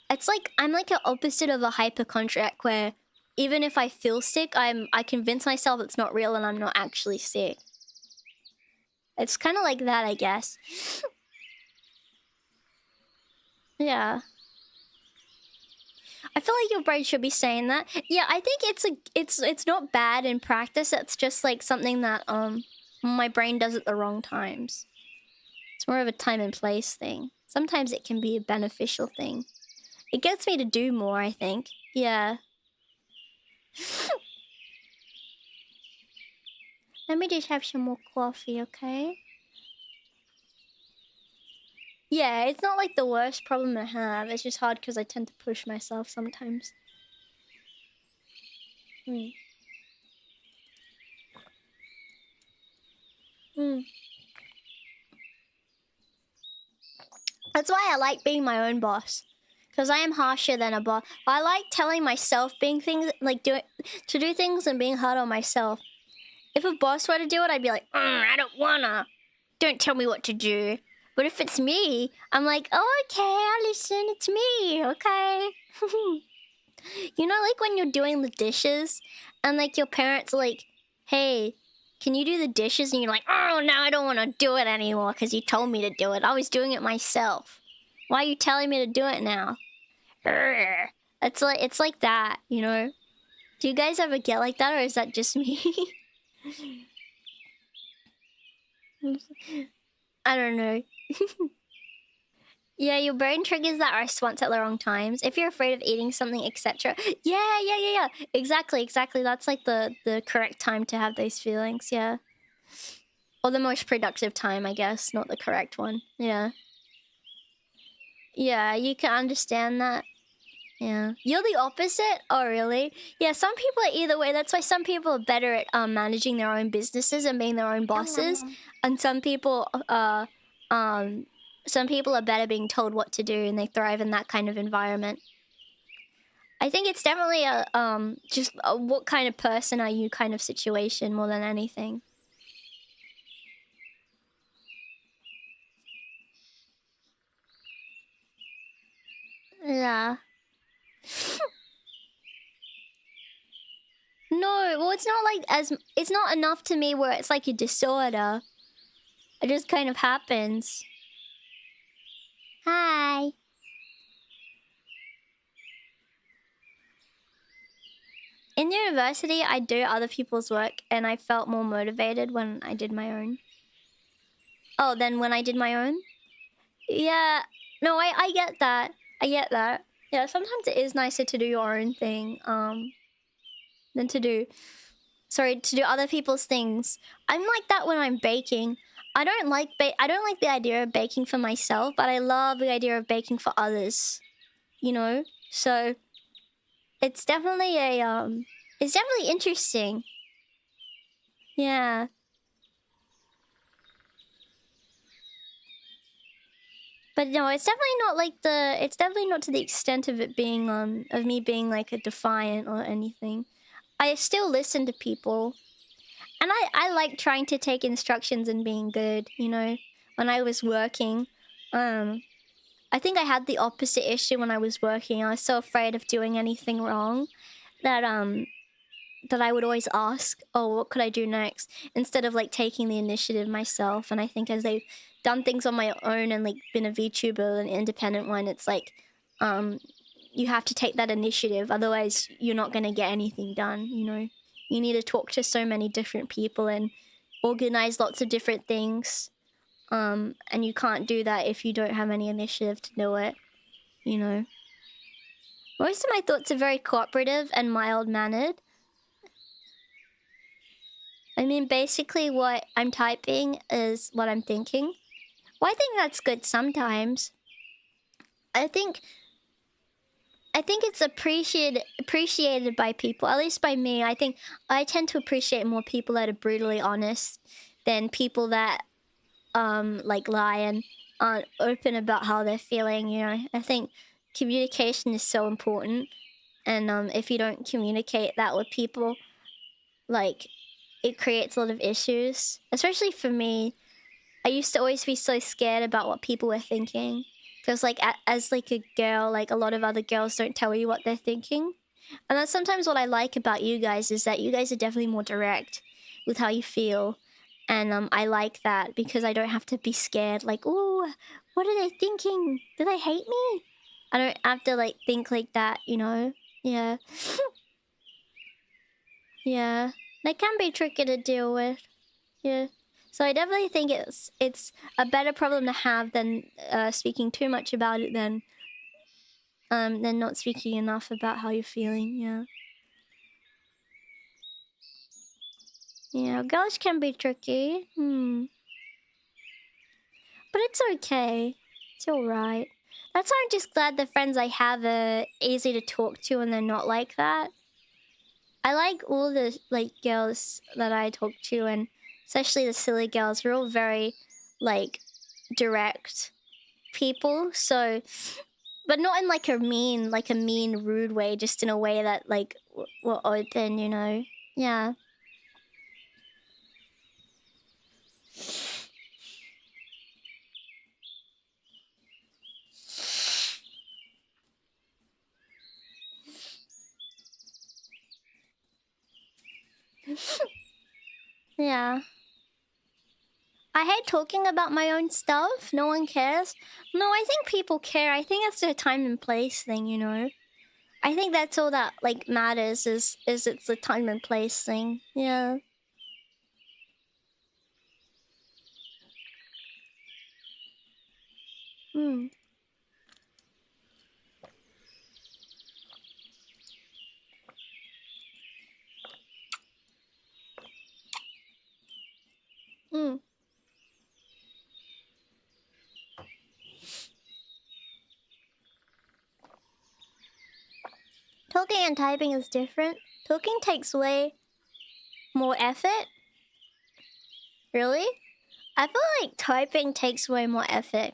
It's like I'm like an opposite of a hypochondriac where even if I feel sick, I convince myself it's not real and I'm not actually sick. It's kind of like that, I guess. Yeah. I feel like your brain should be saying that. Yeah, I think it's not bad in practice. It's just like something that my brain does at the wrong times. It's more of a time and place thing. Sometimes it can be a beneficial thing. It gets me to do more, I think. Yeah. Let me just have some more coffee, okay? Yeah, it's not like the worst problem I have. It's just hard because I tend to push myself sometimes. That's why I like being my own boss. Because I am harsher than a boss. I like telling myself to do things and being hard on myself. If a boss were to do it, I'd be like, I don't wanna. Don't tell me what to do. But if it's me, I'm like, oh, okay, I'll listen. It's me, okay? You know, like when you're doing the dishes and like your parents are like, hey, can you do the dishes? And you're like, oh, no, I don't want to do it anymore because you told me to do it. I was doing it myself. Why are you telling me to do it now? It's like that, you know? Do you guys ever get like that, or is that just me? I don't know. Yeah, your brain triggers that response at the wrong times. If you're afraid of eating something, etc. Yeah. Exactly. That's like the correct time to have those feelings, yeah. Or the most productive time, I guess, not the correct one. Yeah. Yeah, you can understand that. Yeah. You're the opposite? Oh, really? Yeah, some people are either way. That's why some people are better at managing their own businesses and being their own bosses. And some people are better being told what to do, and they thrive in that kind of environment. I think it's definitely just what kind of person are you kind of situation more than anything. Yeah. No, well, it's not like it's not enough to me where it's like a disorder. It just kind of happens. Hi. In university, I do other people's work, and I felt more motivated when I did my own. Oh, then when I did my own? Yeah. No, I get that. I get that. Yeah, sometimes it is nicer to do your own thing, than to do other people's things. I'm like that when I'm baking. I don't like the idea of baking for myself, but I love the idea of baking for others. You know? So it's definitely it's definitely interesting. Yeah. But no, it's definitely not to the extent of it being of me being like a defiant or anything. I still listen to people. And I like trying to take instructions and being good, you know. When I was working, I think I had the opposite issue when I was working. I was so afraid of doing anything wrong that I would always ask, oh, what could I do next? Instead of like taking the initiative myself. And I think as I've done things on my own and like been a VTuber, an independent one, it's like you have to take that initiative. Otherwise, you're not going to get anything done, you know? You need to talk to so many different people and organize lots of different things. And you can't do that if you don't have any initiative to do it, you know? Most of my thoughts are very cooperative and mild-mannered. I mean, basically what I'm typing is what I'm thinking. Well, I think that's good sometimes. I think it's appreciated by people, at least by me. I think I tend to appreciate more people that are brutally honest than people that like lie and aren't open about how they're feeling, you know. I think communication is so important, and if you don't communicate that with people, like, it creates a lot of issues. Especially for me, I used to always be so scared about what people were thinking. Because, like, as, like, a girl, like, a lot of other girls don't tell you what they're thinking. And that's sometimes what I like about you guys, is that you guys are definitely more direct with how you feel. And I like that, because I don't have to be scared, like, ooh, what are they thinking? Do they hate me? I don't have to, like, think like that, you know? Yeah. Yeah. That can be tricky to deal with. Yeah. So I definitely think it's a better problem to have than speaking too much about it than not speaking enough about how you're feeling. Yeah. Yeah, girls can be tricky. But it's okay. It's alright. That's why I'm just glad the friends I have are easy to talk to and they're not like that. I like all the, like, girls that I talk to, and especially the silly girls, we're all very, like, direct people, so... But not in, like, a mean, rude way, just in a way that, like, we're open, you know? Yeah. Yeah. I hate talking about my own stuff. No one cares. No, I think people care. I think that's a time and place thing, you know? I think that's all that, like, matters is it's a time and place thing. Yeah. Hmm. Hmm. Talking and typing is different. Talking takes way more effort. Really? I feel like typing takes way more effort.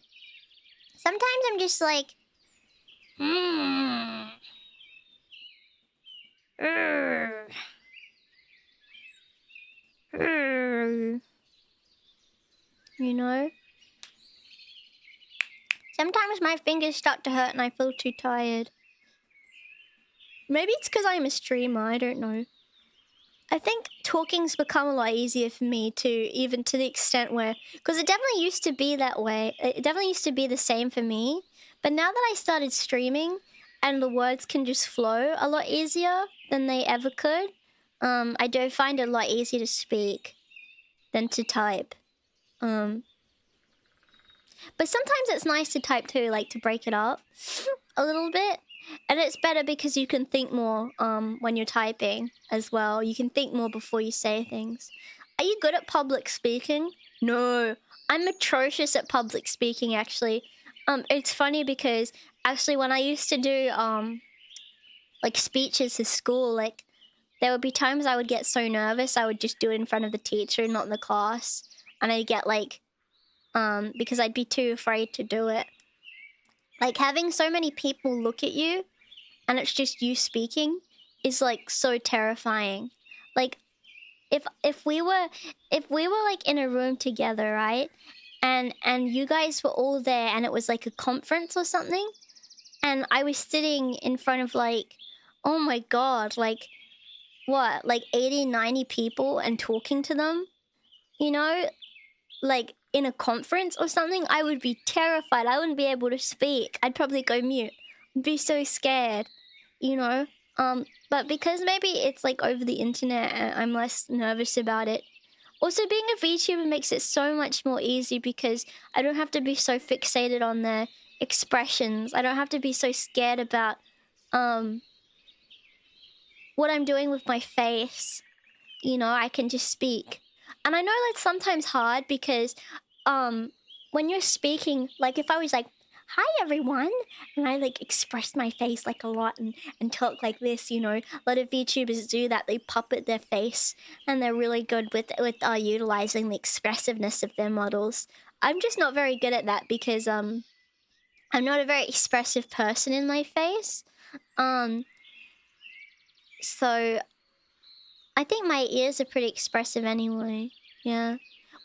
Sometimes I'm just like... You know? Sometimes my fingers start to hurt and I feel too tired. Maybe it's because I'm a streamer, I don't know. I think talking's become a lot easier for me too, even to the extent where... Because it definitely used to be that way. It definitely used to be the same for me. But now that I started streaming and the words can just flow a lot easier than they ever could, I do find it a lot easier to speak than to type. But sometimes it's nice to type too, like to break it up a little bit. And it's better because you can think more when you're typing as well. You can think more before you say things. Are you good at public speaking? No, I'm atrocious at public speaking, actually. It's funny because actually when I used to do like speeches to school, like there would be times I would get so nervous I would just do it in front of the teacher, not in the class. And I'd get like, because I'd be too afraid to do it. Like, having so many people look at you and it's just you speaking is, like, so terrifying. Like, if we were like, in a room together, right? And you guys were all there and it was, like, a conference or something. And I was sitting in front of, like, oh my god, like, what? Like, 80, 90 people and talking to them? You know? Like, in a conference or something, I would be terrified. I wouldn't be able to speak. I'd probably go mute. I'd be so scared, you know? But because maybe it's like over the internet, I'm less nervous about it. Also, being a VTuber makes it so much more easy because I don't have to be so fixated on their expressions. I don't have to be so scared about what I'm doing with my face. You know, I can just speak. And I know that's sometimes hard because when you're speaking, like if I was like, hi everyone, and I like express my face like a lot and talk like this, you know, a lot of VTubers do that. They puppet their face and they're really good with utilizing the expressiveness of their models. I'm just not very good at that because I'm not a very expressive person in my face. So I think my ears are pretty expressive anyway. Yeah.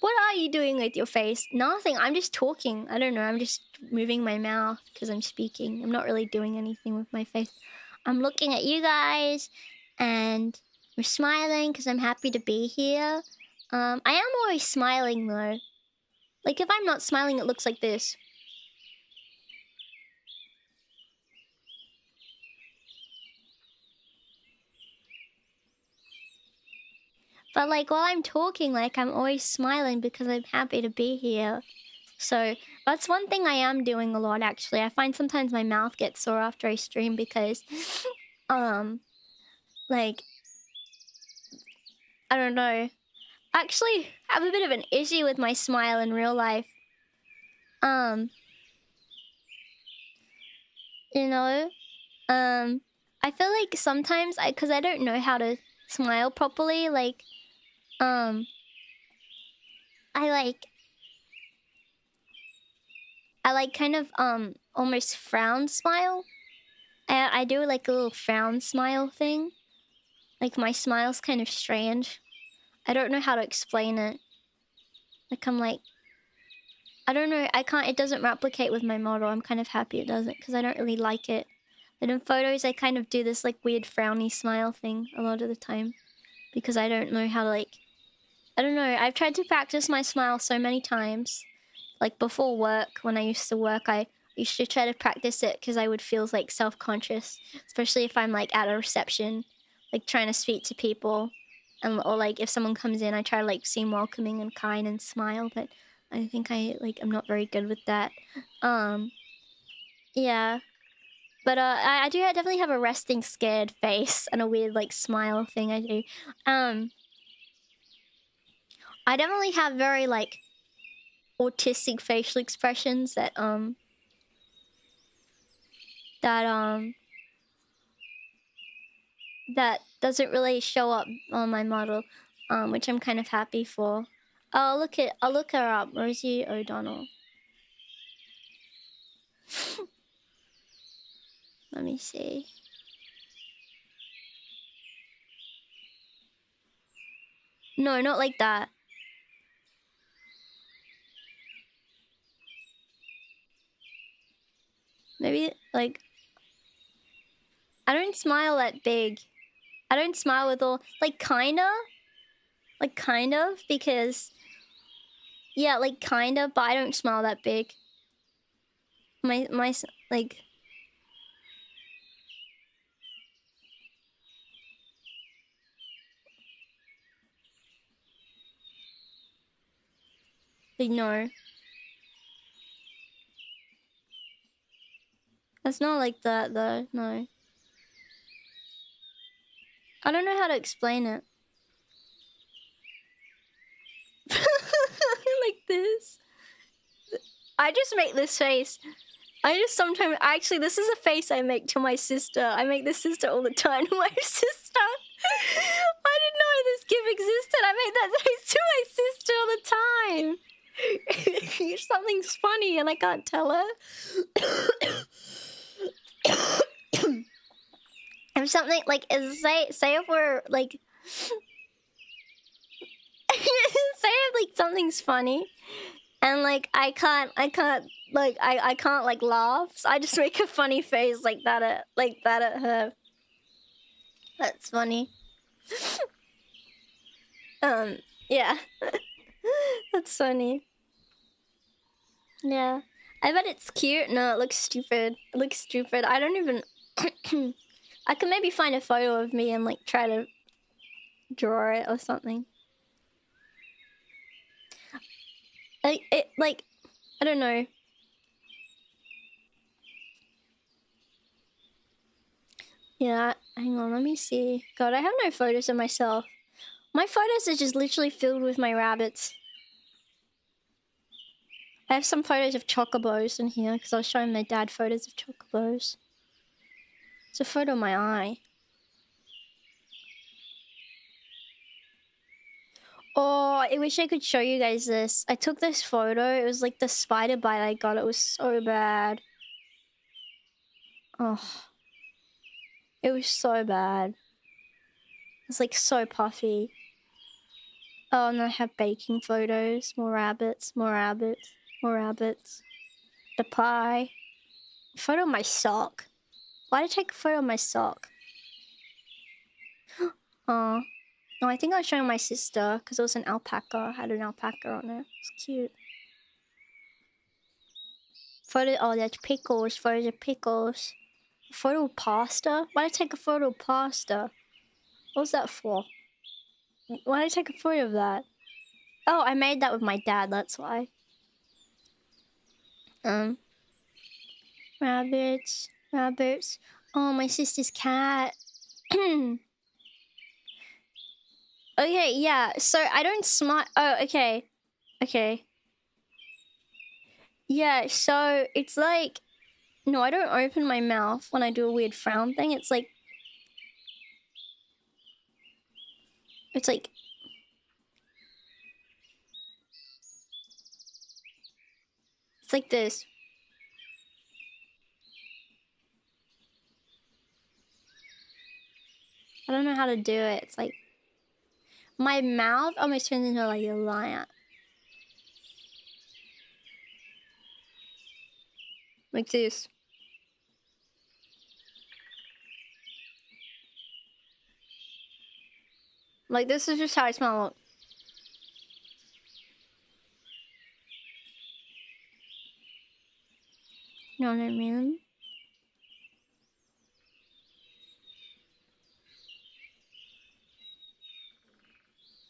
What are you doing with your face? Nothing. I'm just talking. I don't know. I'm just moving my mouth because I'm speaking. I'm not really doing anything with my face. I'm looking at you guys and we're smiling because I'm happy to be here. I am always smiling though. Like if I'm not smiling, it looks like this. But like while I'm talking, like I'm always smiling because I'm happy to be here. So that's one thing I am doing a lot actually. I find sometimes my mouth gets sore after I stream because like I don't know. Actually I have a bit of an issue with my smile in real life. You know? I feel like sometimes because I don't know how to smile properly, like I like kind of almost frown smile. I do like a little frown smile thing. Like my smile's kind of strange. I don't know how to explain it. Like I'm like, I don't know, it doesn't replicate with my model. I'm kind of happy it doesn't because I don't really like it. But in photos I kind of do this like weird frowny smile thing a lot of the time. Because I don't know how to like, I don't know, I've tried to practice my smile so many times. Like before work, when I used to work, I used to try to practice it because I would feel like self-conscious. Especially if I'm like at a reception, like trying to speak to people. Or like if someone comes in, I try to like seem welcoming and kind and smile, but I think I'm not very good with that. Yeah. But I do definitely have a resting scared face and a weird like smile thing I do. I definitely have very like autistic facial expressions that doesn't really show up on my model, which I'm kind of happy for. I'll look her up, Rosie O'Donnell. Let me see. No, not like that. Maybe like I don't smile that big. I don't smile with all like kind of because yeah, like kind of, but I don't smile that big. My like no. It's not like that though, no. I don't know how to explain it. Like this. I just make this face. I just sometimes actually this is a face I make to my sister. I make this sister all the time to my sister. I didn't know this gif existed. I make that face to my sister all the time. Something's funny and I can't tell her. If something like say if we're like say if like something's funny and like I can't like laugh, so I just make a funny face like that at her. That's funny. Yeah. That's funny. Yeah. I bet it's cute. No, it looks stupid. It looks stupid. I don't even I can maybe find a photo of me and like try to draw it or something. I don't know. Yeah, hang on, let me see. God, I have no photos of myself. My photos are just literally filled with my rabbits. I have some photos of chocobos in here because I was showing my dad photos of chocobos. It's a photo of my eye. Oh, I wish I could show you guys this. I took this photo. It was like the spider bite I got. It was so bad. Oh. It was so bad. It's like so puffy. Oh, and I have baking photos. More rabbits, more rabbits, more rabbits. The pie. Photo of my sock. Why did I take a photo of my sock? Oh. No, I think I was showing my sister because it was an alpaca. I had an alpaca on it. It's cute. Photo. Oh, that's pickles. Photos of pickles. A photo of pasta? Why did I take a photo of pasta? What was that for? Why did I take a photo of that? Oh, I made that with my dad, that's why. Rabbits. Rabbits. Oh, my sister's cat. Okay, yeah, so I don't smile. Oh, okay. Okay. Yeah, so it's like... No, I don't open my mouth when I do a weird frown thing. It's like... It's like... It's like this. I don't know how to do it. It's like my mouth almost turns into like a lion. Like this. Like this is just how I smell. You know what I mean?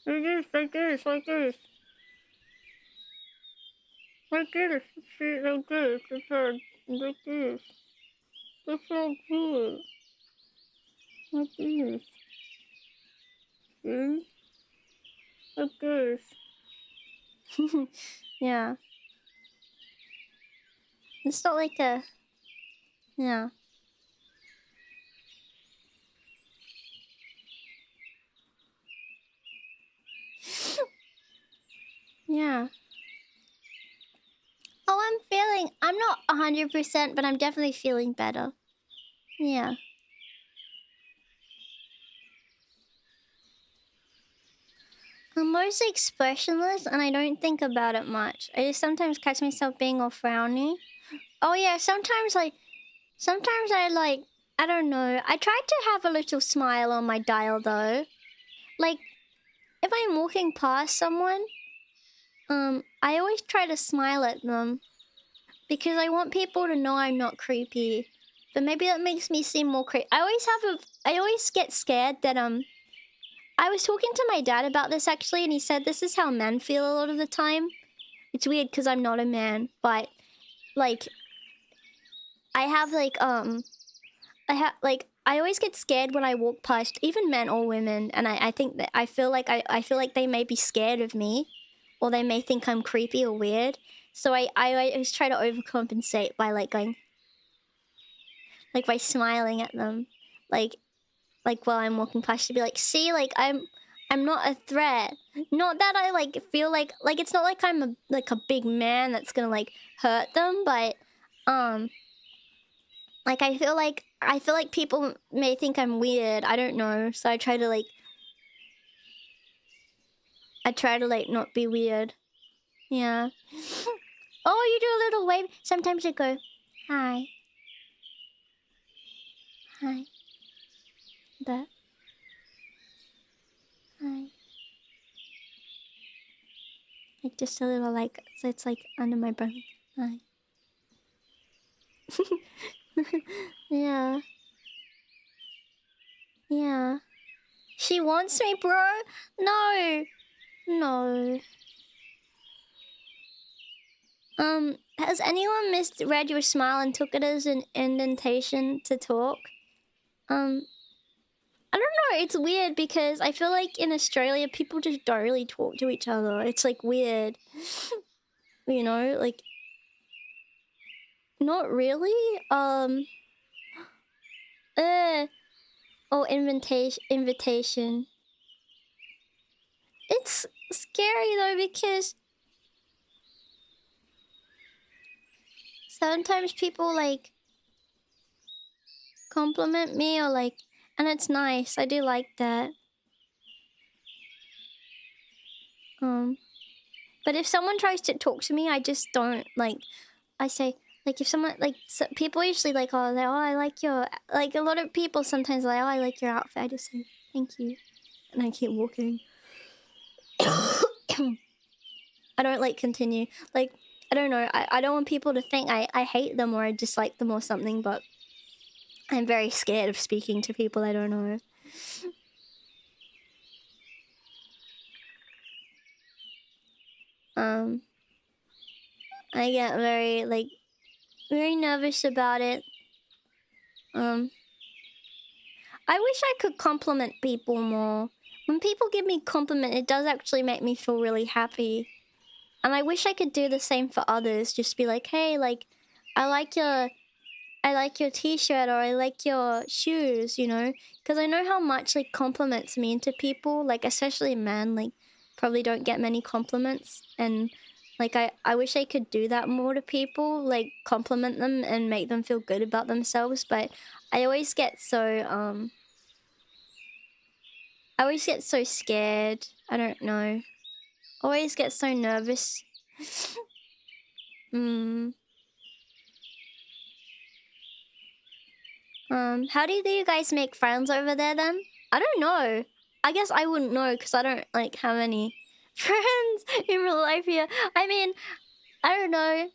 Like this, like this, like this. Like this, see, like this, like this. It's so good. Like this. See? Like this. Yeah. It's not like a... Yeah. Yeah. Oh, I'm not 100%, but I'm definitely feeling better. Yeah. I'm mostly expressionless, and I don't think about it much. I just sometimes catch myself being all frowny. Oh yeah, sometimes I don't know. I try to have a little smile on my dial though. Like, if I'm walking past someone, I always try to smile at them. Because I want people to know I'm not creepy. But maybe that makes me seem more creepy. I always get scared that, I was talking to my dad about this actually, and he said this is how men feel a lot of the time. It's weird because I'm not a man, but, like, I always get scared when I walk past even men or women, and I think that I feel like they may be scared of me, or they may think I'm creepy or weird. So I always try to overcompensate by like going, like by smiling at them, like while I'm walking past, to be like, see, like I'm not a threat. Not that I like feel like it's not like I'm a big man that's gonna like hurt them, but like I feel like people may think I'm weird. I don't know. So I try to like not be weird. Yeah. Oh, you do a little wave. Sometimes I go, hi. Hi. That. Hi. Like just a little like, so it's like under my breath. Hi. Yeah. Yeah. She wants me, bro? No. No. Has anyone misread your smile and took it as an indentation to talk? I don't know, it's weird because I feel like in Australia people just don't really talk to each other. It's like weird. You know, like not really. Oh, invitation. It's scary though because sometimes people like compliment me or like, and it's nice. I do like that. But if someone tries to talk to me, I just don't like. I say like if someone like people usually like I like your, like a lot of people sometimes like, oh, I like your outfit. I just say thank you, and I keep walking. I don't like continue. Like I don't know. I don't want people to think I hate them or I dislike them or something. But I'm very scared of speaking to people I don't know. I get very nervous about it. I wish I could compliment people more. When people give me compliment, it does actually make me feel really happy. And I wish I could do the same for others. Just be like, hey, like, I like your t-shirt, or I like your shoes, you know? Because I know how much, like, compliments mean to people. Like, especially men, like, probably don't get many compliments. And Like, I wish I could do that more to people, like, compliment them and make them feel good about themselves, but I always get so, I always get so scared. I don't know. Always get so nervous. How do you guys make friends over there then? I don't know. I guess I wouldn't know because I don't like have any friends in real life here. I mean, I don't know.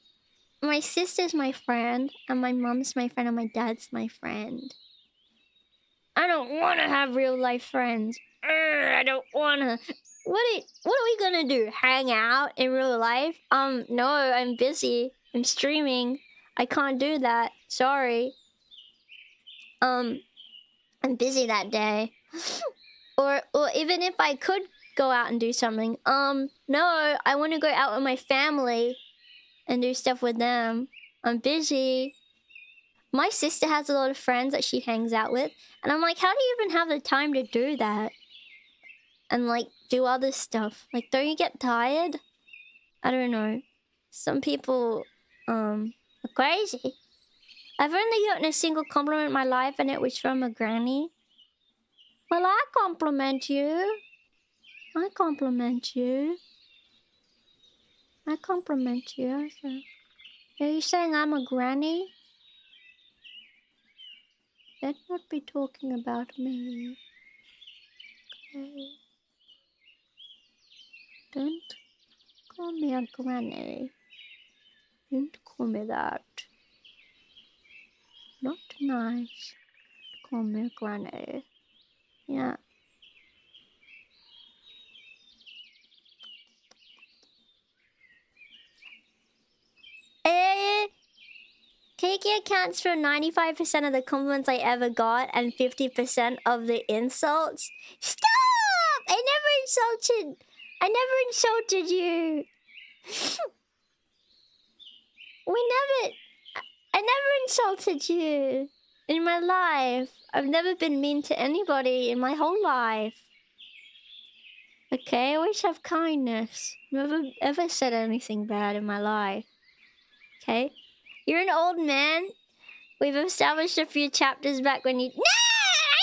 My sister's my friend, and my mom's my friend, and my dad's my friend. I don't want to have real life friends. I don't want to. What are we gonna do? Hang out in real life? No, I'm busy. I'm streaming. I can't do that. Sorry. I'm busy that day. or even if I could go out and do something, no, I want to go out with my family and do stuff with them. I'm busy. My sister has a lot of friends that she hangs out with, and I'm like, how do you even have the time to do that? And like do other stuff. Like, don't you get tired? I don't know. Some people are crazy. I've only gotten a single compliment in my life, and it was from a granny. Well, I compliment you. I compliment you. I compliment you. Are you saying I'm a granny? Let's not be talking about me. Okay. Don't call me a granny. Don't call me that. Not nice. Call me a granny. Yeah. Kiki accounts for 95% of the compliments I ever got and 50% of the insults. Stop! I never insulted you. I never insulted you in my life. I've never been mean to anybody in my whole life. Okay, I always have kindness. Never ever said anything bad in my life. Okay? You're an old man. We've established a few chapters back when you... No! I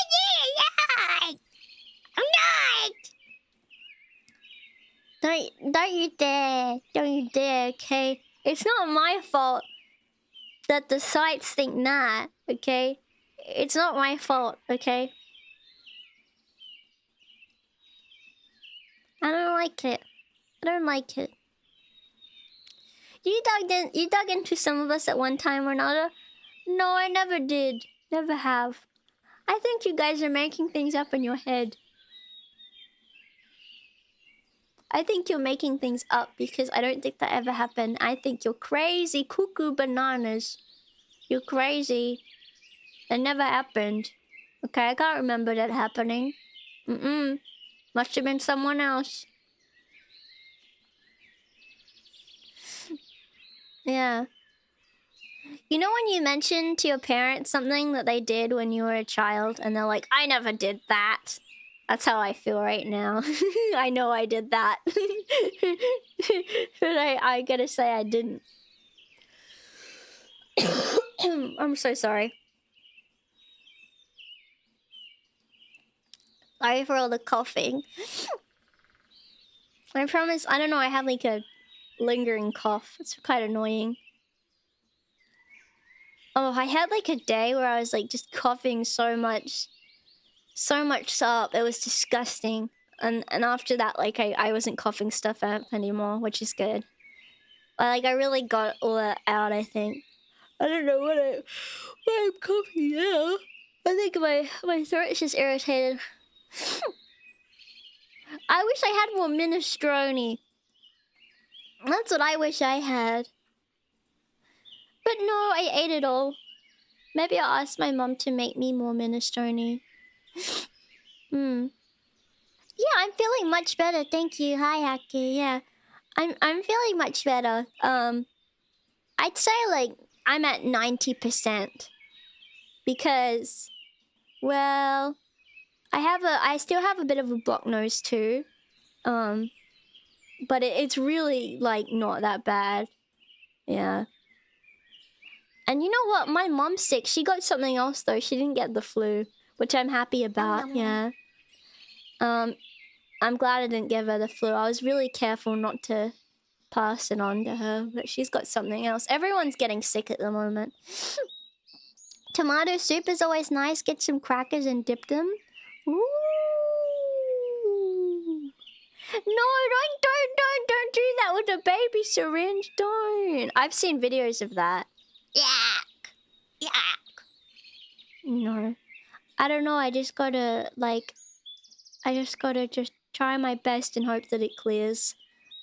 did! I'm not! Don't you dare. Don't you dare, okay? It's not my fault that the sites think that, okay? It's not my fault, okay? I don't like it. I don't like it. You dug into some of us at one time or another? No, I never did. Never have. I think you guys are making things up in your head. I think you're making things up because I don't think that ever happened. I think you're crazy cuckoo bananas. You're crazy. That never happened. Okay, I can't remember that happening. Must have been someone else. Yeah. You know when you mention to your parents something that they did when you were a child and they're like, I never did that. That's how I feel right now. I know I did that. But I gotta say I didn't. I'm so sorry. Sorry for all the coughing. I promise, I don't know, I have like a lingering cough. It's quite annoying. Oh, I had like a day where I was like just coughing so much up. It was disgusting. And after that, like I wasn't coughing stuff up anymore, which is good. Like I really got all that out, I think. I don't know why I'm coughing now. I think my throat is just irritated. I wish I had more minestrone. That's what I wish I had. But no, I ate it all. Maybe I'll ask my mom to make me more minestrone. Yeah, I'm feeling much better. Thank you. Hi, Haki. Yeah, I'm feeling much better. I'd say like I'm at 90% because, well, I still have a bit of a blocked nose too. But it's really, like, not that bad. Yeah. And you know what? My mom's sick. She got something else, though. She didn't get the flu, which I'm happy about. Yeah. I'm glad I didn't give her the flu. I was really careful not to pass it on to her, but she's got something else. Everyone's getting sick at the moment. Tomato soup is always nice. Get some crackers and dip them. Ooh. No, don't do that with a baby syringe. Don't. I've seen videos of that. Yuck. Yuck. No. I don't know. I just gotta just try my best and hope that it clears.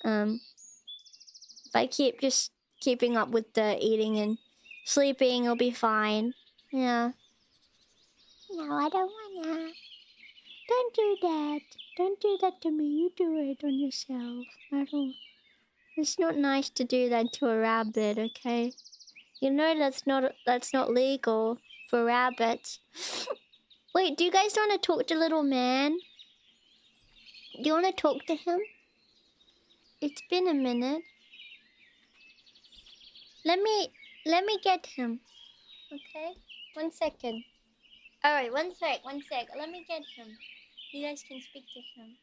If I keeping up with the eating and sleeping, it'll be fine. Yeah. No, I don't wanna. Don't do that. Don't do that to me. You do it on yourself. I don't. It's not nice to do that to a rabbit, okay? You know that's not legal for rabbits. Wait, do you guys want to talk to little man? Do you want to talk to him? It's been a minute. Let me get him. Okay? 1 second. Alright, one sec. Let me get him. You guys can speak to him.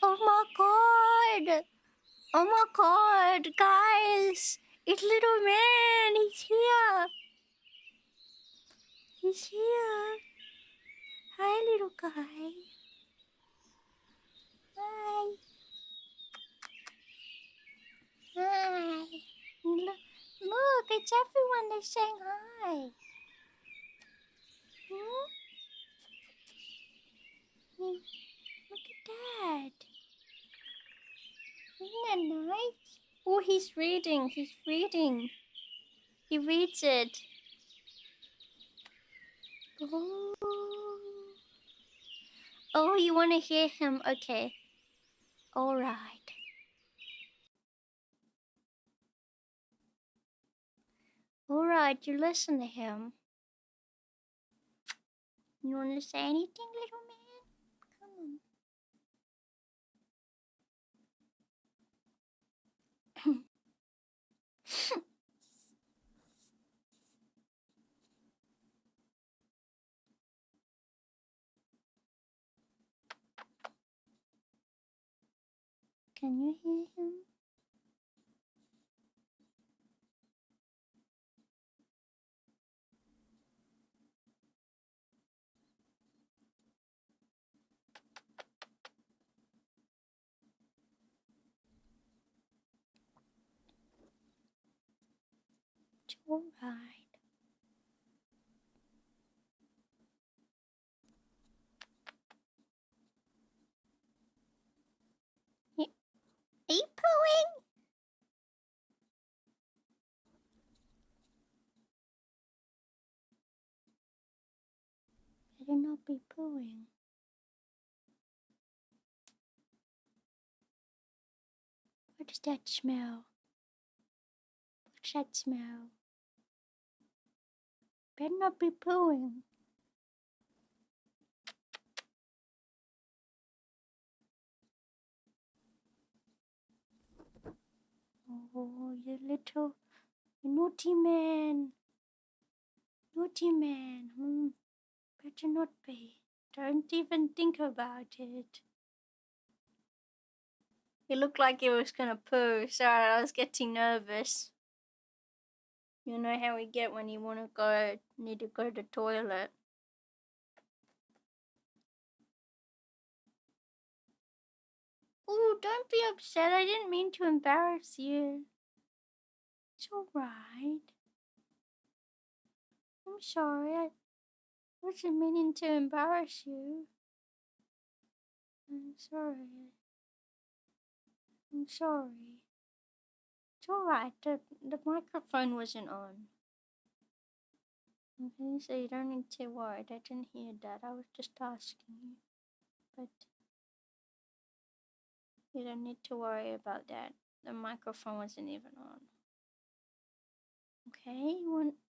Oh my god! Oh my god, guys! It's little man! He's here! He's here! Hi, little guy. Hi. Hi. Look, it's everyone that's saying hi. Hmm? Look at that. Isn't that nice? Oh, he's reading. He's reading. He reads it. Oh. Oh, you want to hear him? Okay. All right. All right, you listen to him. You want to say anything, little man? Come on. Can you hear him? It's all right. doing? What does that smell? What's that smell? Better not be pooing. Oh, you little naughty man. Naughty man. Better not be. Don't even think about it. He looked like he was gonna poo. Sorry, I was getting nervous. You know how we get when you need to go to the toilet. Oh, don't be upset. I didn't mean to embarrass you. It's alright. I'm sorry. I wasn't meaning to embarrass you. I'm sorry. I'm sorry. It's alright. The microphone wasn't on. Okay, so you don't need to worry. I didn't hear that. I was just asking you. But you don't need to worry about that. The microphone wasn't even on. Okay,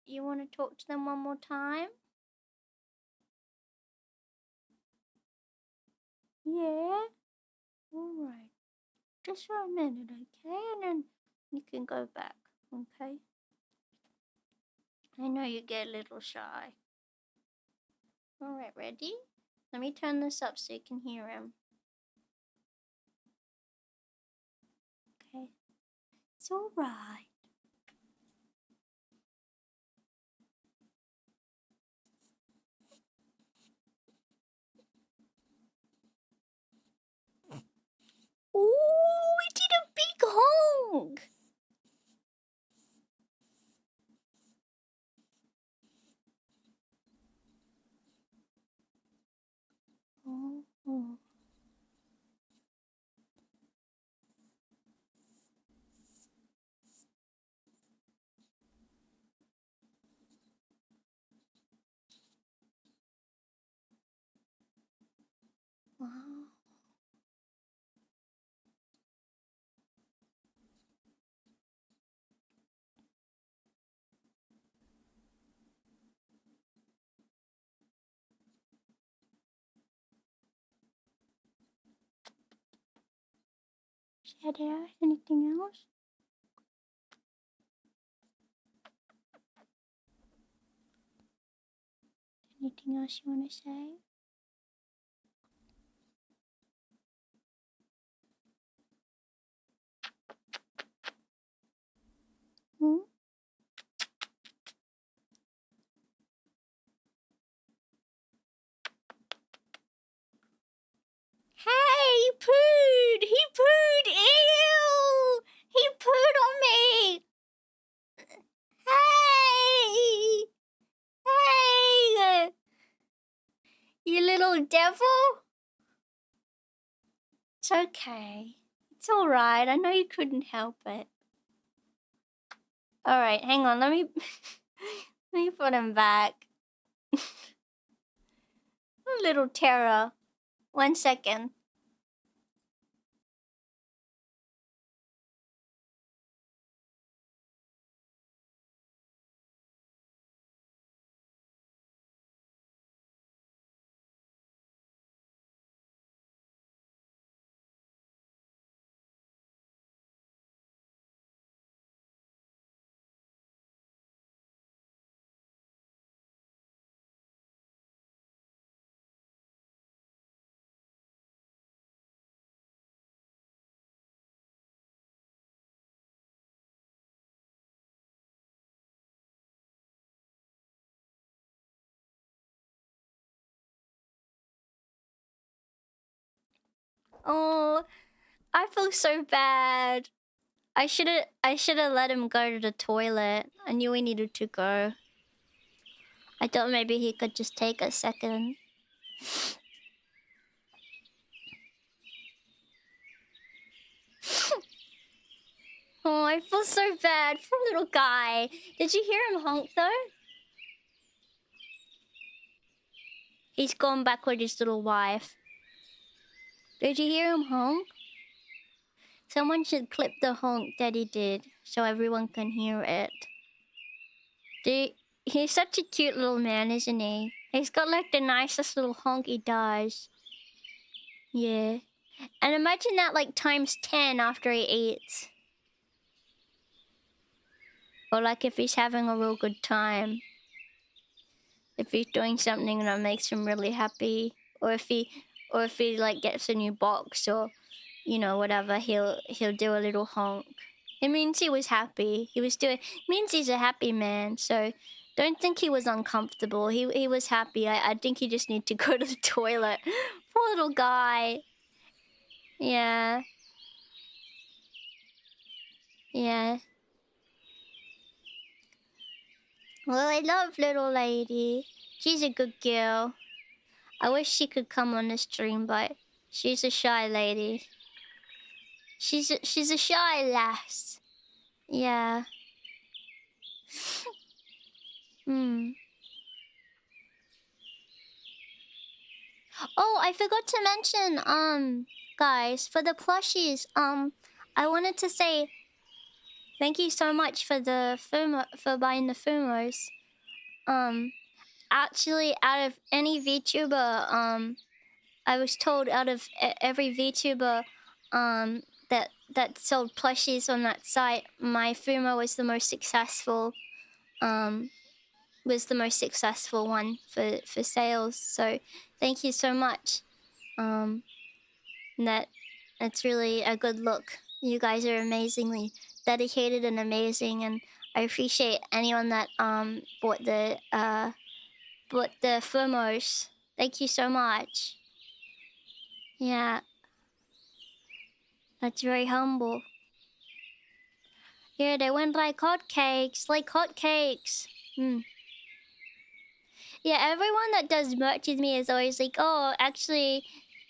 you want to talk to them one more time? Yeah? Alright. Just for a minute, okay? And then you can go back, okay? I know you get a little shy. Alright, ready? Let me turn this up so you can hear him. Okay. It's alright. Ooh, we did a big honk! Oh. Wow. Is that it? Anything else? Anything else you want to say? Hmm? Hey, he pooed! He pooed! Ew! He pooed on me! Hey! Hey! You little devil! It's okay. It's alright. I know you couldn't help it. Alright, hang on. Let me put him back. A little terror. 1 second. Oh, I feel so bad. I should have let him go to the toilet. I knew he needed to go. I thought maybe he could just take a second. Oh, I feel so bad. Poor little guy. Did you hear him honk though? He's gone back with his little wife. Did you hear him honk? Someone should clip the honk that he did so everyone can hear it. He's such a cute little man, isn't he? He's got like the nicest little honk he does. Yeah. And imagine that like times 10 after he eats. Or like if he's having a real good time. If he's doing something that makes him really happy. Or if he like gets a new box or, you know, whatever, he'll do a little honk. It means he was happy. It means he's a happy man, so don't think he was uncomfortable. He was happy. I think he just needed to go to the toilet. Poor little guy. Yeah. Yeah. Well, I love little lady. She's a good girl. I wish she could come on the stream, but she's a shy lady. She's a shy lass. Yeah. Oh, I forgot to mention, guys, for the plushies, I wanted to say thank you so much for buying the Fumos. Actually, out of any VTuber, I was told out of every VTuber, that sold plushies on that site, my Fumo was the most successful. Was the most successful one for sales. So thank you so much. That's really a good look. You guys are amazingly dedicated and amazing, and I appreciate anyone that bought the Fumos. Thank you so much. Yeah. That's very humble. Yeah, they went like hotcakes. Yeah, everyone that does merch with me is always like, oh, actually,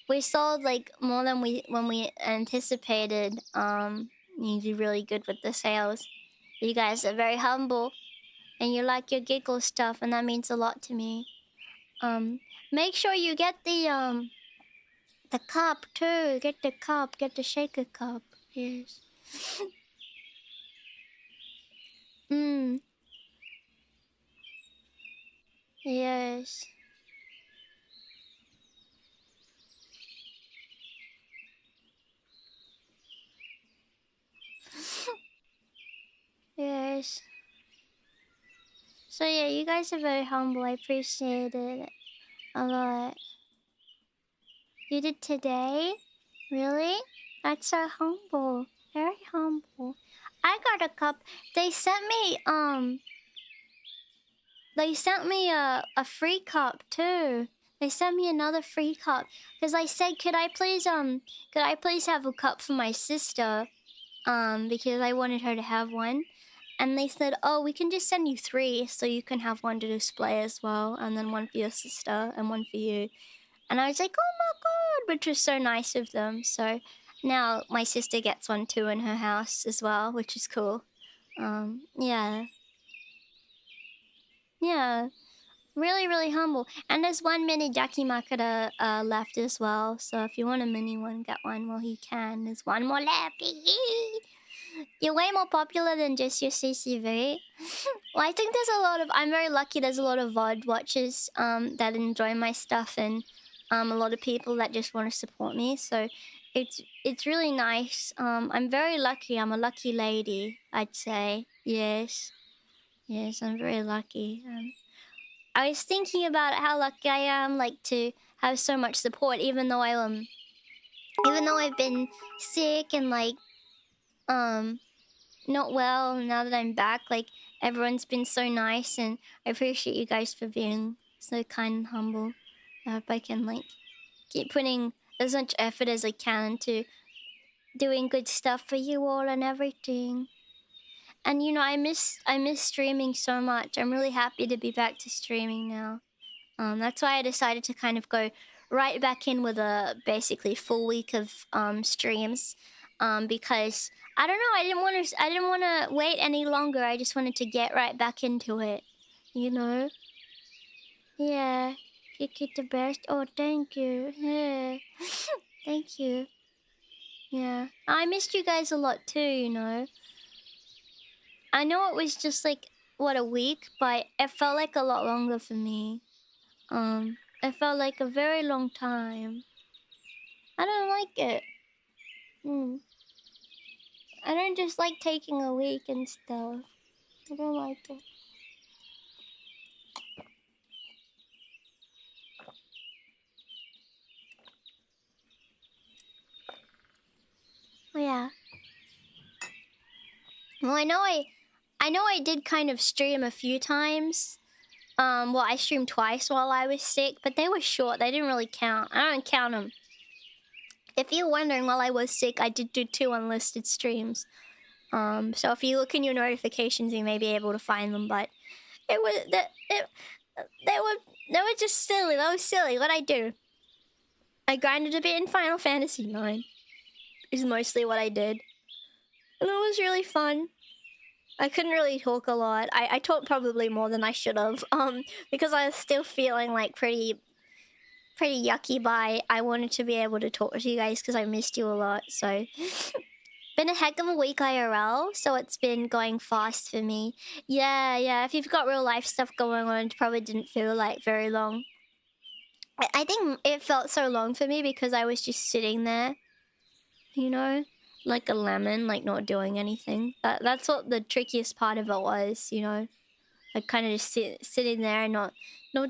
we sold like more than when we anticipated. You do really good with the sales. You guys are very humble, and you like your giggle stuff, and that means a lot to me. Make sure you get the cup too. Get the cup. Get the shaker cup. Yes. Yes. Yes. So yeah, you guys are very humble. I appreciate it a lot. You did today? Really? That's so humble. Very humble. I got a cup. They sent me a free cup too. They sent me another free cup because I said, could I please have a cup for my sister? Because I wanted her to have one. And they said, oh, we can just send you 3 so you can have one to display as well, and then one for your sister and one for you. And I was like, oh my god, which was so nice of them. So now my sister gets one too in her house as well, which is cool. Yeah. Yeah. Really, really humble. And there's one mini Jackie Makata left as well. So if you want a mini one, get one while you can. There's one more left. You're way more popular than just your CCV. Well, I think I'm very lucky there's a lot of VOD watchers that enjoy my stuff, and a lot of people that just want to support me. So it's really nice. I'm very lucky. I'm a lucky lady, I'd say. Yes. Yes, I'm very lucky. I was thinking about how lucky I am, like, to have so much support, even though I've been sick and like not well. Now that I'm back, like, everyone's been so nice, and I appreciate you guys for being so kind and humble. I hope I can like keep putting as much effort as I can into doing good stuff for you all and everything. And you know, I miss streaming so much. I'm really happy to be back to streaming now. That's why I decided to kind of go right back in with a basically full week of streams. Because I don't know, I didn't want to wait any longer. I just wanted to get right back into it, you know. Yeah. You KID the best. Oh, thank you. Yeah. Thank you. Yeah. I missed you guys a lot too, you know. I know it was just like, what, a week? But it felt like a lot longer for me. It felt like a very long time. I don't like it. I don't just like taking a week and stuff. I don't like it. Oh yeah. Well, I know I did kind of stream a few times. Well, I streamed twice while I was sick, but they were short. They didn't really count. I don't count them. If you're wondering, while I was sick, I did do 2 unlisted streams. So if you look in your notifications, you may be able to find them. But they were just silly. That was silly. What'd I do? I grinded a bit in Final Fantasy IX. Is mostly what I did. And it was really fun. I couldn't really talk a lot. I talked probably more than I should have. Because I was still feeling like pretty yucky, but I wanted to be able to talk to you guys because I missed you a lot. So been a heck of a week IRL, so it's been going fast for me. Yeah. If you've got real life stuff going on, it probably didn't feel like very long. I think it felt so long for me because I was just sitting there, you know, like a lemon, like not doing anything. That's what the trickiest part of it was, you know, like kind of just sitting there and not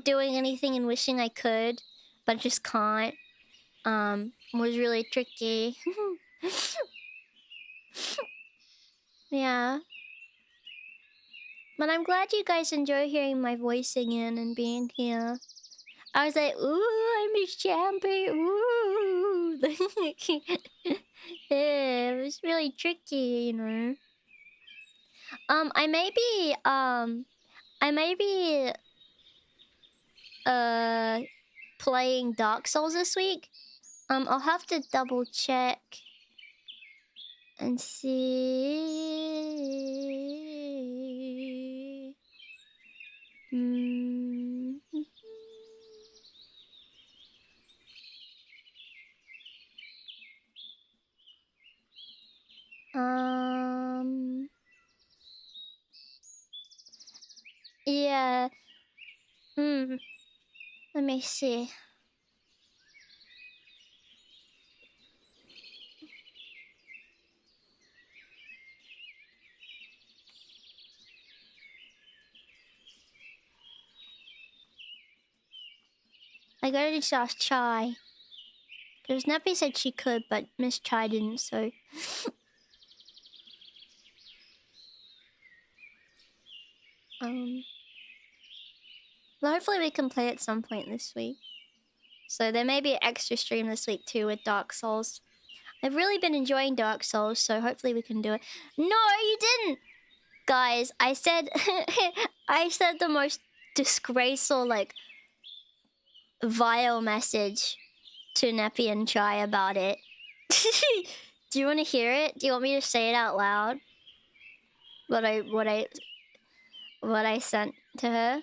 doing anything and wishing I could, but just can't. Was really tricky. Yeah. But I'm glad you guys enjoy hearing my voice again and being here. I was like, ooh, I miss Champy, ooh. Yeah, it was really tricky, you know. I may be playing Dark Souls this week. I'll have to double check and see. Yeah. Let me see. I gotta just ask Chai. Because Nappy said she could, but Miss Chai didn't, so... Well, hopefully we can play at some point this week. So there may be an extra stream this week too with Dark Souls. I've really been enjoying Dark Souls, so hopefully we can do it. No, you didn't! Guys, I said... I said the most disgraceful, like... vile message to Nappy and Chai about it. Do you want to hear it? Do you want me to say it out loud? What I sent to her?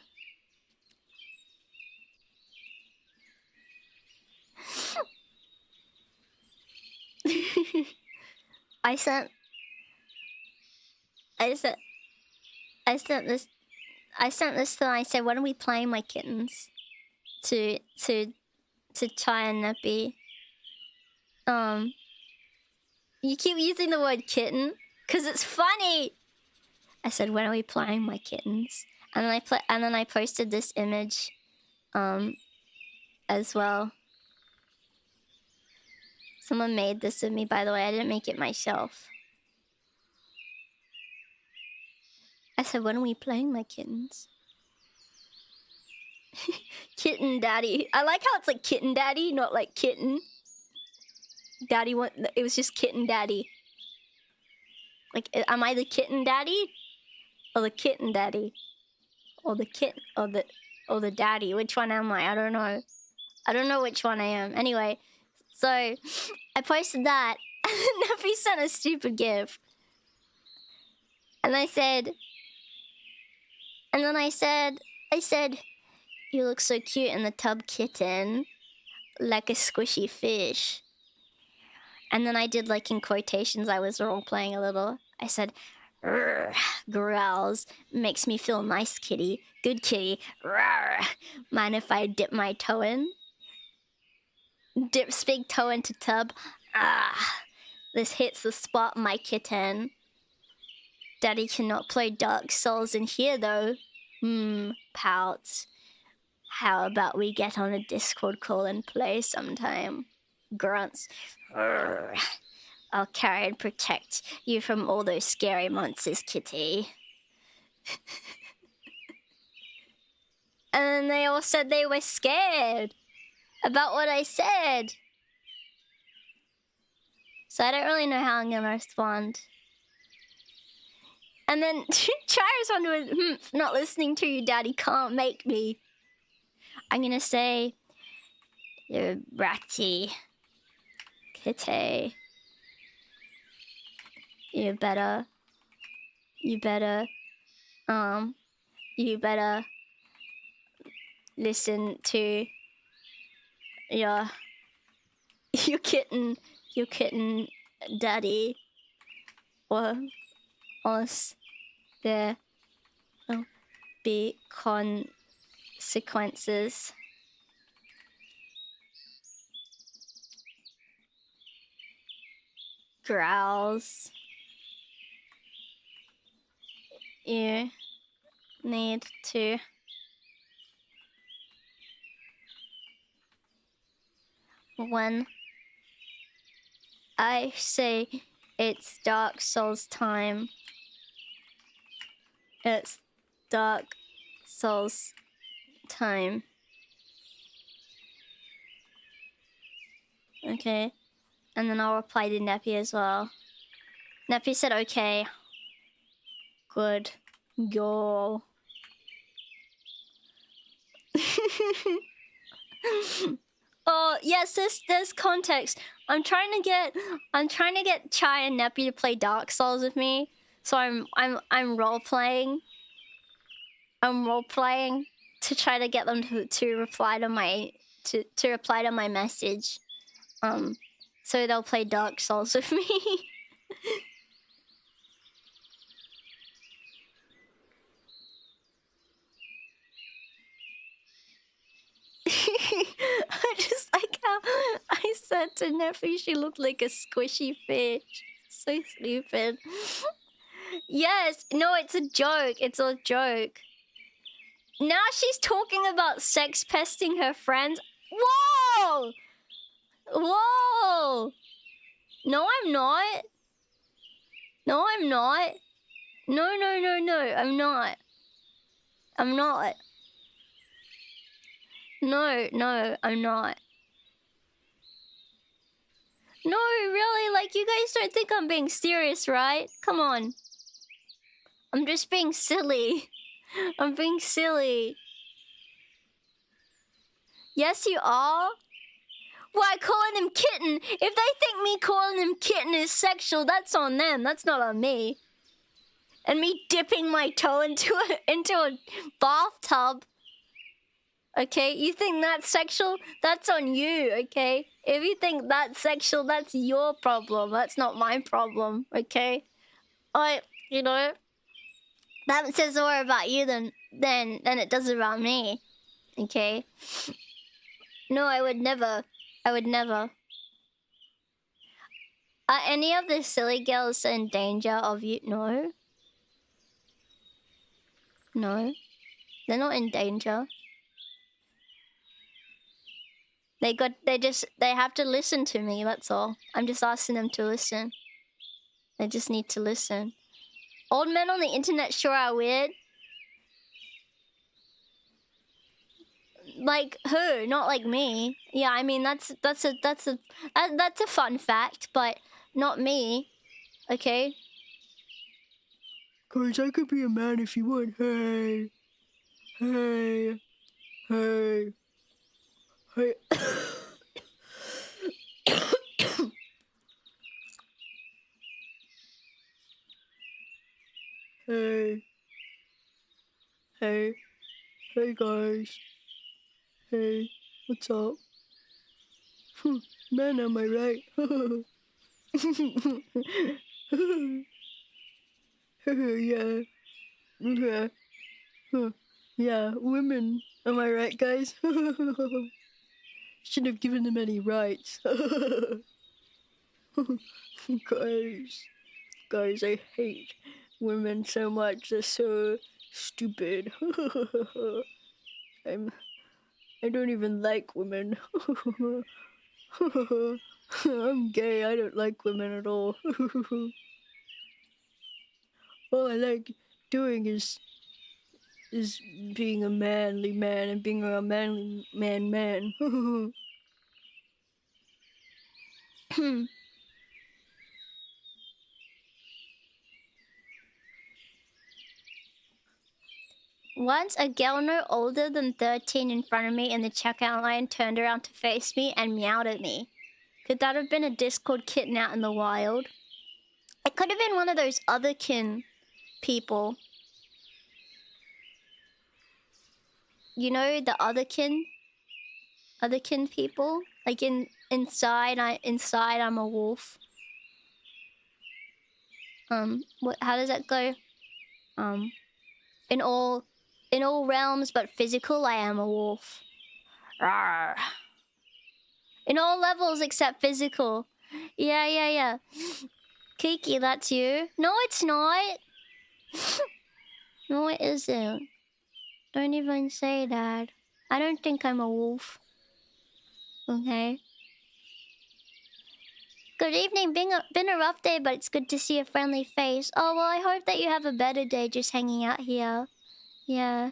I sent this to them. I said, when are we playing my kittens? To Chai and Nappy. You keep using the word kitten because it's funny. I said, when are we playing my kittens? And then I posted this image as well. Someone made this of me, by the way. I didn't make it myself. I said, when are we playing my kittens? Kitten daddy. I like how it's like kitten daddy, not like kitten. Daddy it was just kitten daddy. Like, am I the kitten daddy? Or the kitten daddy? Or the kitten or the daddy? Which one am I? I don't know. I don't know which one I am. Anyway, so I posted that and Nappy sent a stupid gif. And I said You look so cute in the tub, kitten. Like a squishy fish. And then I did, like, in quotations, I was role-playing a little. I said, growls. Makes me feel nice, kitty. Good kitty. Mind if I dip my toe in? Dips big toe into tub. This hits the spot, my kitten. Daddy cannot play Dark Souls in here, though. Pouts. How about we get on a Discord call and play sometime? Grunts. I'll carry and protect you from all those scary monsters, kitty. And then they all said they were scared about what I said. So I don't really know how I'm gonna respond. And then Chai responded with, not listening to you, Daddy can't make me. I'm gonna say, you're ratty. Kitty. You better listen to your kitten daddy, or else there will be consequences. Growls. You need to when I say it's Dark Souls time, it's Dark Souls time. Okay. And then I'll reply to Neppy as well. Neppy said okay. Good. Go. Oh yes, there's context. I'm trying to get Chai and Neppy to play Dark Souls with me. So I'm role playing. I'm role playing to try to get them to reply to my reply to my message. So they'll play Dark Souls with me. I just like how I said to Neffy she looked like a squishy fish. So stupid. Yes, no, it's a joke. It's a joke. Now she's talking about sex pesting her friends. Whoa! Whoa! No, I'm not. No, I'm not. No, I'm not. I'm not. No, I'm not. No, really? Like, you guys don't think I'm being serious, right? Come on. I'm just being silly. I'm being silly. Yes, you are? Why, calling him kitten? If they think me calling him kitten is sexual, that's on them. That's not on me. And me dipping my toe into a bathtub. Okay, you think that's sexual? That's on you, okay? If you think that's sexual, that's your problem. That's not my problem, okay? You know, that says more about you than it does about me, okay? No, I would never. I would never. Are any of the silly girls in danger of you? No. No. They're not in danger. They have to listen to me, that's all. I'm just asking them to listen. They just need to listen. Old men on the internet sure are weird. Like who? Not like me. Yeah, I mean that's a fun fact, but not me. Okay? Cause I could be a man if you want. Hey. Hey. Hey. Hey. Hey. Hey. Hey guys. Hey, what's up? Man, am I right? Yeah. Yeah. Yeah, women. Am I right, guys? Shouldn't have given them any rights. Guys, I hate women so much. They're so stupid. I don't even like women. I'm gay. I don't like women at all. All I like doing is being a manly man and being a manly man. Once a girl no older than 13 in front of me in the checkout line turned around to face me and meowed at me. Could that have been a Discord kitten out in the wild? It could have been one of those otherkin people. You know, the otherkin people? Like inside I'm a wolf. How does that go? In all realms but physical, I am a wolf. Rawr. In all levels except physical. Yeah. Kiki, that's you. No, it's not. No, it isn't. Don't even say that. I don't think I'm a wolf. Okay. Good evening. Been a rough day, but it's good to see a friendly face. Oh, well, I hope that you have a better day just hanging out here. Yeah.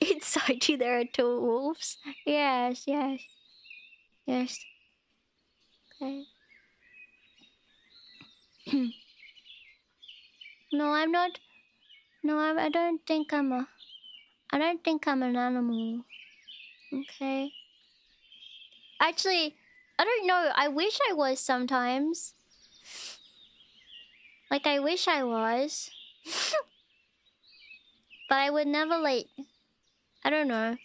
Inside you there are two wolves. Yes. Okay. No, I'm not. No, I don't think I'm an animal. Okay. Actually, I don't know. I wish I was sometimes. Like, I wish I was. But I would never, like... I don't know.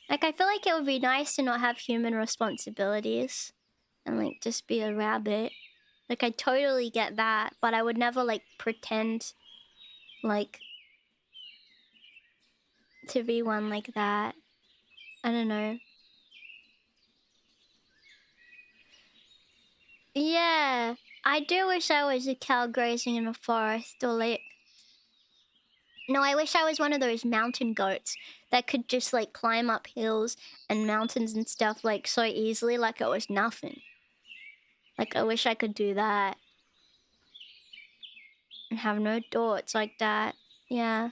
Like, I feel like it would be nice to not have human responsibilities. And, like, just be a rabbit. Like, I totally get that. But I would never, like, pretend, like... to be one like that. I don't know. Yeah. I do wish I was a cow grazing in a forest or, like... No, I wish I was one of those mountain goats that could just, like, climb up hills and mountains and stuff, like, so easily, like it was nothing. Like, I wish I could do that. And have no thoughts like that. Yeah.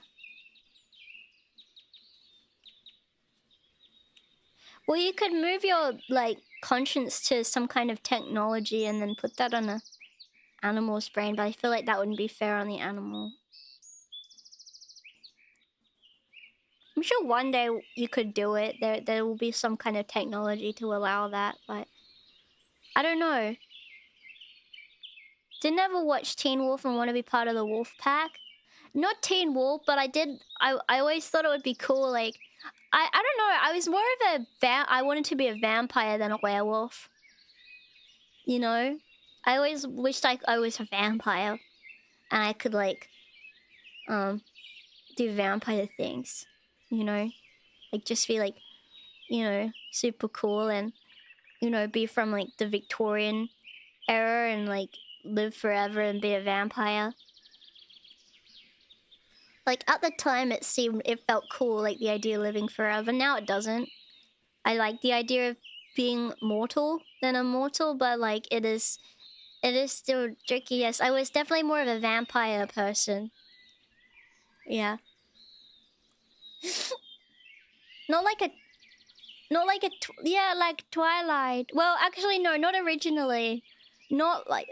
Well, you could move your, like, conscience to some kind of technology and then put that on a animal's brain, but I feel like that wouldn't be fair on the animal. I'm sure one day you could do it. There will be some kind of technology to allow that, but... I don't know. Didn't ever watch Teen Wolf and want to be part of the wolf pack. Not Teen Wolf, but I always thought it would be cool, like... I don't know, I was more of I wanted to be a vampire than a werewolf. You know? I always wished I was a vampire. And I could, like... do vampire things. You know? Like, just be, like... You know, super cool and... You know, be from, like, the Victorian era and, like... live forever and be a vampire. Like, at the time, it felt cool, like, the idea of living forever. Now it doesn't. I like the idea of being mortal than immortal, but, like, it is still tricky, yes. I was definitely more of a vampire person. Yeah. Yeah, like Twilight. Well, actually, no, not originally. Not like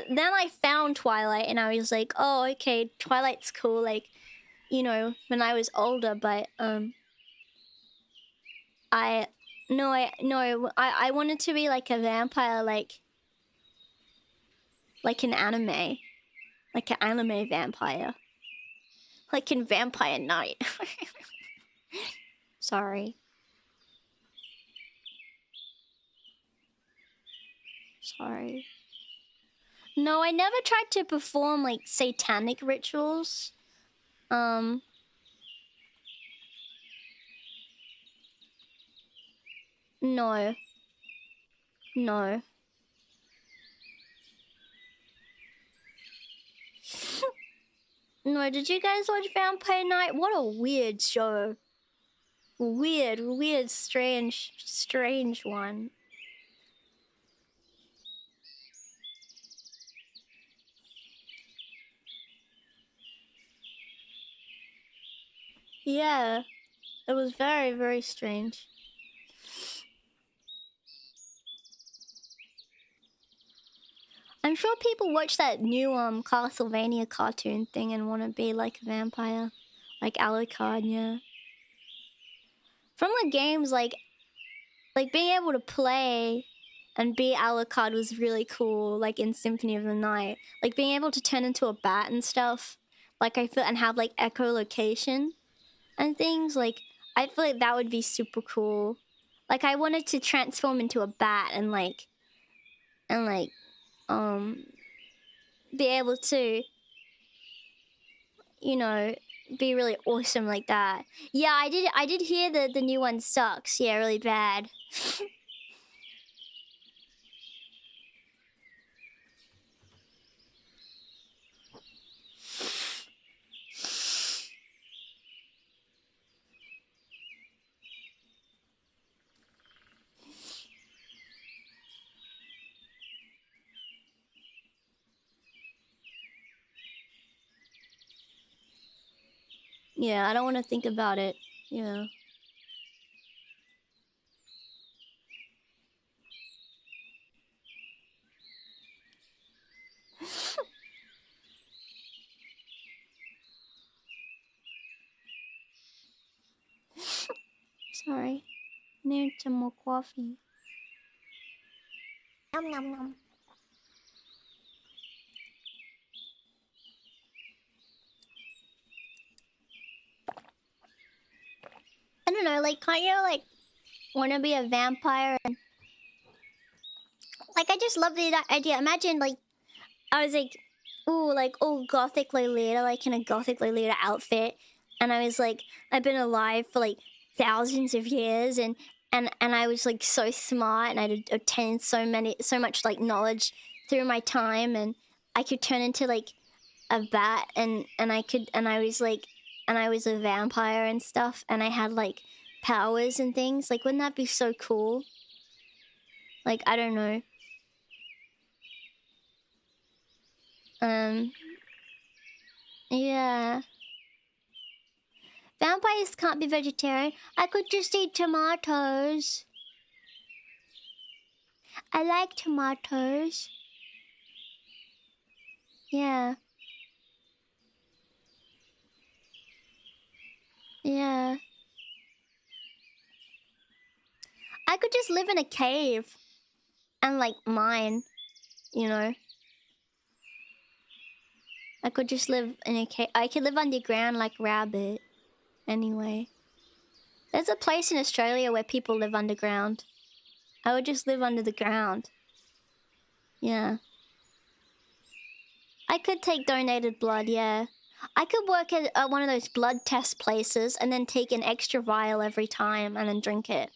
then I found Twilight and I was like, oh, okay, Twilight's cool, like, you know, when I was older, but I wanted to be like a vampire, like an anime. Like an anime vampire. Like in Vampire Night. Sorry. Sorry. No, I never tried to perform like satanic rituals. No. No. No, did you guys watch Vampire Night? What a weird show. Weird, strange one. Yeah, it was very strange. I'm sure people watch that new Castlevania cartoon thing and want to be like a vampire, like Alucard, yeah. From the games, like being able to play and be Alucard was really cool. Like in Symphony of the Night, like being able to turn into a bat and stuff. Like I feel and have like echolocation and things. Like I feel like that would be super cool. Like I wanted to transform into a bat and be able to, you know, be really awesome like that. Yeah, I did hear that the new one sucks. Yeah, really bad. Yeah, I don't want to think about it. Yeah. Sorry. Need some more coffee. Nom nom nom. I don't know, like, can't you, like, want to be a vampire? And, like, I just love the idea. Imagine, like, I was like, ooh, like, oh, gothic Lolita, like, in a gothic Lolita outfit. And I was like, I've been alive for, like, thousands of years. And I was, like, so smart. And I'd obtained so much, like, knowledge through my time. And I could turn into, like, a bat. And I was a vampire and stuff. And I had, like, powers and things. Like, wouldn't that be so cool? Like, I don't know. Yeah. Vampires can't be vegetarian. I could just eat tomatoes. I like tomatoes. Yeah. Yeah. I could just live in a cave and, like, mine, you know? I could just live in a cave. I could live underground like Rabbit. Anyway. There's a place in Australia where people live underground. I would just live under the ground. Yeah. I could take donated blood, yeah. I could work at one of those blood test places and then take an extra vial every time and then drink it.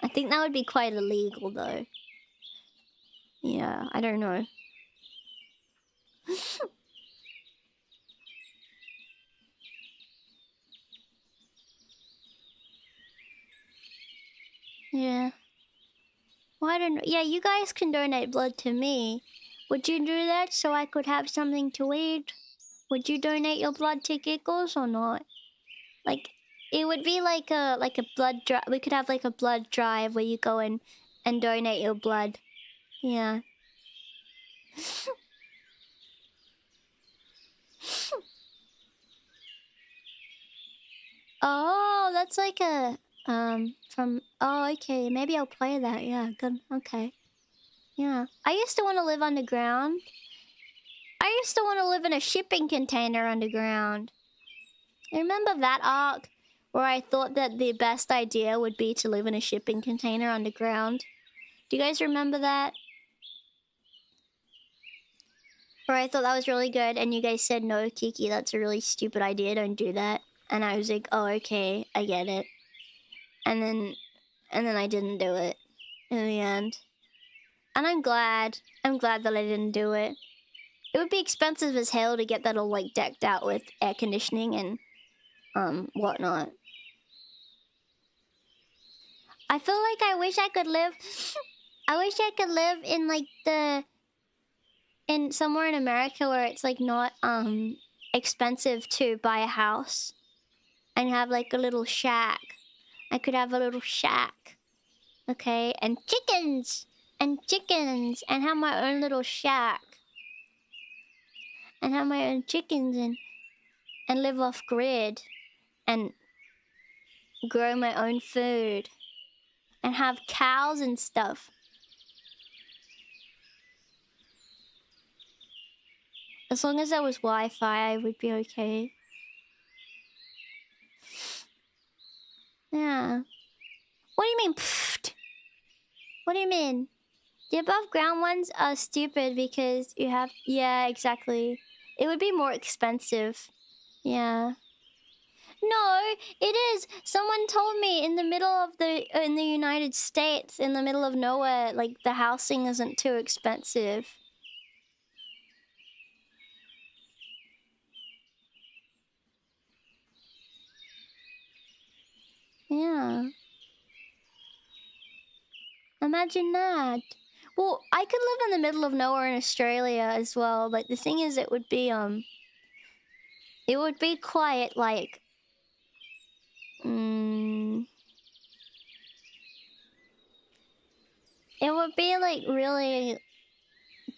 I think that would be quite illegal, though. Yeah, I don't know. Yeah. Well, I don't know. Yeah, you guys can donate blood to me. Would you do that so I could have something to eat? Would you donate your blood to Giggles or not? Like, it would be like a blood drive. We could have like a blood drive where you go and donate your blood. Yeah. Oh, that's like a from. Oh, okay. Maybe I'll play that. Yeah, good. Okay. Yeah. I used to want to live underground. I used to want to live in a shipping container underground. I remember that arc where I thought that the best idea would be to live in a shipping container underground. Do you guys remember that? Or I thought that was really good, and you guys said, no, Kiki, that's a really stupid idea, don't do that. And I was like, oh, okay, I get it. And then I didn't do it in the end. And I'm glad that I didn't do it. It would be expensive as hell to get that all, like, decked out with air conditioning and, whatnot. I feel like I wish I could live in, like, in somewhere in America where it's, like, not, expensive to buy a house. And have, like, a little shack. I could have a little shack. Okay? And chickens! And have my own little shack. And have my own chickens and live off grid. And grow my own food. And have cows and stuff. As long as there was Wi-Fi, I would be okay. Yeah. What do you mean, pfft? What do you mean? The above ground ones are stupid because you have... Yeah, exactly. It would be more expensive. Yeah. No, it is. Someone told me in the middle of in the United States, in the middle of nowhere, like, the housing isn't too expensive. Yeah. Imagine that. Well, I could live in the middle of nowhere in Australia as well, but the thing is, it would be quite, like, it would be, like, really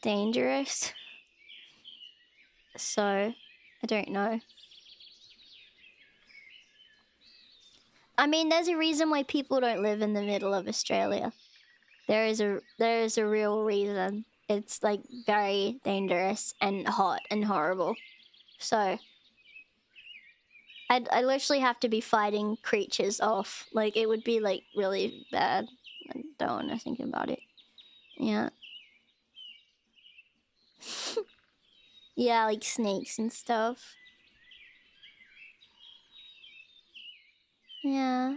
dangerous. So, I don't know. I mean, there's a reason why people don't live in the middle of Australia. There is a real reason. It's, like, very dangerous and hot and horrible. So, I literally have to be fighting creatures off. Like, it would be, like, really bad. I don't want to think about it. Yeah. Yeah, like snakes and stuff. Yeah.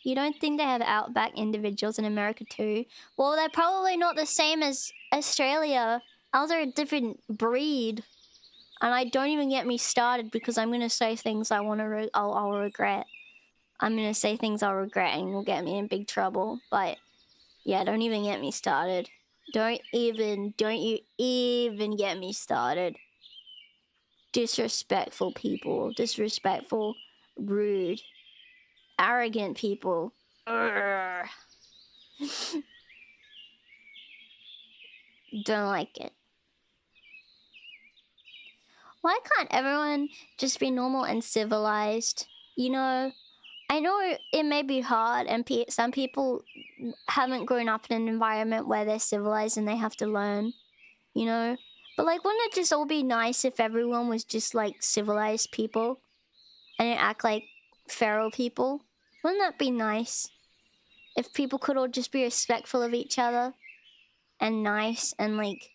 You don't think they have outback individuals in America too? Well, they're probably not the same as Australia. Ours are a different breed. And I don't even get me started because I'm gonna say things I want to I'll regret. I'm gonna say things I'll regret and will get me in big trouble. But yeah, don't even get me started. Don't you even get me started. Disrespectful people. Disrespectful, rude, arrogant people. Urgh. Don't like it. Why can't everyone just be normal and civilized? You know, I know it may be hard and some people haven't grown up in an environment where they're civilized and they have to learn, you know? But, like, wouldn't it just all be nice if everyone was just, like, civilized people and didn't act like feral people? Wouldn't that be nice? If people could all just be respectful of each other and nice and, like,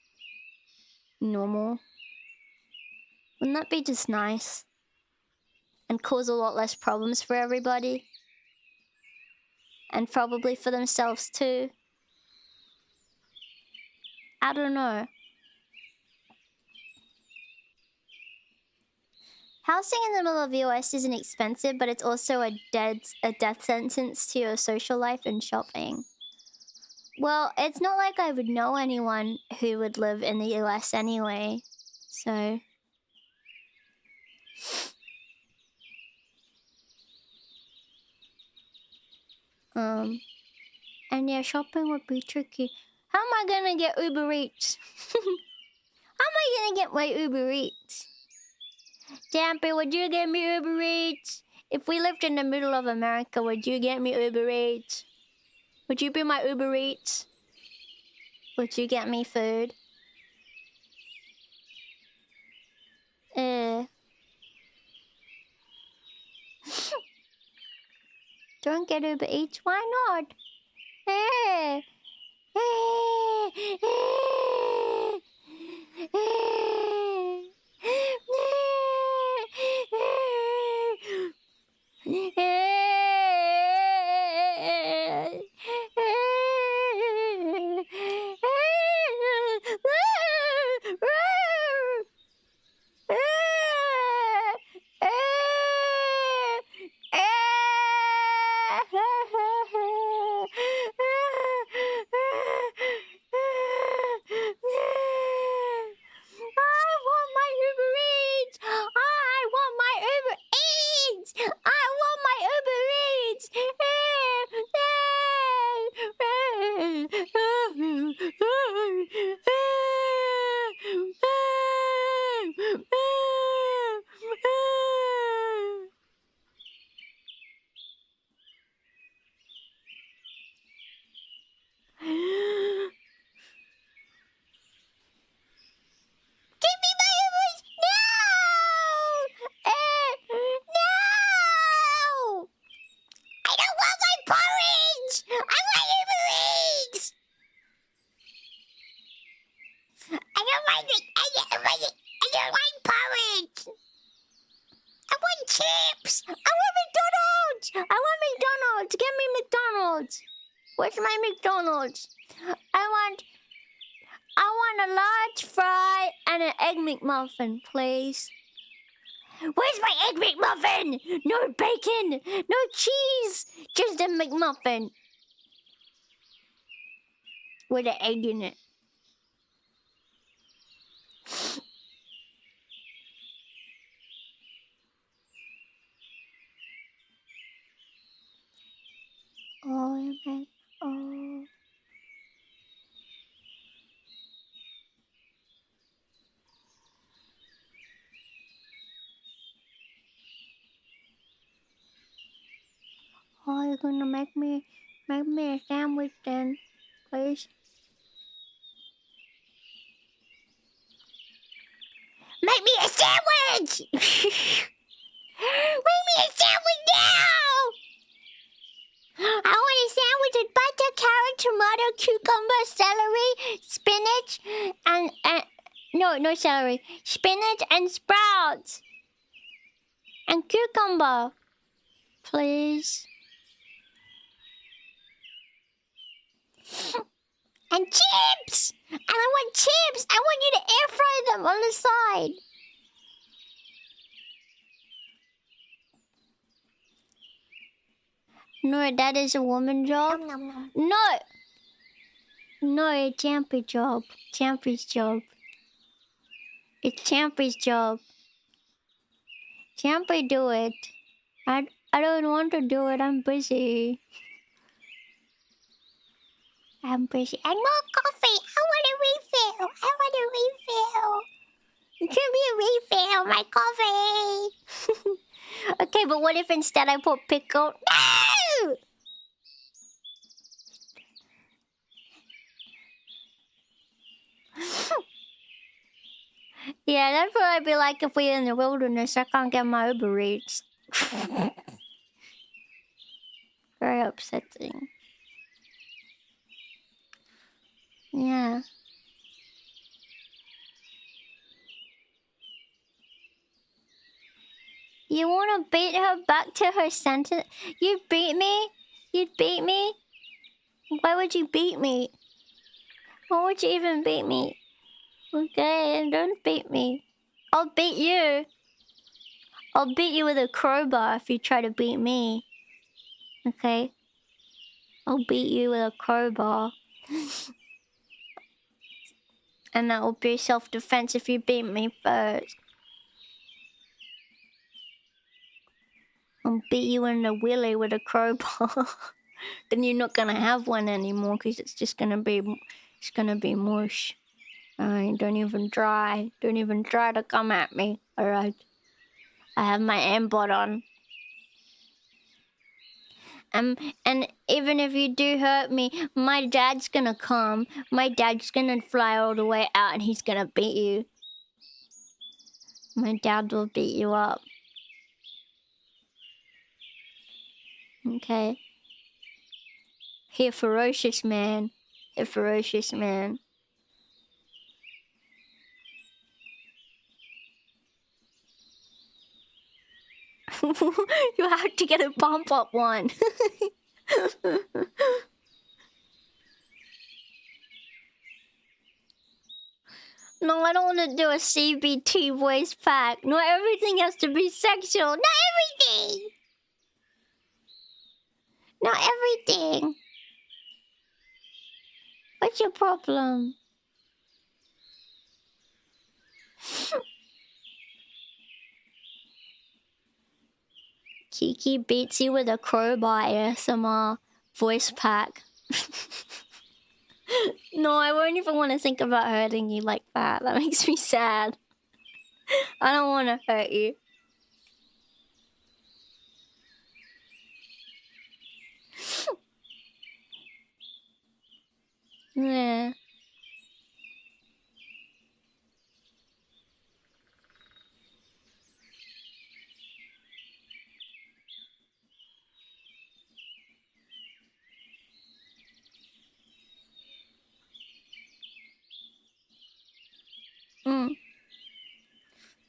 normal. Wouldn't that be just nice? And cause a lot less problems for everybody? And probably for themselves too? I don't know. Housing in the middle of the US isn't expensive, but it's also a death sentence to your social life and shopping. Well, it's not like I would know anyone who would live in the US anyway, so... And yeah, shopping would be tricky. How am I gonna get Uber Eats? How am I gonna get my Uber Eats? Champy, would you get me Uber Eats? If we lived in the middle of America, would you get me Uber Eats? Would you be my Uber Eats? Would you get me food? Don't get Uber Eats. Why not? Hey. Hey. Hey. Hey. Where's my McDonald's? I want a large fry and an egg McMuffin, please. Where's my egg McMuffin? No bacon, no cheese, just a McMuffin with an egg in it. Oh, man. Oh. Oh, you're gonna make me a sandwich then, please. Make me a sandwich! Make me a sandwich now! I want a sandwich with butter, carrot, tomato, cucumber, celery, spinach, and no celery. Spinach and sprouts. And cucumber. Please. And chips! And I want chips! I want you to air fry them on the side. No, that is a woman job. No! No, it's Champy job. Champy's job. It's Champy's job. Champy do it. I don't want to do it. I'm busy. I'm busy. I want coffee. I want a refill. I want a refill. Give me a refill, my coffee. Okay, but what if instead I put pickle? No! Yeah, that's what I'd be like if we're in the wilderness. I can't get my Uber Eats. Very upsetting. Yeah. You want to beat her back to her sentence? You beat me? You'd beat me? Why would you beat me? Why would you even beat me? Okay, don't beat me. I'll beat you. I'll beat you with a crowbar if you try to beat me. Okay? I'll beat you with a crowbar. And that will be self-defense if you beat me first. I'll beat you in the willy with a crowbar. Then you're not gonna have one anymore because it's just gonna be mush. Alright, don't even try. Don't even try to come at me. Alright. I have my aimbot on. And even if you do hurt me, my dad's gonna come. My dad's gonna fly all the way out and he's gonna beat you. My dad will beat you up. Okay. Here, ferocious man. A ferocious man. You have to get a bump up one. No, I don't want to do a CBT voice pack. Not everything has to be sexual. Not everything. Not everything. What's your problem? Kiki beats you with a crowbar ASMR voice pack. No, I won't even want to think about hurting you like that. That makes me sad. I don't want to hurt you. Yeah.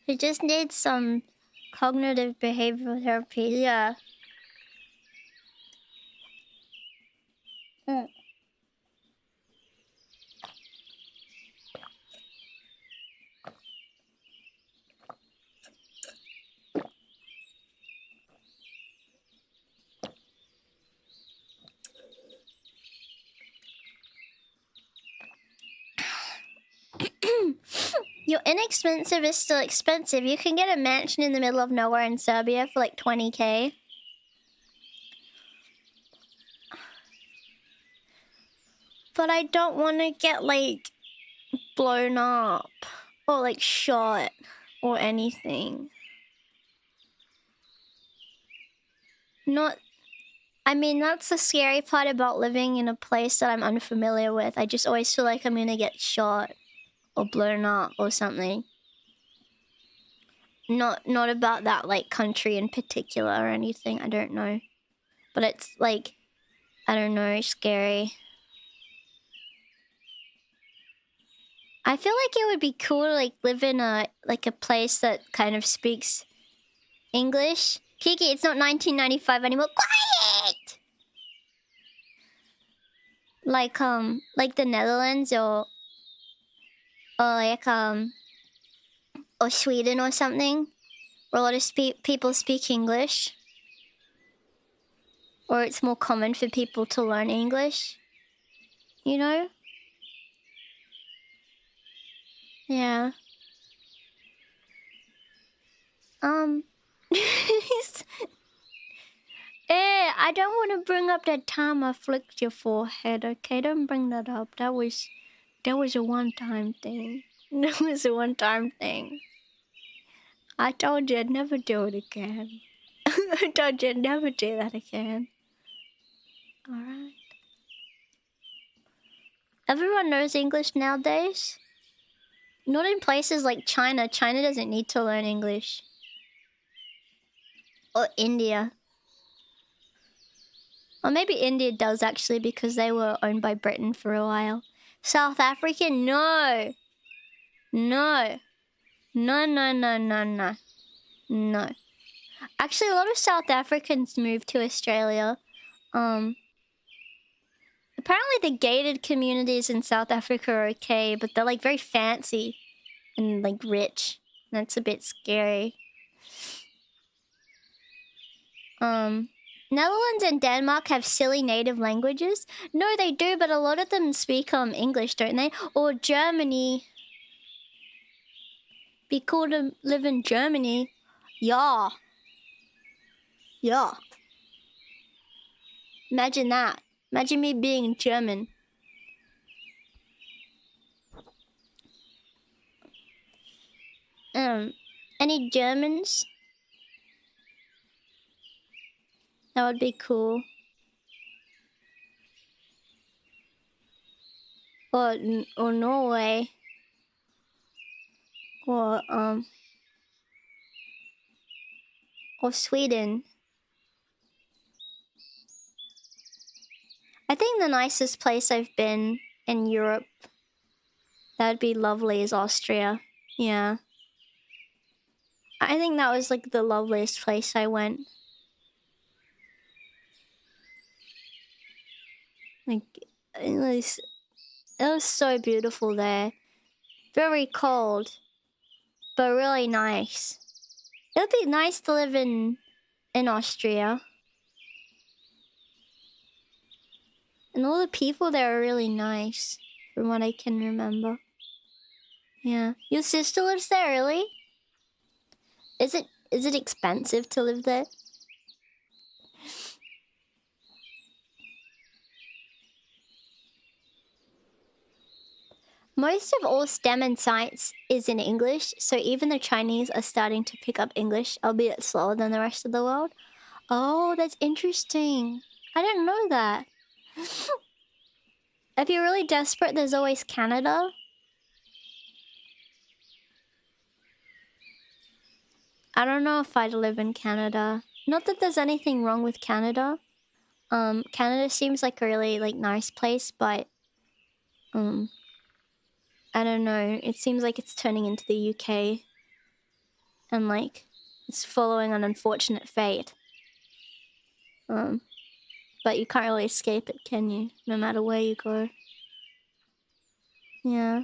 He just needs some cognitive behavioral therapy, yeah. Your inexpensive is still expensive. You can get a mansion in the middle of nowhere in Serbia for like 20k. But I don't want to get like blown up or like shot or anything. I mean, that's the scary part about living in a place that I'm unfamiliar with. I just always feel like I'm gonna get shot or blown up or something. Not about that like country in particular or anything. I don't know. But it's like, I don't know, scary. I feel like it would be cool to like live in a place that kind of speaks English. Kiki, it's not 1995 anymore. Quiet! Like the Netherlands or like or Sweden or something, where a lot of people speak English, or it's more common for people to learn English. You know? Yeah. I don't want to bring up that time I flicked your forehead, okay? Don't bring that up. That was a one-time thing. That was a one-time thing. I told you I'd never do it again. I told you I'd never do that again. Alright. Everyone knows English nowadays. Not in places like China. China doesn't need to learn English. Or India. Or maybe India does actually, because they were owned by Britain for a while. South Africa? No. No. No, no, no, no, no. No. Actually, a lot of South Africans moved to Australia. Apparently the gated communities in South Africa are okay, but they're like very fancy and like rich. That's a bit scary. Netherlands and Denmark have silly native languages. No, they do, but a lot of them speak English, don't they? Or Germany. Be cool to live in Germany. Yeah. Yeah. Imagine that. Imagine me being German. Any Germans? That would be cool. Or Norway. Or Sweden. I think the nicest place I've been in Europe, that'd be lovely, is Austria. Yeah. I think that was like the loveliest place I went. Like, it was so beautiful there. Very cold, but really nice. It would be nice to live in Austria. And all the people there are really nice, from what I can remember. Yeah. Your sister lives there, really? Is it expensive to live there? Most of all STEM and science is in English, so even the Chinese are starting to pick up English, albeit slower than the rest of the world. Oh, that's interesting. I didn't know that. If you're really desperate, there's always Canada. I don't know if I'd live in Canada. Not that there's anything wrong with Canada. Canada seems like a really, like, nice place, but... I don't know. It seems like it's turning into the UK. And, like, it's following an unfortunate fate. But you can't really escape it, can you? No matter where you go. Yeah.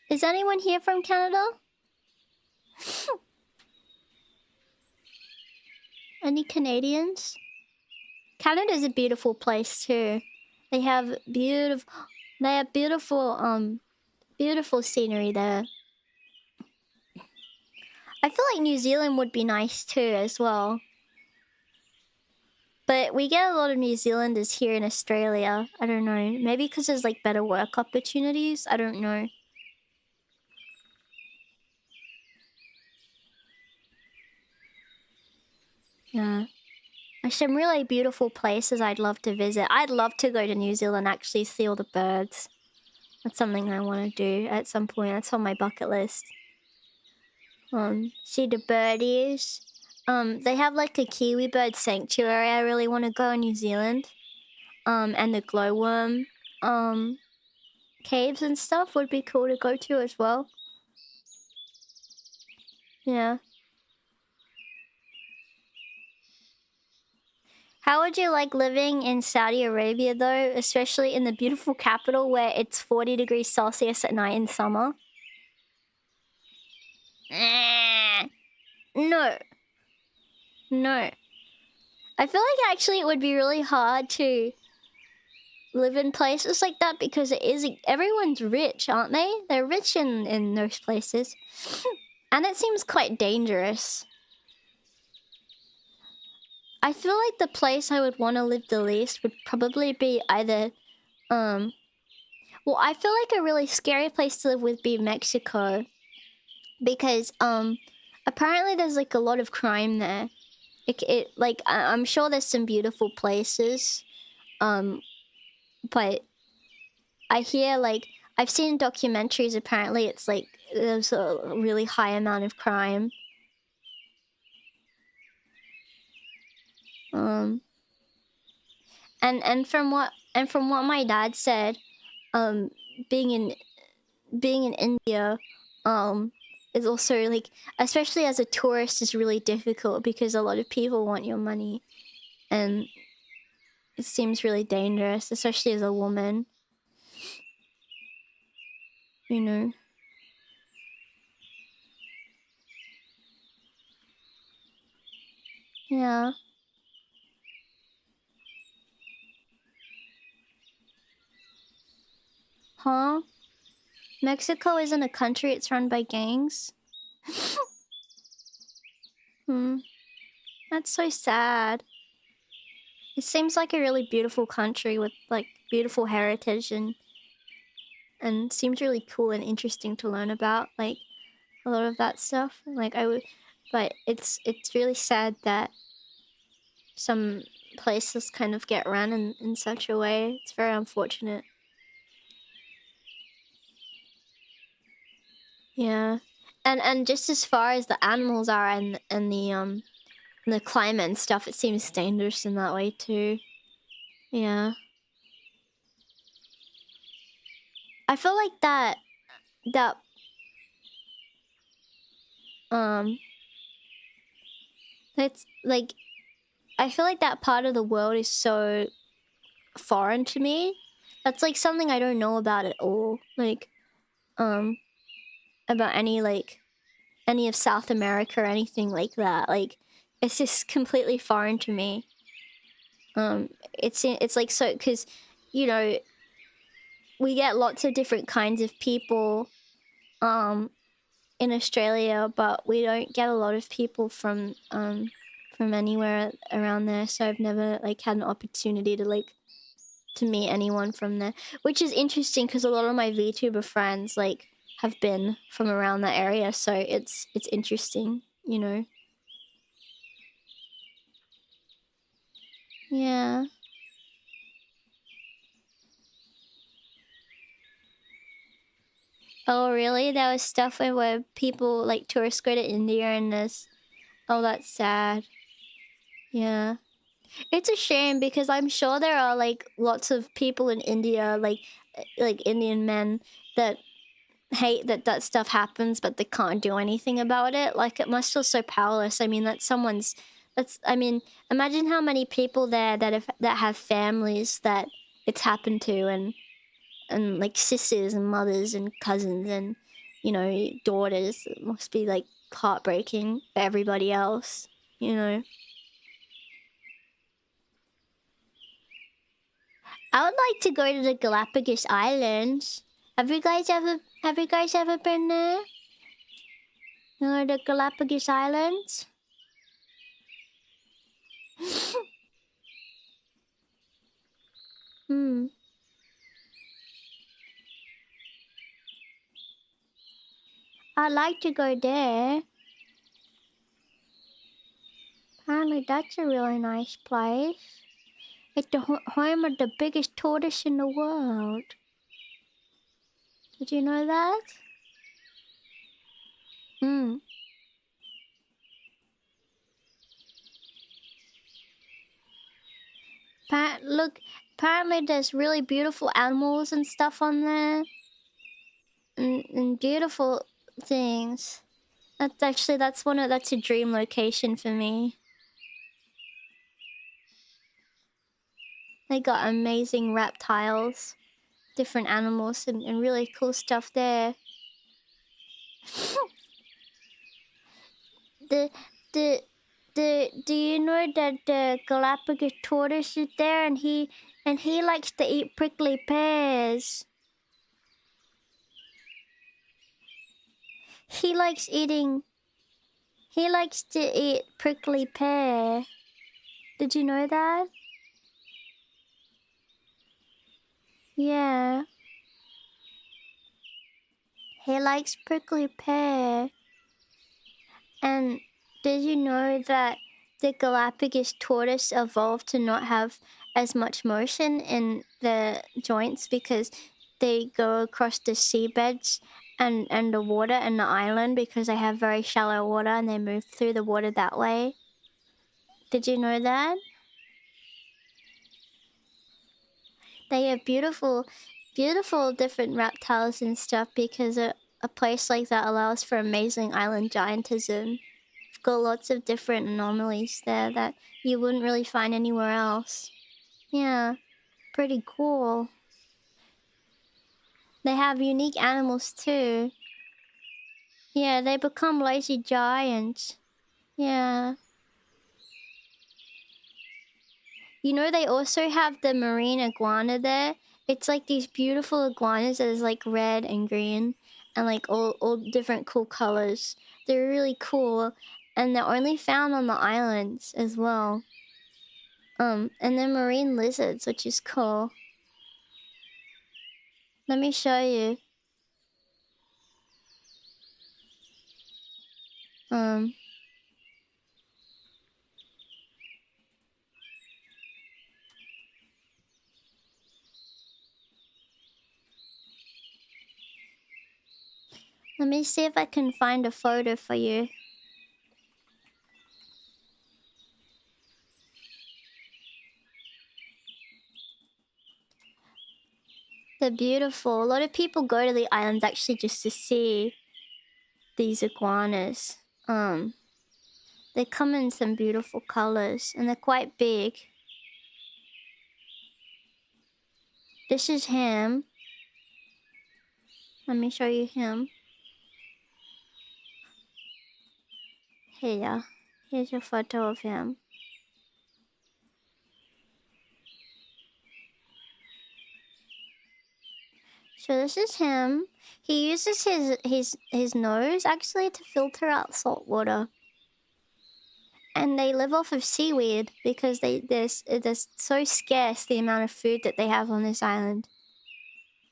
Is anyone here from Canada? Any Canadians? Canada's a beautiful place too. They have beautiful scenery there. I feel like New Zealand would be nice too as well. But we get a lot of New Zealanders here in Australia. I don't know. Maybe because there's like better work opportunities. I don't know. Yeah. There's some really beautiful places I'd love to visit. I'd love to go to New Zealand, actually see all the birds. That's something I want to do at some point. That's on my bucket list. See the birdies. They have like a kiwi bird sanctuary I really want to go in New Zealand. And the glowworm caves and stuff would be cool to go to as well. Yeah. How would you like living in Saudi Arabia though, especially in the beautiful capital where it's 40 degrees Celsius at night in summer? No. No. I feel like actually it would be really hard to live in places like that because everyone's rich, aren't they? They're rich in those places. And it seems quite dangerous. I feel like the place I would want to live the least would probably be either, well, I feel like a really scary place to live would be Mexico. Because, apparently there's, like, a lot of crime there. Like, I'm sure there's some beautiful places. But I hear, like, I've seen documentaries, apparently it's, like, there's a really high amount of crime. And from what my dad said, being in India, is also like, especially as a tourist, is really difficult because a lot of people want your money, and it seems really dangerous, especially as a woman. You know. Yeah. Huh? Mexico isn't a country, it's run by gangs? That's so sad. It seems like a really beautiful country with, like, beautiful heritage and seems really cool and interesting to learn about, like, a lot of that stuff. Like, but it's really sad that some places kind of get run in such a way. It's very unfortunate. Yeah. And just as far as the animals are and the climate and stuff, it seems dangerous in that way too. Yeah. I feel like that it's like, I feel like that part of the world is so foreign to me. That's like something I don't know about at all. Like, about any of South America or anything like that. Like, it's just completely foreign to me. It's like, so, because, you know, we get lots of different kinds of people in Australia, but we don't get a lot of people from anywhere around there, so I've never like had an opportunity to meet anyone from there, which is interesting because a lot of my VTuber friends like have been from around that area, so it's interesting, you know. Yeah. Oh, really? There was stuff where people, like, tourists go to India and this... Oh, that's sad. Yeah. It's a shame because I'm sure there are, like, lots of people in India, like Indian men, that hate that stuff happens, but they can't do anything about it. Like, it must feel so powerless. I mean, I mean, imagine how many people there that have families that it's happened to, and like sisters and mothers and cousins and, you know, daughters. It must be like heartbreaking for everybody else, you know. I would like to go to the Galapagos Islands. Have you guys ever been there? You know, the Galapagos Islands? I'd like to go there. Apparently that's a really nice place. It's the home of the biggest tortoise in the world. Did you know that? Look, apparently there's really beautiful animals and stuff on there. And beautiful things. That's a dream location for me. They got amazing reptiles, different animals, and really cool stuff there. Do you know that the Galapagos tortoise is there, and he likes to eat prickly pears. He likes to eat prickly pear. Did you know that? Yeah. He likes prickly pear. And did you know that the Galapagos tortoise evolved to not have as much motion in the joints because they go across the seabeds and the water and the island because they have very shallow water and they move through the water that way? Did you know that? They have beautiful different reptiles and stuff because a place like that allows for amazing island giantism. You've got lots of different anomalies there that you wouldn't really find anywhere else. Yeah, pretty cool. They have unique animals too. Yeah, they become lazy giants. Yeah. You know, they also have the marine iguana there. It's like these beautiful iguanas that is like red and green and like all different cool colors. They're really cool, and they're only found on the islands as well. And then marine lizards, which is cool. Let me show you. Let me see if I can find a photo for you. They're beautiful. A lot of people go to the islands actually just to see these iguanas. They come in some beautiful colors and they're quite big. This is him. Let me show you him. Here. Here's a photo of him. So this is him. He uses his nose actually to filter out salt water. And they live off of seaweed because they're so scarce the amount of food that they have on this island.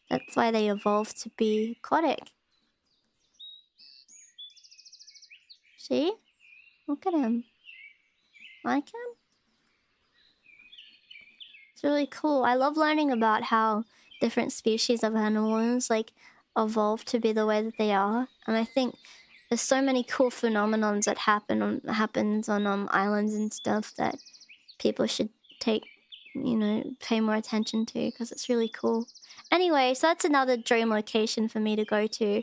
That's why they evolved to be aquatic. See? Look at him. Like him? It's really cool. I love learning about how different species of animals like evolve to be the way that they are, and I think there's so many cool phenomenons that happens on islands and stuff that people should pay more attention to because it's really cool. Anyway, so that's another dream location for me to go to.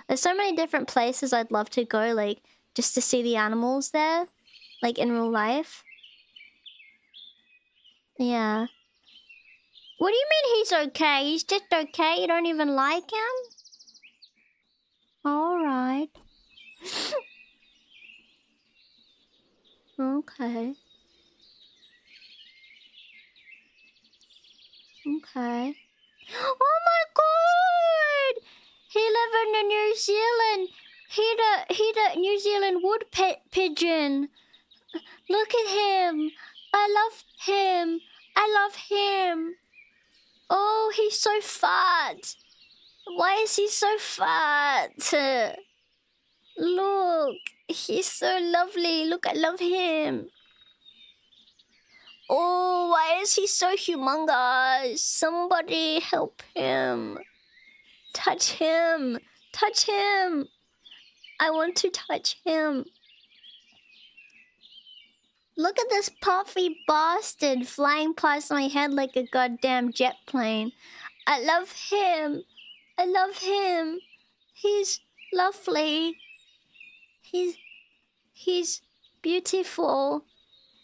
There's so many different places I'd love to go, like just to see the animals there, like in real life. Yeah. What do you mean he's okay? He's just okay? You don't even like him? Alright. Okay. Okay. Oh my god! He live in New Zealand. He the New Zealand wood pigeon. Look at him. I love him. I love him. Oh, he's so fat. Why is he so fat? Look, he's so lovely. Look, I love him. Oh, why is he so humongous? Somebody help him. Touch him. Touch him. I want to touch him. Look at this puffy bastard flying past my head like a goddamn jet plane. I love him. I love him. He's lovely. He's beautiful.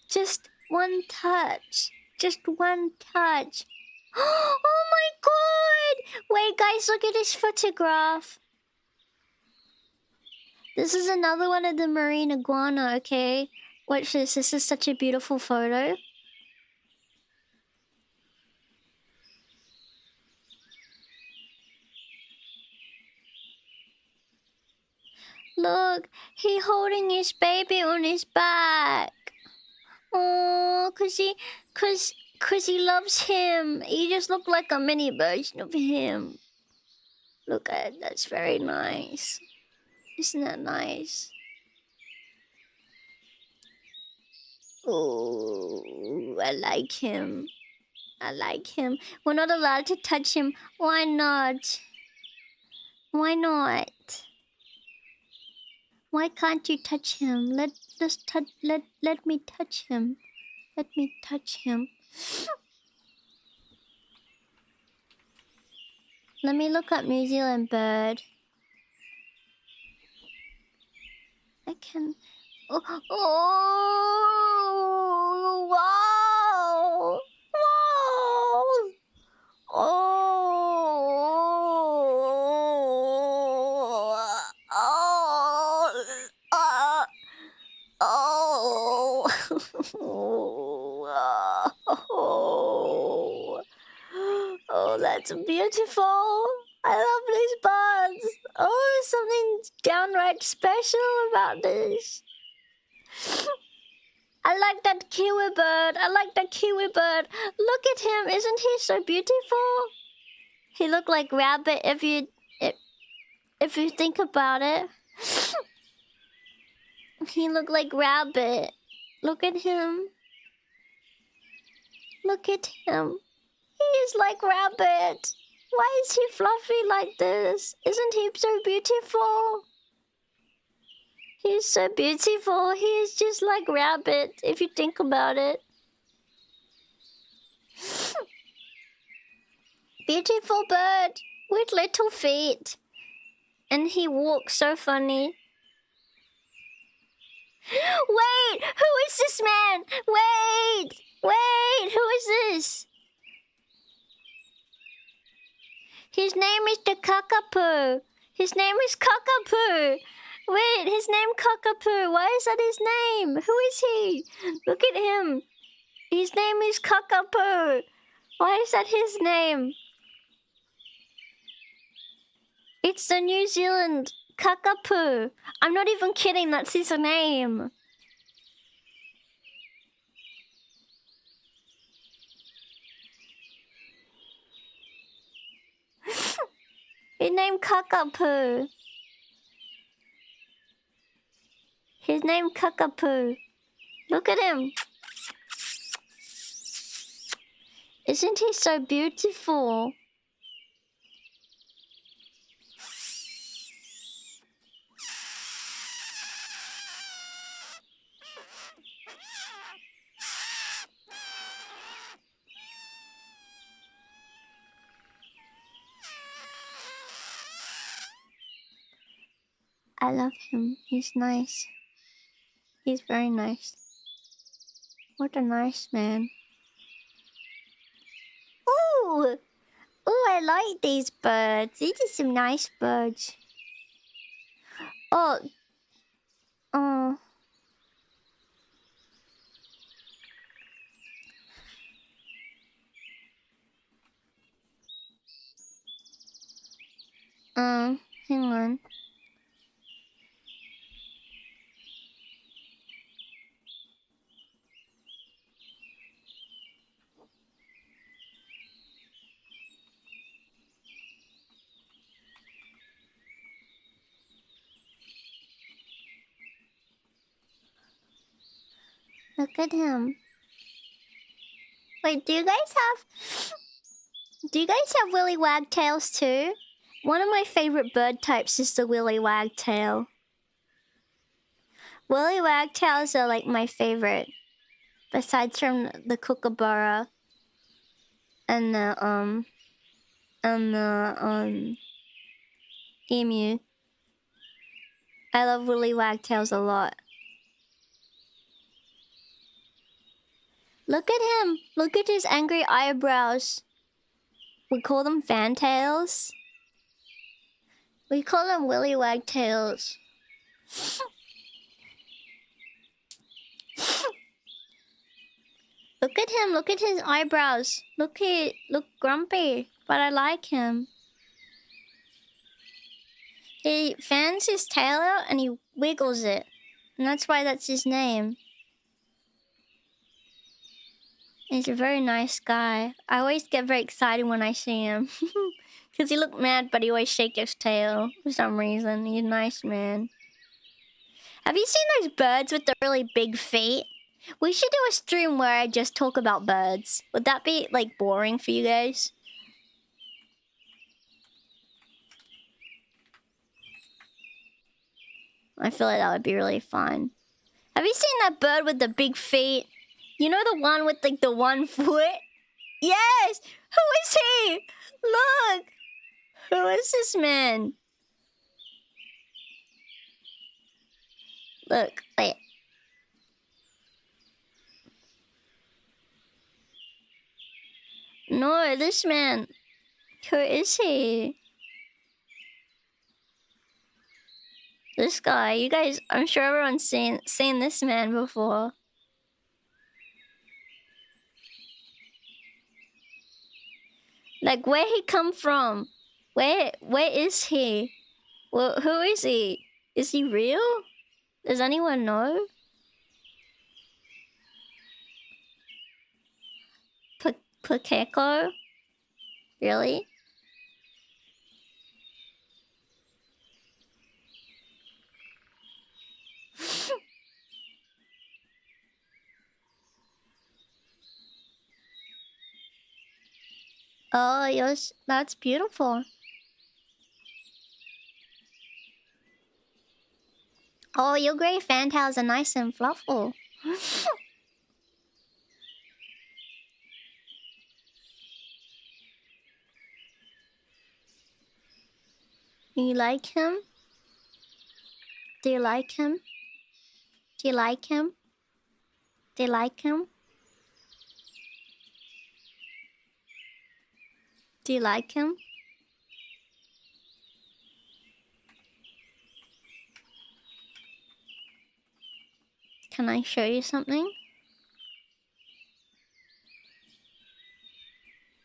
Just one touch. Just one touch. Oh my god! Wait, guys, look at this photograph. This is another one of the marine iguana, okay? Watch this. This is such a beautiful photo. Look, he holding his baby on his back. Oh, cause he loves him. He just looked like a mini version of him. Look at it. That's very nice. Isn't that nice? Oh, I like him. I like him. We're not allowed to touch him. Why not? Why not? Why can't you touch him? Let me touch him. Let me touch him. Let me look up New Zealand bird. I can. Oh, oh, wow! Wow! Oh, that's beautiful. I love these birds. Oh, something downright special about this. I like that kiwi bird. I like that kiwi bird. Look at him. Isn't he so beautiful? He looked like rabbit if you think about it. He looked like rabbit. Look at him. Look at him. He is like rabbit. Why is he fluffy like this? Isn't he so beautiful? He's so beautiful. He's just like Rabbit, if you think about it. Beautiful bird with little feet. And he walks so funny. Wait! Who is this man? Wait! Wait! Who is this? His name is the Cockapoo. His name is Cockapoo. Wait, his name Cockapoo. Why is that his name? Who is he? Look at him. His name is Cockapoo. Why is that his name? It's the New Zealand Cockapoo. I'm not even kidding, that's his name. His name Cockapoo. His name Cockapoo. Look at him. Isn't he so beautiful? I love him. He's nice. He's very nice. What a nice man. Ooh! Ooh, I like these birds. These are some nice birds. Oh. Oh. Hang on. Look at him. Wait, do you guys have willy wagtails too? One of my favorite bird types is the willy wagtail. Willy wagtails are like my favorite, besides from the kookaburra and the emu. I love willy wagtails a lot. Look at him! Look at his angry eyebrows. We call them fantails. We call them willy wagtails. Look at him, look at his eyebrows. Look grumpy, but I like him. He fans his tail out and he wiggles it. And that's why that's his name. He's a very nice guy. I always get very excited when I see him. Because he look mad, but he always shakes his tail for some reason. He's a nice man. Have you seen those birds with the really big feet? We should do a stream where I just talk about birds. Would that be, like, boring for you guys? I feel like that would be really fun. Have you seen that bird with the big feet? You know the one with, like, the 1 foot? Yes! Who is he? Look! Who is this man? Look, wait. No, this man. Who is he? This guy. You guys, I'm sure everyone's seen this man before. Like, where he come from? Where is he? Well, who is he? Is he real? Does anyone know? Pukeko? Really? Oh, yes, that's beautiful. Oh, your gray fantails are nice and fluffy. You like him? Do you like him? Do you like him? Do you like him? Do you like him? Can I show you something?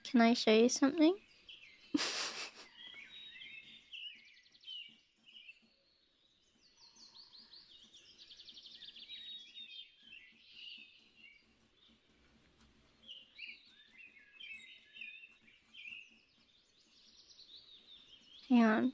Can I show you something? Hang on.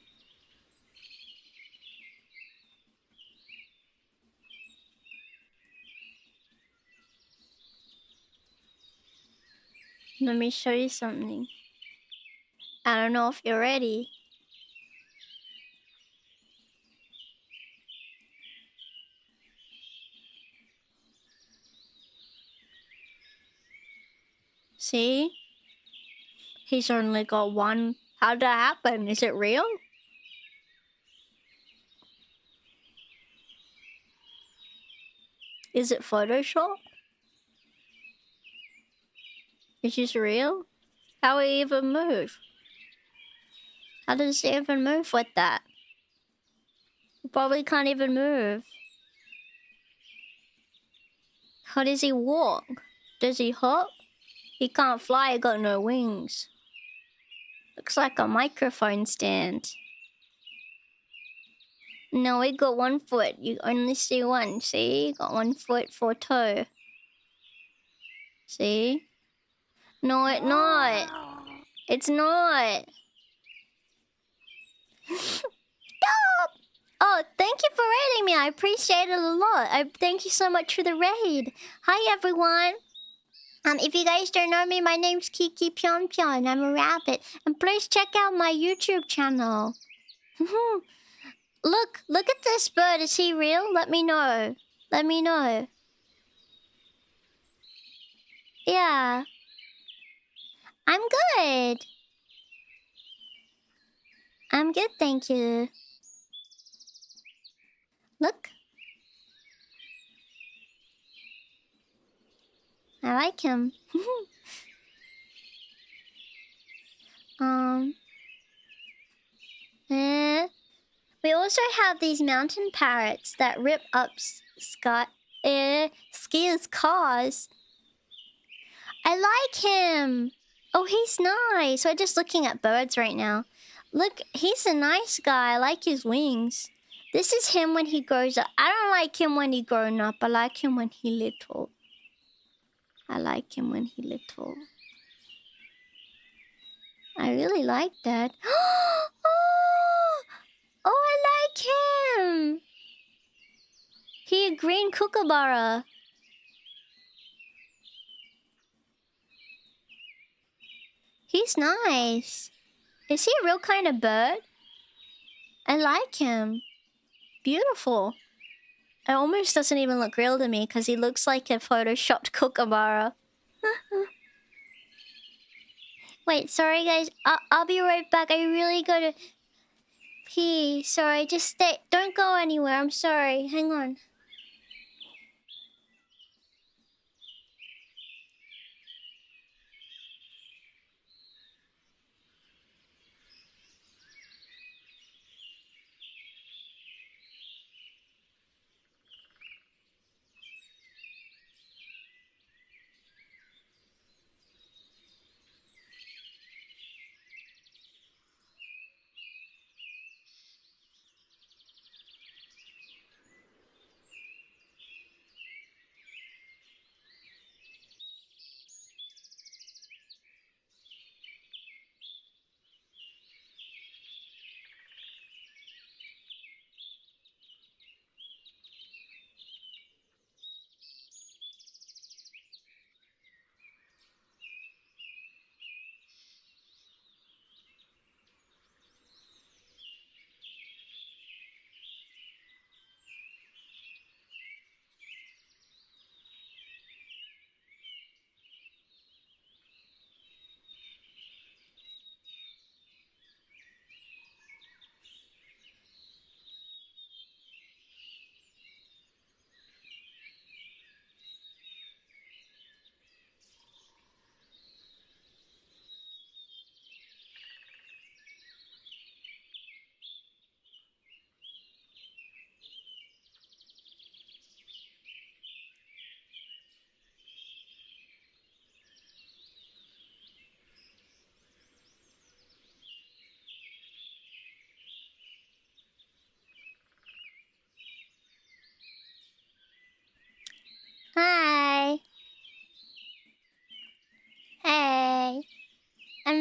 Let me show you something. I don't know if you're ready. See? He's only got one. How'd that happen? Is it real? Is it Photoshop? Is this real? How will he even move? How does he even move with that? He probably can't even move. How does he walk? Does he hop? He can't fly, he got no wings. Looks like a microphone stand. No, he got 1 foot. You only see one. See? Got 1 foot, 4 toe. See? No, it's not. It's not. Stop! Oh, thank you for raiding me. I appreciate it a lot. Thank you so much for the raid. Hi, everyone. If you guys don't know me, my name's Kiki Pyon. I'm a rabbit. And please check out my YouTube channel. Look at this bird. Is he real? Let me know. Let me know. Yeah. I'm good. I'm good, thank you. Look. I like him. We also have these mountain parrots that rip up skiers' cars. I like him. Oh, he's nice. We're just looking at birds right now. Look, he's a nice guy. I like his wings. This is him when he grows up. I don't like him when he grown up. I like him when he little. I like him when he little. I really like that. Oh, I like him. He a green kookaburra. He's nice. Is he a real kind of bird? I like him. Beautiful. It almost doesn't even look real to me because he looks like a photoshopped kookaburra. Wait, sorry guys. I'll be right back. I really gotta pee. Sorry, just stay. Don't go anywhere. I'm sorry. Hang on.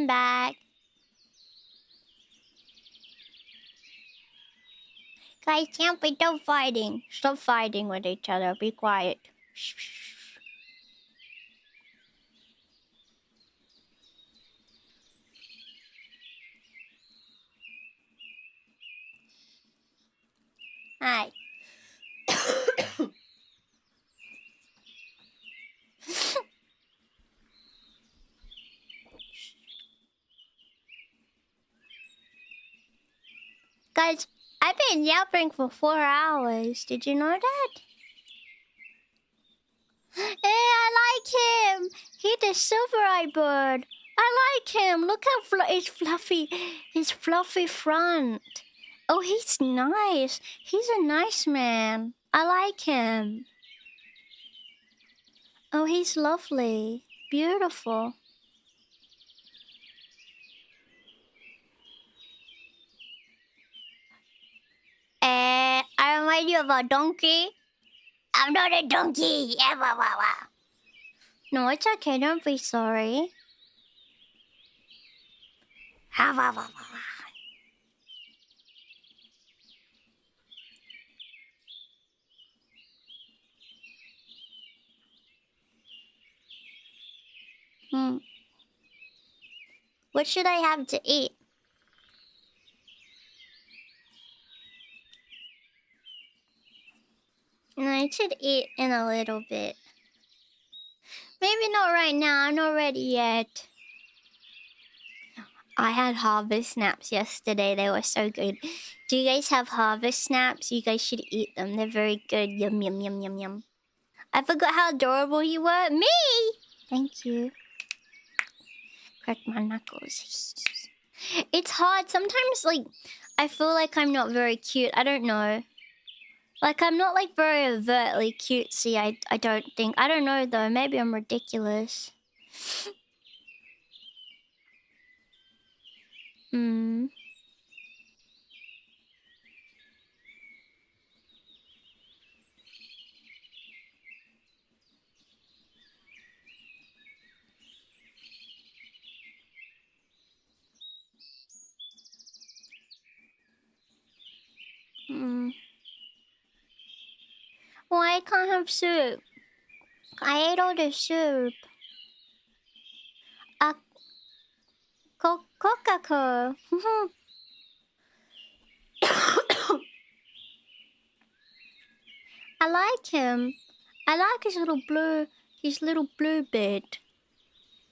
I'm back. Guys, Champy, don't fighting. Stop fighting with each other. Be quiet. Hi. Guys, I've been yapping for 4 hours. Did you know that? Hey, I like him. He's the silver-eyed bird. I like him. Look how it's fluffy. His fluffy front. Oh, he's nice. He's a nice man. I like him. Oh, he's lovely. Beautiful. I remind you of a donkey. I'm not a donkey. No, it's okay. Don't be sorry. What should I have to eat? And I should eat in a little bit. Maybe not right now. I'm not ready yet. I had harvest snaps yesterday. They were so good. Do you guys have harvest snaps? You guys should eat them. They're very good. Yum, yum, yum, yum, yum. I forgot how adorable you were. Me! Thank you. Crack my knuckles. It's hard. Sometimes, like, I feel like I'm not very cute. I don't know. Like, I'm not, like, very overtly cutesy, I don't think. I don't know, though. Maybe I'm ridiculous. Why I can't have soup? I ate all the soup. Coca-Cola. I like him. I like his little blue bird.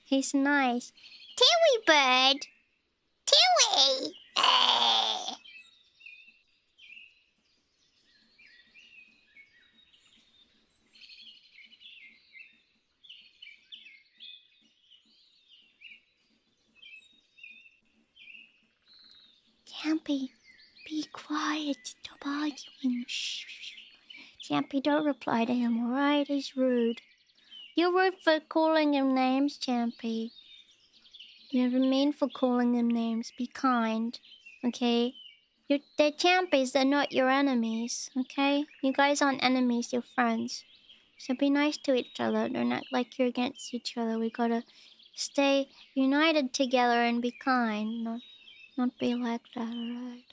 He's nice. Tiwi bird. Tiwi. Champy, be quiet. Stop arguing. Shh. Champy, don't reply to him, alright? He's rude. You're rude for calling him names, Champy. You're mean for calling them names. Be kind, okay? They're Champies, they're not your enemies, okay? You guys aren't enemies, you're friends. So be nice to each other. Don't act like you're against each other. We gotta stay united together and be kind. Not be like that, alright?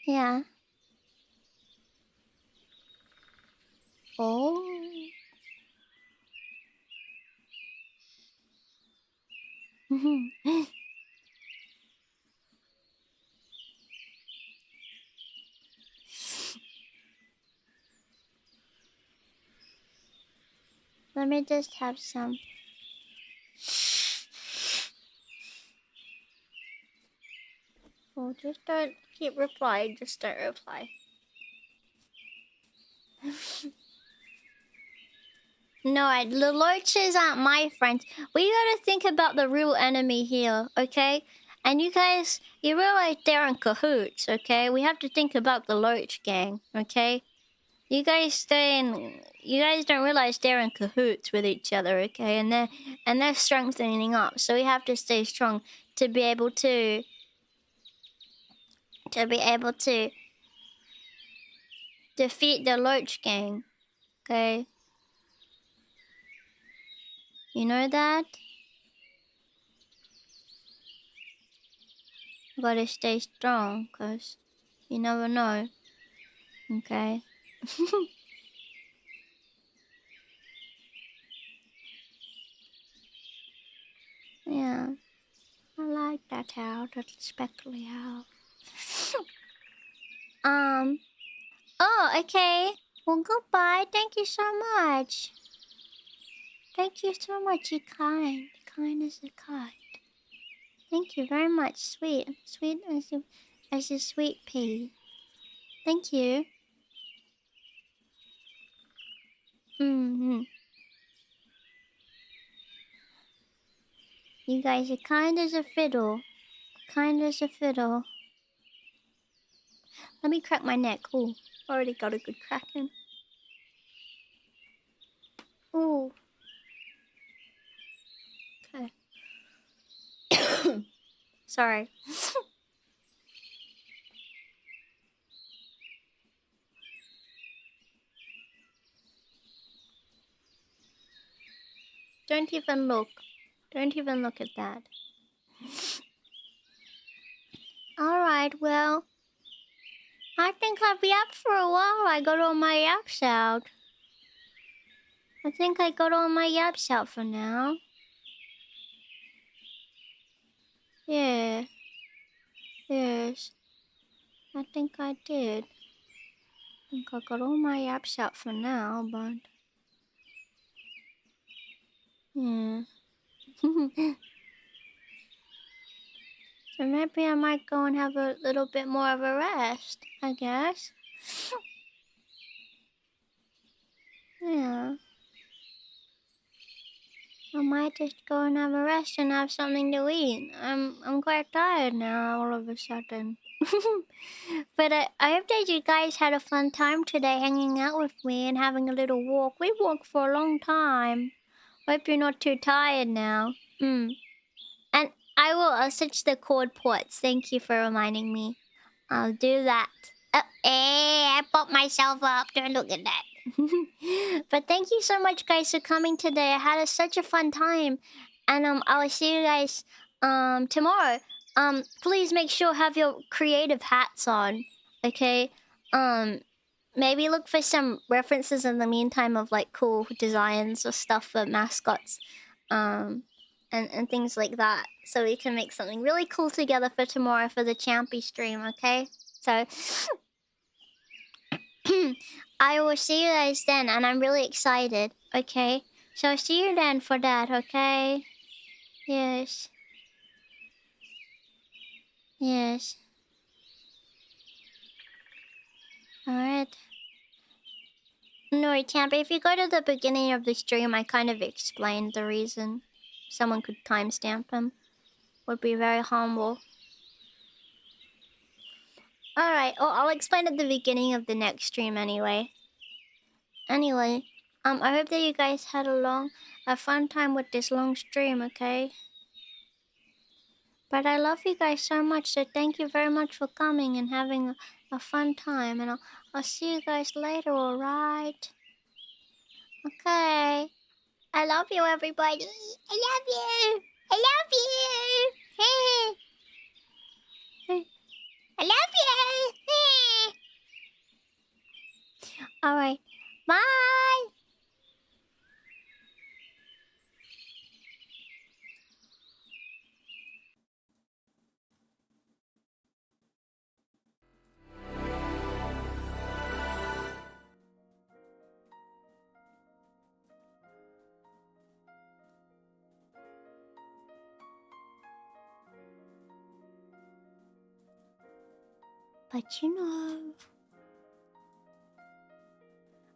Yeah. Oh. Let me just have some. Oh, just don't keep replying. Just don't reply. No, the loaches aren't my friends. We gotta think about the real enemy here, okay? And you guys, you realize they're in cahoots, okay? We have to think about the loach gang, okay? You guys don't realize they're in cahoots with each other, okay? And they're strengthening up, so we have to stay strong to be able to defeat the loach gang, okay? You know that? Gotta stay strong, cause you never know. Okay? Yeah. I like that how, that speckly how. Oh, okay. Well, goodbye. Thank you so much. Thank you so much, you kind. Kind as a kind. Thank you very much. Sweet. Sweet as a sweet pea. Thank you. Mm-hmm. You guys are kind as a fiddle. Kind as a fiddle. Let me crack my neck. Ooh, already got a good crack in. Ooh. Okay. Sorry. Don't even look. Don't even look at that. Alright, well, I think I'll be up for a while. I got all my yaps out. I think I got all my yaps out for now. Yeah. Yes. I think I did. I think I got all my yaps out for now, but... yeah. So maybe I might go and have a little bit more of a rest, I guess. Yeah. I might just go and have a rest and have something to eat. I'm quite tired now all of a sudden. But I hope that you guys had a fun time today hanging out with me and having a little walk. We walked for a long time. Hope you're not too tired now. And I will switch the cord ports. Thank you for reminding me. I'll do that. I popped myself up. Don't look at that. But thank you so much, guys, for coming today. I had such a fun time. And I will see you guys tomorrow. Please make sure you have your creative hats on. Okay? Maybe look for some references in the meantime of like cool designs or stuff for mascots. And things like that. So we can make something really cool together for tomorrow for the Champy stream, okay? So I will see you guys then, and I'm really excited, okay? So I'll see you then for that, okay? Yes. Yes. Alright. No, Champy, if you go to the beginning of the stream, I kind of explained the reason. Someone could timestamp them. Would be very humble. Alright, well, I'll explain at the beginning of the next stream anyway. Anyway, I hope that you guys had a fun time with this long stream, okay? But I love you guys so much, so thank you very much for coming and having a fun time. And I'll see you guys later, alright? Okay. I love you, everybody. I love you. I love you. Hey. I love you. Hey. Alright. Bye. But you know,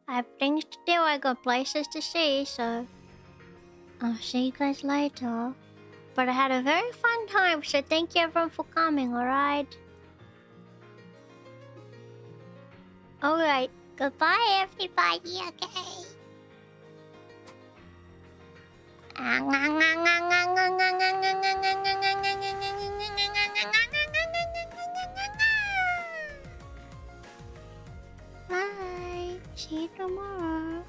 I have things to do. I got places to see, so I'll see you guys later. But I had a very fun time, so thank you everyone for coming, alright? Alright, goodbye everybody, okay? Bye. See you tomorrow.